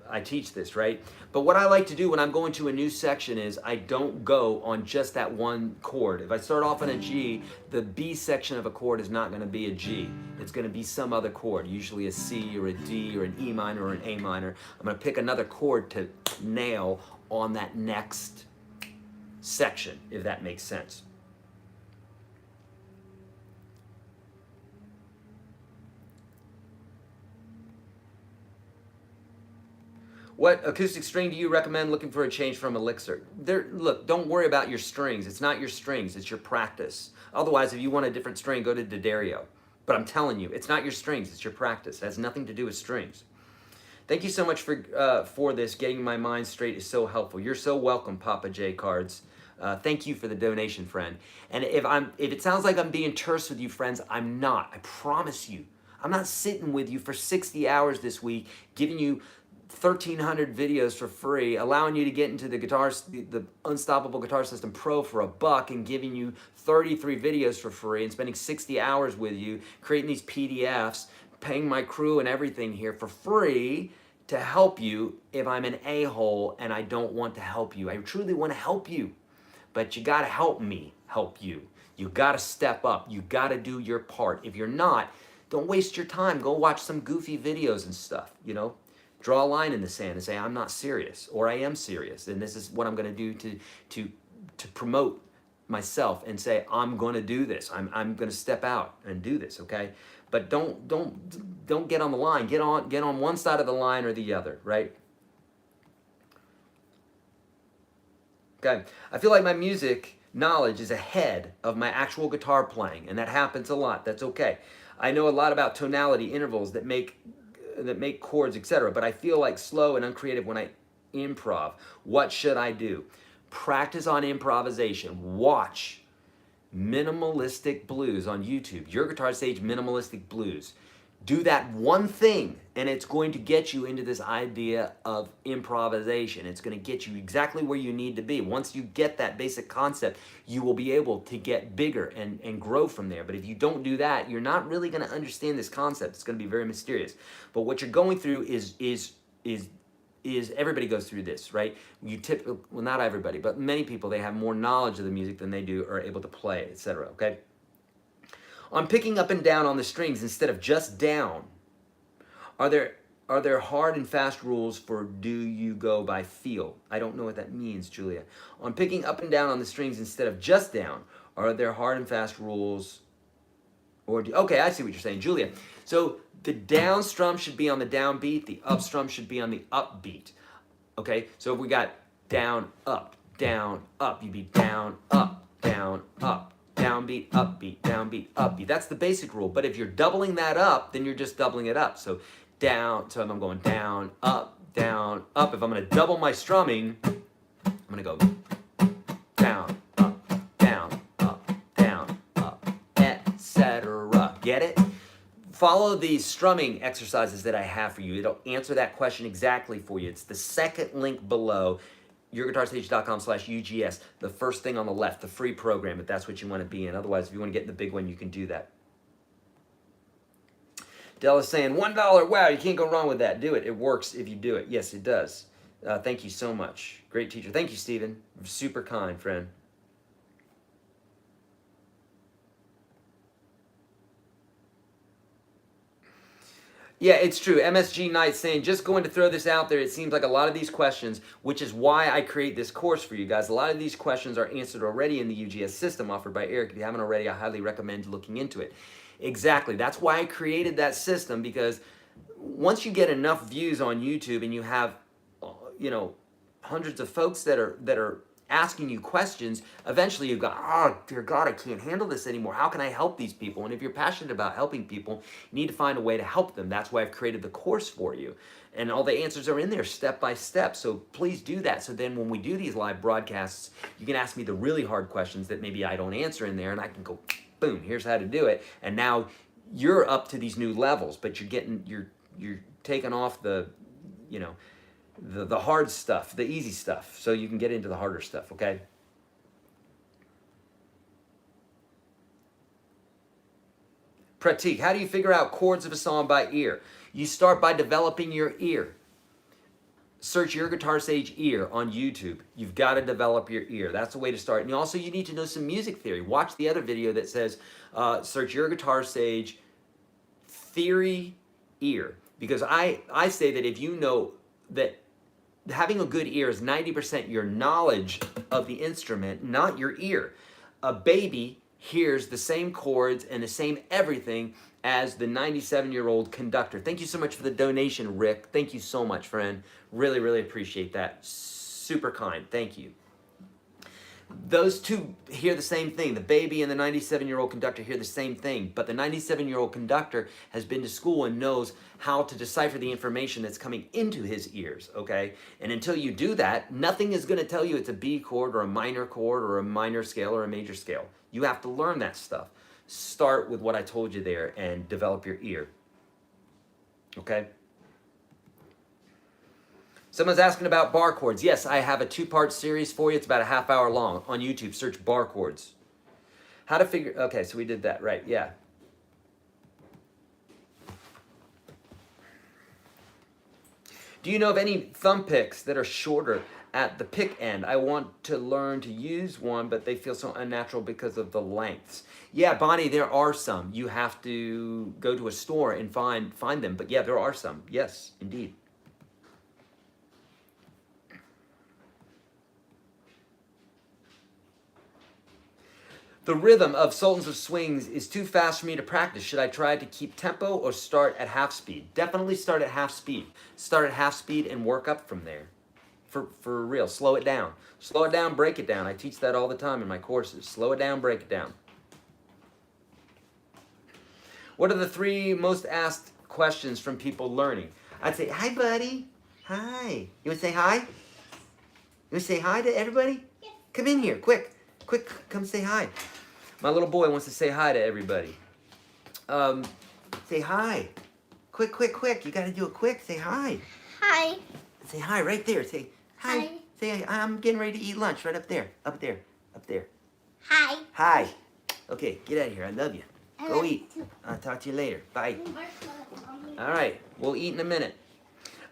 I teach this, right? But what I like to do when I'm going to a new section is I don't go on just that one chord. If I start off on a G, the B section of a chord is not going to be a G. It's going to be some other chord, usually a C or a D or an E minor or an A minor. I'm going to pick another chord to nail on that next section, if that makes sense. What acoustic string do you recommend looking for a change from Elixir? Look, don't worry about your strings. It's not your strings, it's your practice. Otherwise, if you want a different string, go to D'Addario. But I'm telling you, it's not your strings, it's your practice. It has nothing to do with strings. Thank you so much for this. Getting my mind straight is so helpful. You're so welcome, Papa J Cards. Thank you for the donation, friend. And if it sounds like I'm being terse with you, friends, I'm not. I promise you. I'm not sitting with you for 60 hours this week, giving you 1,300 videos for free, allowing you to get into the Unstoppable Guitar System Pro for $1 and giving you 33 videos for free and spending 60 hours with you, creating these PDFs, paying my crew and everything here for free to help you if I'm an a-hole and I don't want to help you. I truly want to help you, but you got to help me help you. You got to step up. You got to do your part. If you're not, don't waste your time. Go watch some goofy videos and stuff, you know? Draw a line in the sand and say, I'm not serious, or I am serious, and this is what I'm going to do to promote myself and say, I'm going to do this. I'm going to step out and do this, okay? But don't get on the line. Get on one side of the line or the other, right? Okay. I feel like my music knowledge is ahead of my actual guitar playing, and that happens a lot. That's okay. I know a lot about tonality intervals that make chords, etc. But I feel like slow and uncreative when I improv. What should I do? Practice on improvisation. Watch Minimalistic Blues on YouTube. YourGuitarSage Minimalistic Blues. Do that one thing, and it's going to get you into this idea of improvisation. It's going to get you exactly where you need to be. Once you get that basic concept, you will be able to get bigger and grow from there. But if you don't do that, you're not really going to understand this concept. It's going to be very mysterious. But what you're going through is everybody goes through this, right? Well, not everybody, but many people, they have more knowledge of the music than they do are able to play, etc. Okay? On picking up and down on the strings instead of just down, are there hard and fast rules for do you go by feel? I don't know what that means, Julia. On picking up and down on the strings instead of just down, are there hard and fast rules? Okay, I see what you're saying, Julia. So the down strum should be on the down beat, the up strum should be on the up beat. Okay, so if we got down, up, you'd be down, up, downbeat, upbeat, downbeat, upbeat. That's the basic rule. But if you're doubling that up, then you're just doubling it up. So down, so if I'm going down, up, if I'm going to double my strumming, I'm going to go down, up, etc. Get it? Follow these strumming exercises that I have for you. It'll answer that question exactly for you. It's the second link below. YourGuitarSage.com/UGS, the first thing on the left, the free program, if that's what you want to be in. Otherwise, if you want to get in the big one, you can do that. Della's saying, $1, wow, you can't go wrong with that. Do it. It works if you do it. Yes, it does. Thank you so much. Great teacher. Thank you, Stephen. Super kind, friend. Yeah, it's true. MSG Knight saying, just going to throw this out there, it seems like a lot of these questions, which is why I create this course for you guys, a lot of these questions are answered already in the UGS system offered by Eric. If you haven't already, I highly recommend looking into it. Exactly. That's why I created that system, because once you get enough views on YouTube and you have, you know, hundreds of folks that are asking you questions, eventually you go, oh, dear God, I can't handle this anymore. How can I help these people? And if you're passionate about helping people, you need to find a way to help them. That's why I've created the course for you. And all the answers are in there step by step. So please do that. So then when we do these live broadcasts, you can ask me the really hard questions that maybe I don't answer in there, and I can go, boom, here's how to do it. And now you're up to these new levels, but you're taking off the, you know, the hard stuff, the easy stuff, so you can get into the harder stuff, okay? Pratik, how do you figure out chords of a song by ear? You start by developing your ear. Search YourGuitarSage ear on YouTube. You've got to develop your ear. That's the way to start. And also you need to know some music theory. Watch the other video that says search YourGuitarSage theory ear. Because I say that if you know that having a good ear is 90% your knowledge of the instrument, not your ear. A baby hears the same chords and the same everything as the 97-year-old conductor. Thank you so much for the donation, Rick. Thank you so much, friend. Really, really appreciate that. Super kind. Thank you. Those two hear the same thing. The baby and the 97-year-old conductor hear the same thing, but the 97-year-old conductor has been to school and knows how to decipher the information that's coming into his ears, okay? And until you do that, nothing is going to tell you it's a B chord or a minor scale or a major scale. You have to learn that stuff. Start with what I told you there and develop your ear, okay? Someone's asking about bar chords. Yes, I have a 2-part series for you. It's about a half hour long on YouTube. Search bar chords. How to figure, okay, so we did that, right, yeah. Do you know of any thumb picks that are shorter at the pick end? I want to learn to use one, but they feel so unnatural because of the lengths. Yeah, Bonnie, there are some. You have to go to a store and find them, but yeah, there are some. Yes, indeed. The rhythm of Sultans of Swings is too fast for me to practice. Should I try to keep tempo or start at half speed? Definitely start at half speed. Start at half speed and work up from there. For real, slow it down. Slow it down, break it down. I teach that all the time in my courses. Slow it down, break it down. What are the 3 most asked questions from people learning? I'd say, hi, buddy. Hi. You want to say hi? You want to say hi to everybody? Yeah. Come in here, quick. Quick, come say hi. My little boy wants to say hi to everybody. Say hi. Quick, quick, quick. You got to do it quick. Say hi. Hi. Say hi right there. Say hi. Hi. Say I'm getting ready to eat lunch right up there. Up there. Up there. Hi. Hi. Okay, get out of here. I love you. I Go love eat. you too. I'll talk to you later. Bye. Mommy. All right. We'll eat in a minute.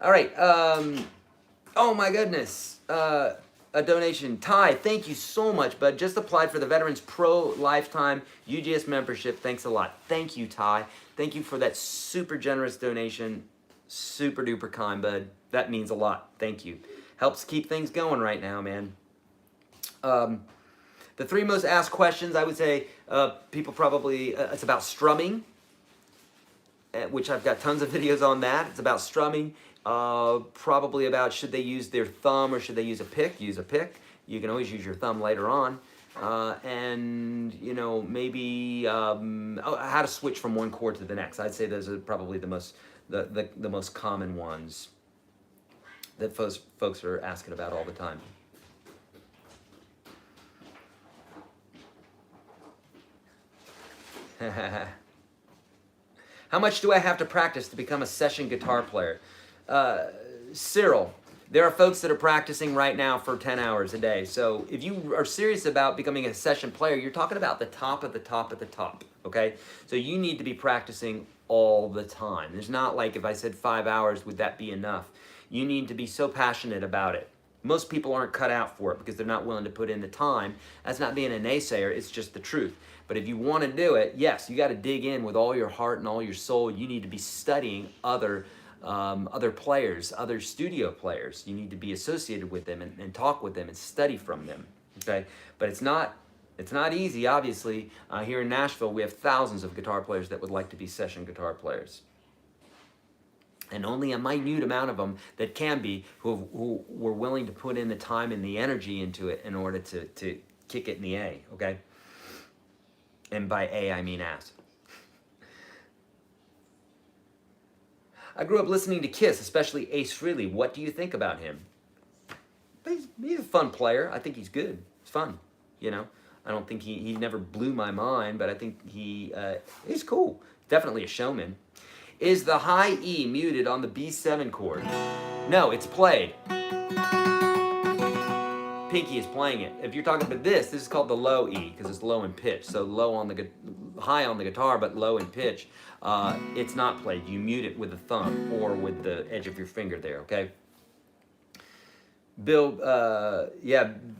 All right. Oh, my goodness. A donation. Ty, thank you so much, bud. Just applied for the Veterans Pro Lifetime UGS membership. Thanks a lot. Thank you, Ty. Thank you for that super generous donation. Super duper kind, bud. That means a lot. Thank you. Helps keep things going right now, man. The 3 most asked questions, I would say, people probably, it's about strumming, which I've got tons of videos on that. It's about strumming. Probably about should they use their thumb or should they use a pick? Use a pick. You can always use your thumb later on. And, you know, maybe how to switch from one chord to the next. I'd say those are probably the most common ones that folks are asking about all the time. How much do I have to practice to become a session guitar player? Cyril, there are folks that are practicing right now for 10 hours a day. So if you are serious about becoming a session player, you're talking about the top of the top of the top, okay? So you need to be practicing all the time. There's not like if I said 5 hours, would that be enough? You need to be so passionate about it. Most people aren't cut out for it because they're not willing to put in the time. That's not being a naysayer, it's just the truth. But if you want to do it, yes, you got to dig in with all your heart and all your soul. You need to be studying other players, other studio players. You need to be associated with them and talk with them and study from them, okay? But it's not easy, obviously. Here in Nashville, we have thousands of guitar players that would like to be session guitar players. And only a minute amount of them that can be who were willing to put in the time and the energy into it in order to kick it in the A, okay? And by A, I mean ass. I grew up listening to Kiss, especially Ace Frehley. What do you think about him? He's a fun player. I think he's good. It's fun, you know. I don't think he never blew my mind, but I think he's cool. Definitely a showman. Is the high E muted on the B7 chord? No, it's played. Pinky is playing it. If you're talking about this is called the low E because it's low in pitch. So high on the guitar, but low in pitch. It's not played. You mute it with the thumb or with the edge of your finger there, okay? Bill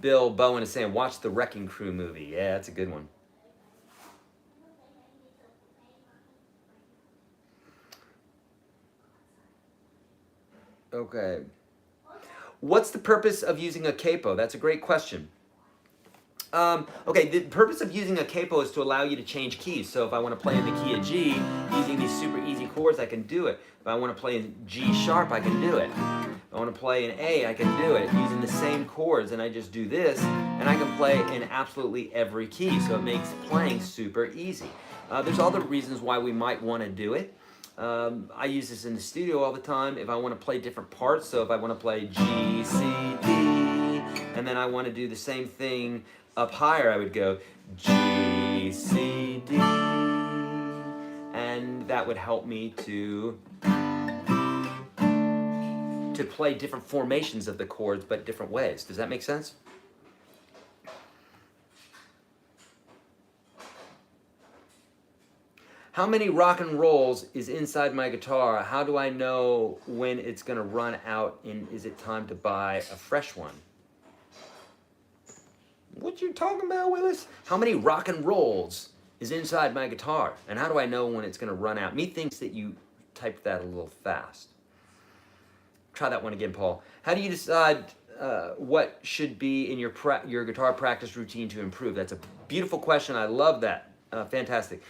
Bowen is saying, watch the Wrecking Crew movie. Yeah, that's a good one. Okay. What's the purpose of using a capo? That's a great question. Okay, the purpose of using a capo is to allow you to change keys. So if I want to play in the key of G, using these super easy chords, I can do it. If I want to play in G sharp, I can do it. If I want to play in A, I can do it using the same chords, and I just do this, and I can play in absolutely every key. So it makes playing super easy. There's other reasons why we might want to do it. I use this in the studio all the time if I want to play different parts. So if I want to play G, C, D, and then I want to do the same thing up higher, I would go G, C, D, and that would help me to play different formations of the chords, but different ways. Does that make sense? How many rock and rolls is inside my guitar? How do I know when it's gonna run out and is it time to buy a fresh one? What you talking about, Willis? How many rock and rolls is inside my guitar? And how do I know when it's gonna run out? Me thinks that you typed that a little fast. Try that one again, Paul. How do you decide what should be in your guitar practice routine to improve? That's a beautiful question. I love that. Fantastic.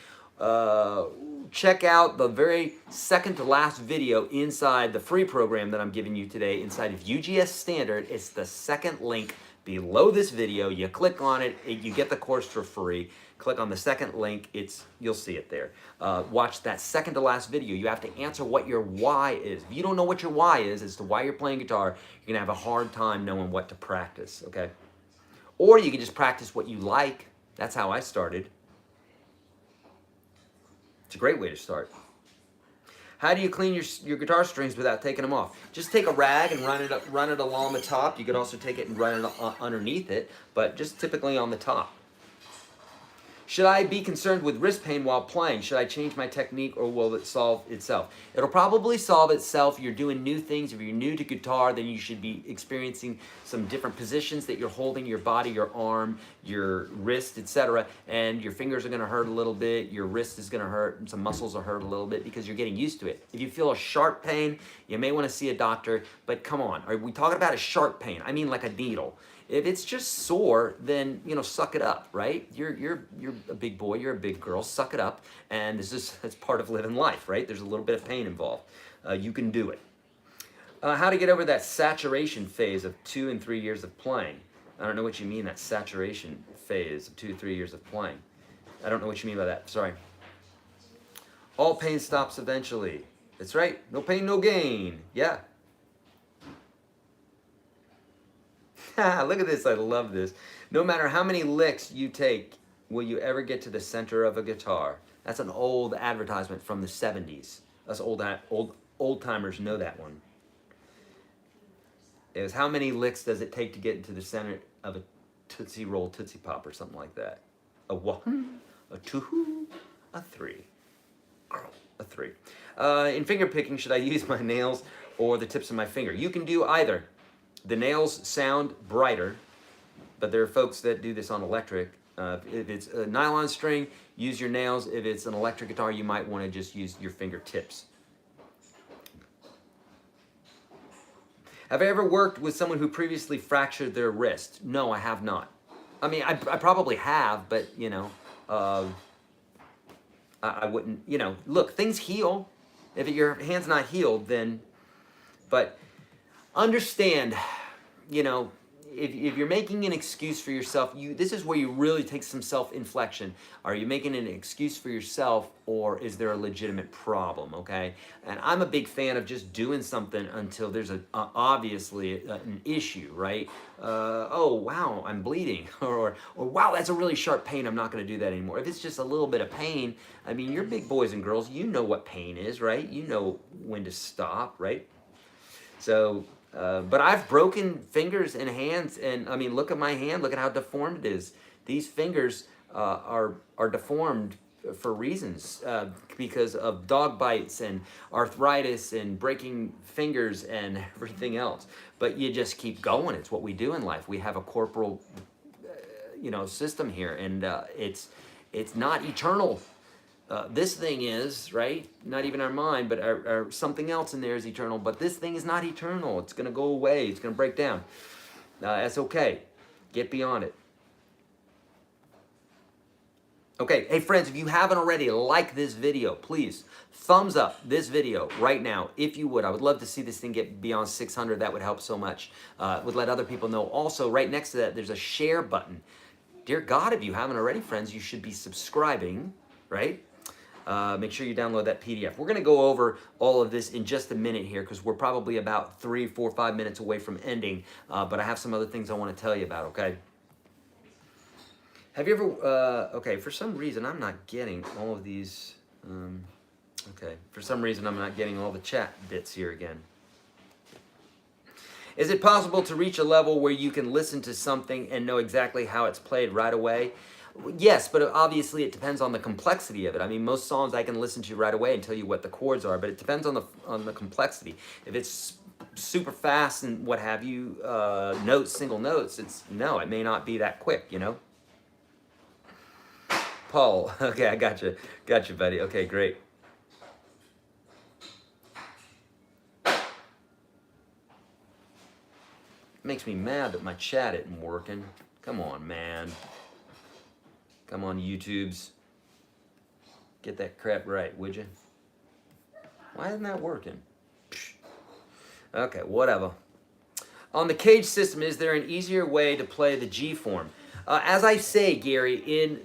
Check out the very second to last video inside the free program that I'm giving you today inside of UGS Standard. It's the second link below this video. You click on it, you get the course for free. Click on the second link, you'll see it there. Watch that second to last video. You have to answer what your why is. If you don't know what your why is as to why you're playing guitar, you're gonna have a hard time knowing what to practice, okay? Or you can just practice what you like. That's how I started. It's a great way to start. How do you clean your guitar strings without taking them off? Just take a rag and run it along the top. You could also take it and run it underneath it, but just typically on the top. Should I be concerned with wrist pain while playing? Should I change my technique or will it solve itself? It'll probably solve itself. You're doing new things. If you're new to guitar, then you should be experiencing some different positions that you're holding your body, your arm, your wrist, etc. And your fingers are going to hurt a little bit. Your wrist is going to hurt and some muscles will hurt a little bit because you're getting used to it. If you feel a sharp pain, you may want to see a doctor, but come on. Are we talking about a sharp pain? I mean like a needle. If it's just sore, then, suck it up, right? You're a big boy, you're a big girl, suck it up, and that's part of living life, right? There's a little bit of pain involved. You can do it. How to get over that saturation phase of 2 and 3 years of playing. I don't know what you mean, that saturation phase of 2 to 3 years of playing. I don't know what you mean by that, sorry. All pain stops eventually. That's right, no pain, no gain, yeah. Look at this, I love this. No matter how many licks you take, will you ever get to the center of a guitar? That's an old advertisement from the 70s. Us old timers know that one. It was how many licks does it take to get into the center of a Tootsie Roll Tootsie Pop or something like that? A 1, a 2, a 3. A 3. In finger picking, should I use my nails or the tips of my finger? You can do either. The nails sound brighter, but there are folks that do this on electric. If it's a nylon string, use your nails. If it's an electric guitar, you might want to just use your fingertips. Have I ever worked with someone who previously fractured their wrist? No, I have not. I mean, I probably have, but, I wouldn't, look, things heal. If your hand's not healed, then, but understand, if you're making an excuse for yourself, this is where you really take some self-inflection. Are you making an excuse for yourself, or is there a legitimate problem, okay? And I'm a big fan of just doing something until there's obviously an issue, right? Oh, wow, I'm bleeding, or wow, that's a really sharp pain, I'm not gonna do that anymore. If it's just a little bit of pain, I mean, you're big boys and girls, you know what pain is, right? You know when to stop, right? So, but I've broken fingers and hands, and I mean, look at my hand, look at how deformed it is. These fingers are deformed for reasons, because of dog bites and arthritis and breaking fingers and everything else. But you just keep going. It's what we do in life. We have a corporal, system here, and it's not eternal. This thing is, right? Not even our mind, but our something else in there is eternal. But this thing is not eternal. It's going to go away. It's going to break down. That's okay. Get beyond it. Okay, hey friends, if you haven't already, like this video, please. Thumbs up this video right now, if you would. I would love to see this thing get beyond 600. That would help so much. Would let other people know. Also, right next to that, there's a share button. Dear God, if you haven't already, friends, you should be subscribing, right? Make sure you download that PDF. We're going to go over all of this in just a minute here because we're probably about 3, 4, 5 minutes away from ending. But I have some other things I want to tell you about, okay? Have you ever, okay, for some reason I'm not getting all of these, okay, for some reason I'm not getting all the chat bits here again. Is it possible to reach a level where you can listen to something and know exactly how it's played right away? Yes, but obviously it depends on the complexity of it. I mean, most songs I can listen to right away and tell you what the chords are, but it depends on the complexity. If it's super fast and what have you, notes, single notes, no, it may not be that quick, you know? Paul, okay, I got you, buddy. Okay, great. Makes me mad that my chat isn't working. Come on, man. Come on, YouTubes. Get that crap right, would you? Why isn't that working? Okay, whatever. On the cage system, is there an easier way to play the G form? As I say, Gary, in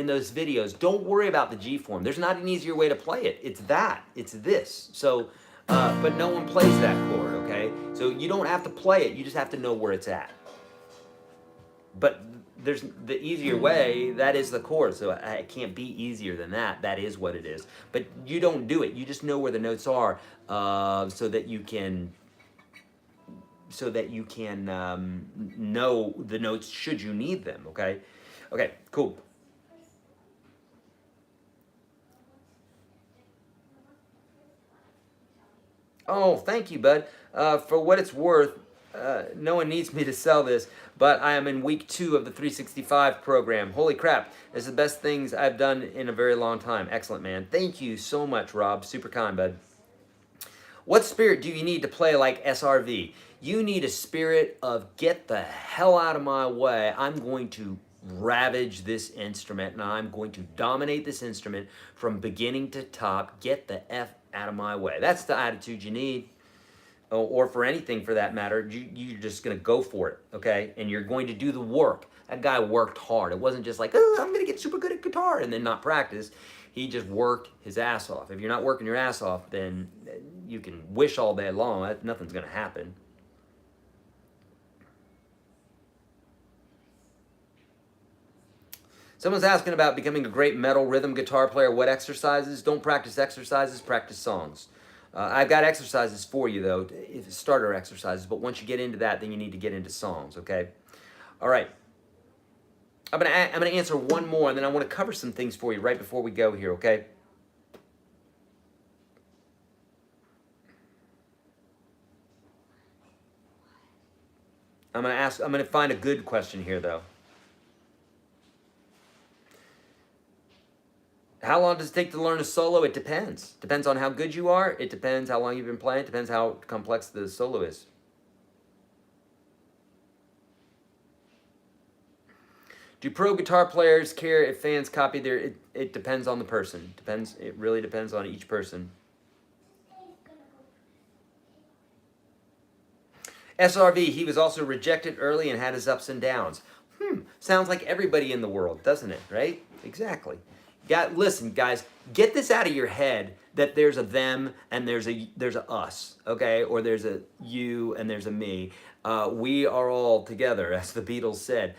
those videos, don't worry about the G form. There's not an easier way to play it. It's that. It's this. So, but no one plays that chord, okay? So you don't have to play it. You just have to know where it's at. But there's the easier way. That is the chord. So it can't be easier than that. That is what it is. But you don't do it. You just know where the notes are, so that you can know the notes should you need them, okay? Okay, cool. Oh, thank you, bud. For what it's worth, no one needs me to sell this, but I am in week 2 of the 365 program. Holy crap, this is the best things I've done in a very long time. Excellent, man. Thank you so much, Rob. Super kind, bud. What spirit do you need to play like SRV? You need a spirit of get the hell out of my way. I'm going to ravage this instrument and I'm going to dominate this instrument from beginning to top. Get the F out of my way. That's the attitude you need. Or for anything for that matter. You're just going to go for it, okay? And you're going to do the work. That guy worked hard. It wasn't just like, oh, I'm going to get super good at guitar and then not practice. He just worked his ass off. If you're not working your ass off, then you can wish all day long. Nothing's going to happen. Someone's asking about becoming a great metal rhythm guitar player. What exercises? Don't practice exercises, practice songs. I've got exercises for you, though, starter exercises. But once you get into that, then you need to get into songs, okay? All right. I'm gonna answer one more, and then I want to cover some things for you right before we go here, okay? I'm gonna find a good question here, though. How long does it take to learn a solo? It depends. Depends on how good you are. It depends how long you've been playing. It depends how complex the solo is. Do pro guitar players care if fans copy their... It depends on the person. It really depends on each person. SRV, he was also rejected early and had his ups and downs. Sounds like everybody in the world, doesn't it? Right? Exactly. Listen, guys, get this out of your head that there's a them and there's a us, okay? Or there's a you and there's a me. We are all together, as the Beatles said.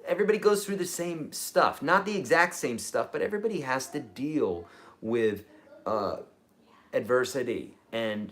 Everybody goes through the same stuff. Not the exact same stuff, but everybody has to deal with adversity and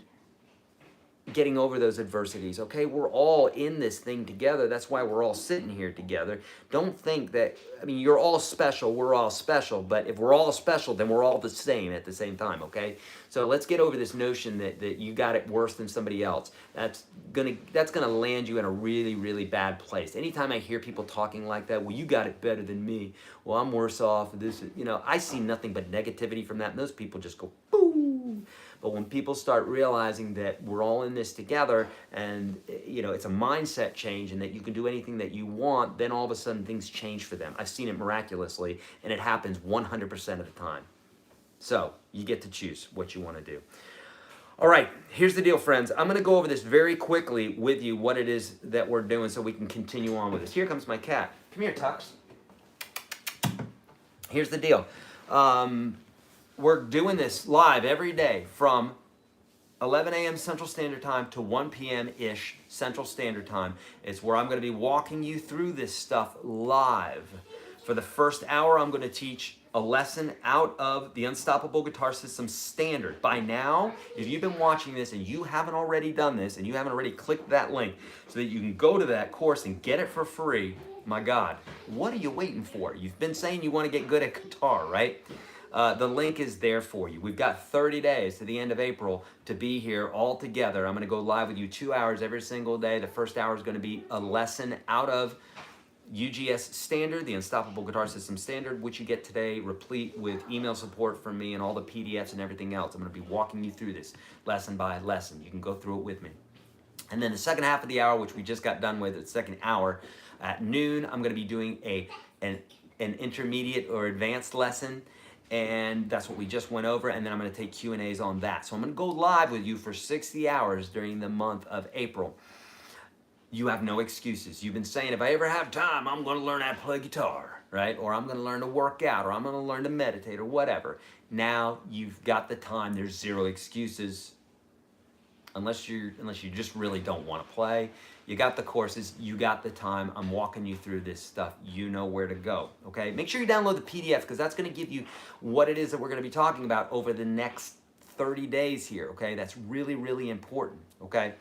getting over those adversities, okay? We're all in this thing together. That's why we're all sitting here together. Don't think that, I mean, you're all special, we're all special, but if we're all special, then we're all the same at the same time, okay? So let's get over this notion that you got it worse than somebody else. That's gonna land you in a really, really bad place. Anytime I hear people talking like that, well, you got it better than me. Well, I'm worse off. I see nothing but negativity from that, and those people just go, boo. But when people start realizing that we're all in this together and, you know, it's a mindset change and that you can do anything that you want, then all of a sudden things change for them. I've seen it miraculously, and it happens 100% of the time. So you get to choose what you want to do. All right, here's the deal, friends. I'm going to go over this very quickly with you, what it is that we're doing so we can continue on with this. Here comes my cat. Come here, Tux. Here's the deal. We're doing this live every day from 11 a.m. Central Standard Time to 1 p.m.-ish Central Standard Time. It's where I'm going to be walking you through this stuff live. For the first hour, I'm going to teach a lesson out of the Unstoppable Guitar System Standard. By now, if you've been watching this and you haven't already done this and you haven't already clicked that link so that you can go to that course and get it for free, my God, what are you waiting for? You've been saying you want to get good at guitar, right? The link is there for you. We've got 30 days to the end of April to be here all together. I'm going to go live with you 2 hours every single day. The first hour is going to be a lesson out of UGS Standard, the Unstoppable Guitar System Standard, which you get today, replete with email support from me and all the PDFs and everything else. I'm going to be walking you through this lesson by lesson. You can go through it with me. And then the second half of the hour, which we just got done with, the second hour at noon, I'm going to be doing an intermediate or advanced lesson. And that's what we just went over, and then I'm going to take Q&As on that. So I'm going to go live with you for 60 hours during the month of April. You have no excuses. You've been saying, if I ever have time, I'm going to learn how to play guitar, right? Or I'm going to learn to work out, or I'm going to learn to meditate, or whatever. Now you've got the time. There's zero excuses. Unless you just really don't want to play. You got the courses, you got the time. I'm walking you through this stuff. You know where to go, okay? Make sure you download the PDF because that's going to give you what it is that we're going to be talking about over the next 30 days here, okay? That's really, really important, okay?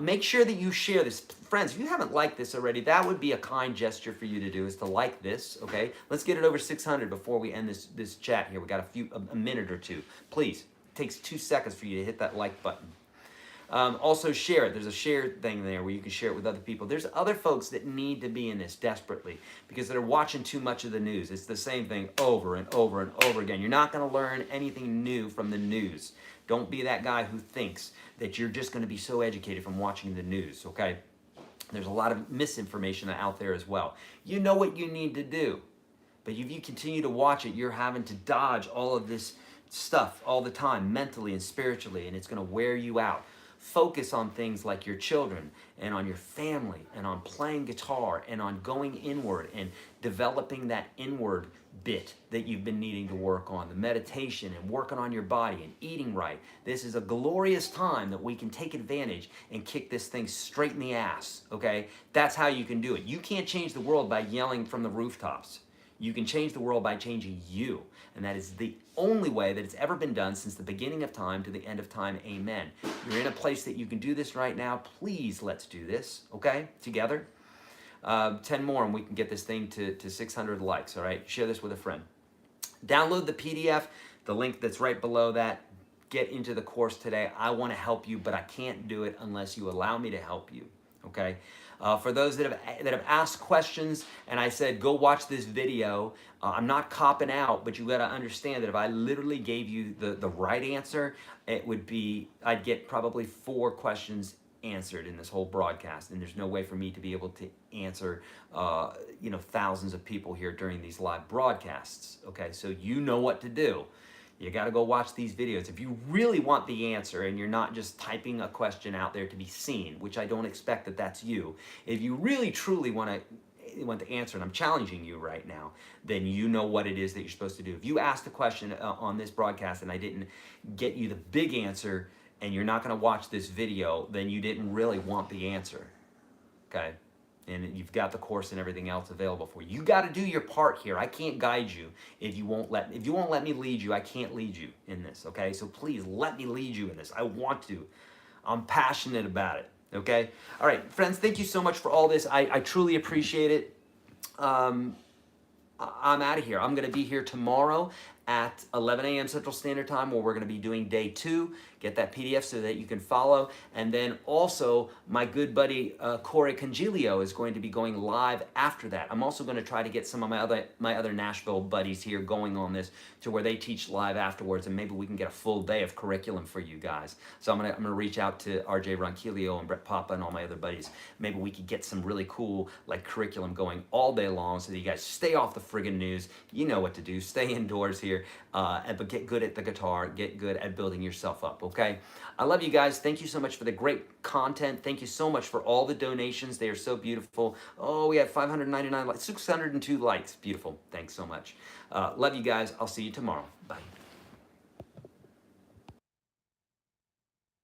Make sure that you share this. Friends, if you haven't liked this already, that would be a kind gesture for you to do, is to like this, okay? Let's get it over 600 before we end this chat here. We got a minute or two. Please, it takes 2 seconds for you to hit that like button. Also share it. There's a share thing there where you can share it with other people. There's other folks that need to be in this desperately because they're watching too much of the news. It's the same thing over and over and over again. You're not going to learn anything new from the news. Don't be that guy who thinks that you're just going to be so educated from watching the news, okay? There's a lot of misinformation out there as well. You know what you need to do, but if you continue to watch it, you're having to dodge all of this stuff all the time, mentally and spiritually, and it's going to wear you out. Focus on things like your children and on your family and on playing guitar and on going inward and developing that inward bit that you've been needing to work on, the meditation and working on your body and eating right. This is a glorious time that we can take advantage and kick this thing straight in the ass, okay? That's how you can do it. You can't change the world by yelling from the rooftops. You can change the world by changing you. And that is the only way that it's ever been done since the beginning of time to the end of time. Amen. You're in a place that you can do this right now. Please, let's do this, okay? Together. 10 more and we can get this thing to 600 likes, all right? Share this with a friend. Download the PDF, the link that's right below that. Get into the course today. I want to help you, but I can't do it unless you allow me to help you, okay? For those that have asked questions and I said, go watch this video, I'm not copping out, but you got to understand that if I literally gave you the right answer, it would be, I'd get probably 4 questions answered in this whole broadcast, and there's no way for me to be able to answer thousands of people here during these live broadcasts, okay? So you know what to do. You got to go watch these videos. If you really want the answer and you're not just typing a question out there to be seen, which I don't expect that that's you, if you really truly want the answer, and I'm challenging you right now, then you know what it is that you're supposed to do. If you asked a question on this broadcast and I didn't get you the big answer and you're not going to watch this video, then you didn't really want the answer, okay? And you've got the course and everything else available for you. You got to do your part here. I can't guide you if you won't let me lead you. I can't lead you in this, okay? So please let me lead you in this. I want to. I'm passionate about it, okay? All right, friends, thank you so much for all this. I truly appreciate it. I'm out of here. I'm going to be here tomorrow at 11 a.m. Central Standard Time, where we're going to be doing day 2. Get that PDF so that you can follow. And then also, my good buddy Corey Congilio is going to be going live after that. I'm also going to try to get some of my other Nashville buddies here going on this to where they teach live afterwards, and maybe we can get a full day of curriculum for you guys. So I'm gonna reach out to RJ Ronquillo and Brett Papa and all my other buddies. Maybe we could get some really cool like curriculum going all day long so that you guys stay off the friggin' news. You know what to do. Stay indoors here, but get good at the guitar. Get good at building yourself up. Okay, I love you guys. Thank you so much for the great content. Thank you so much for all the donations. They are so beautiful. Oh, we had 599 likes, 602 likes. Beautiful. Thanks so much. Love you guys. I'll see you tomorrow. Bye.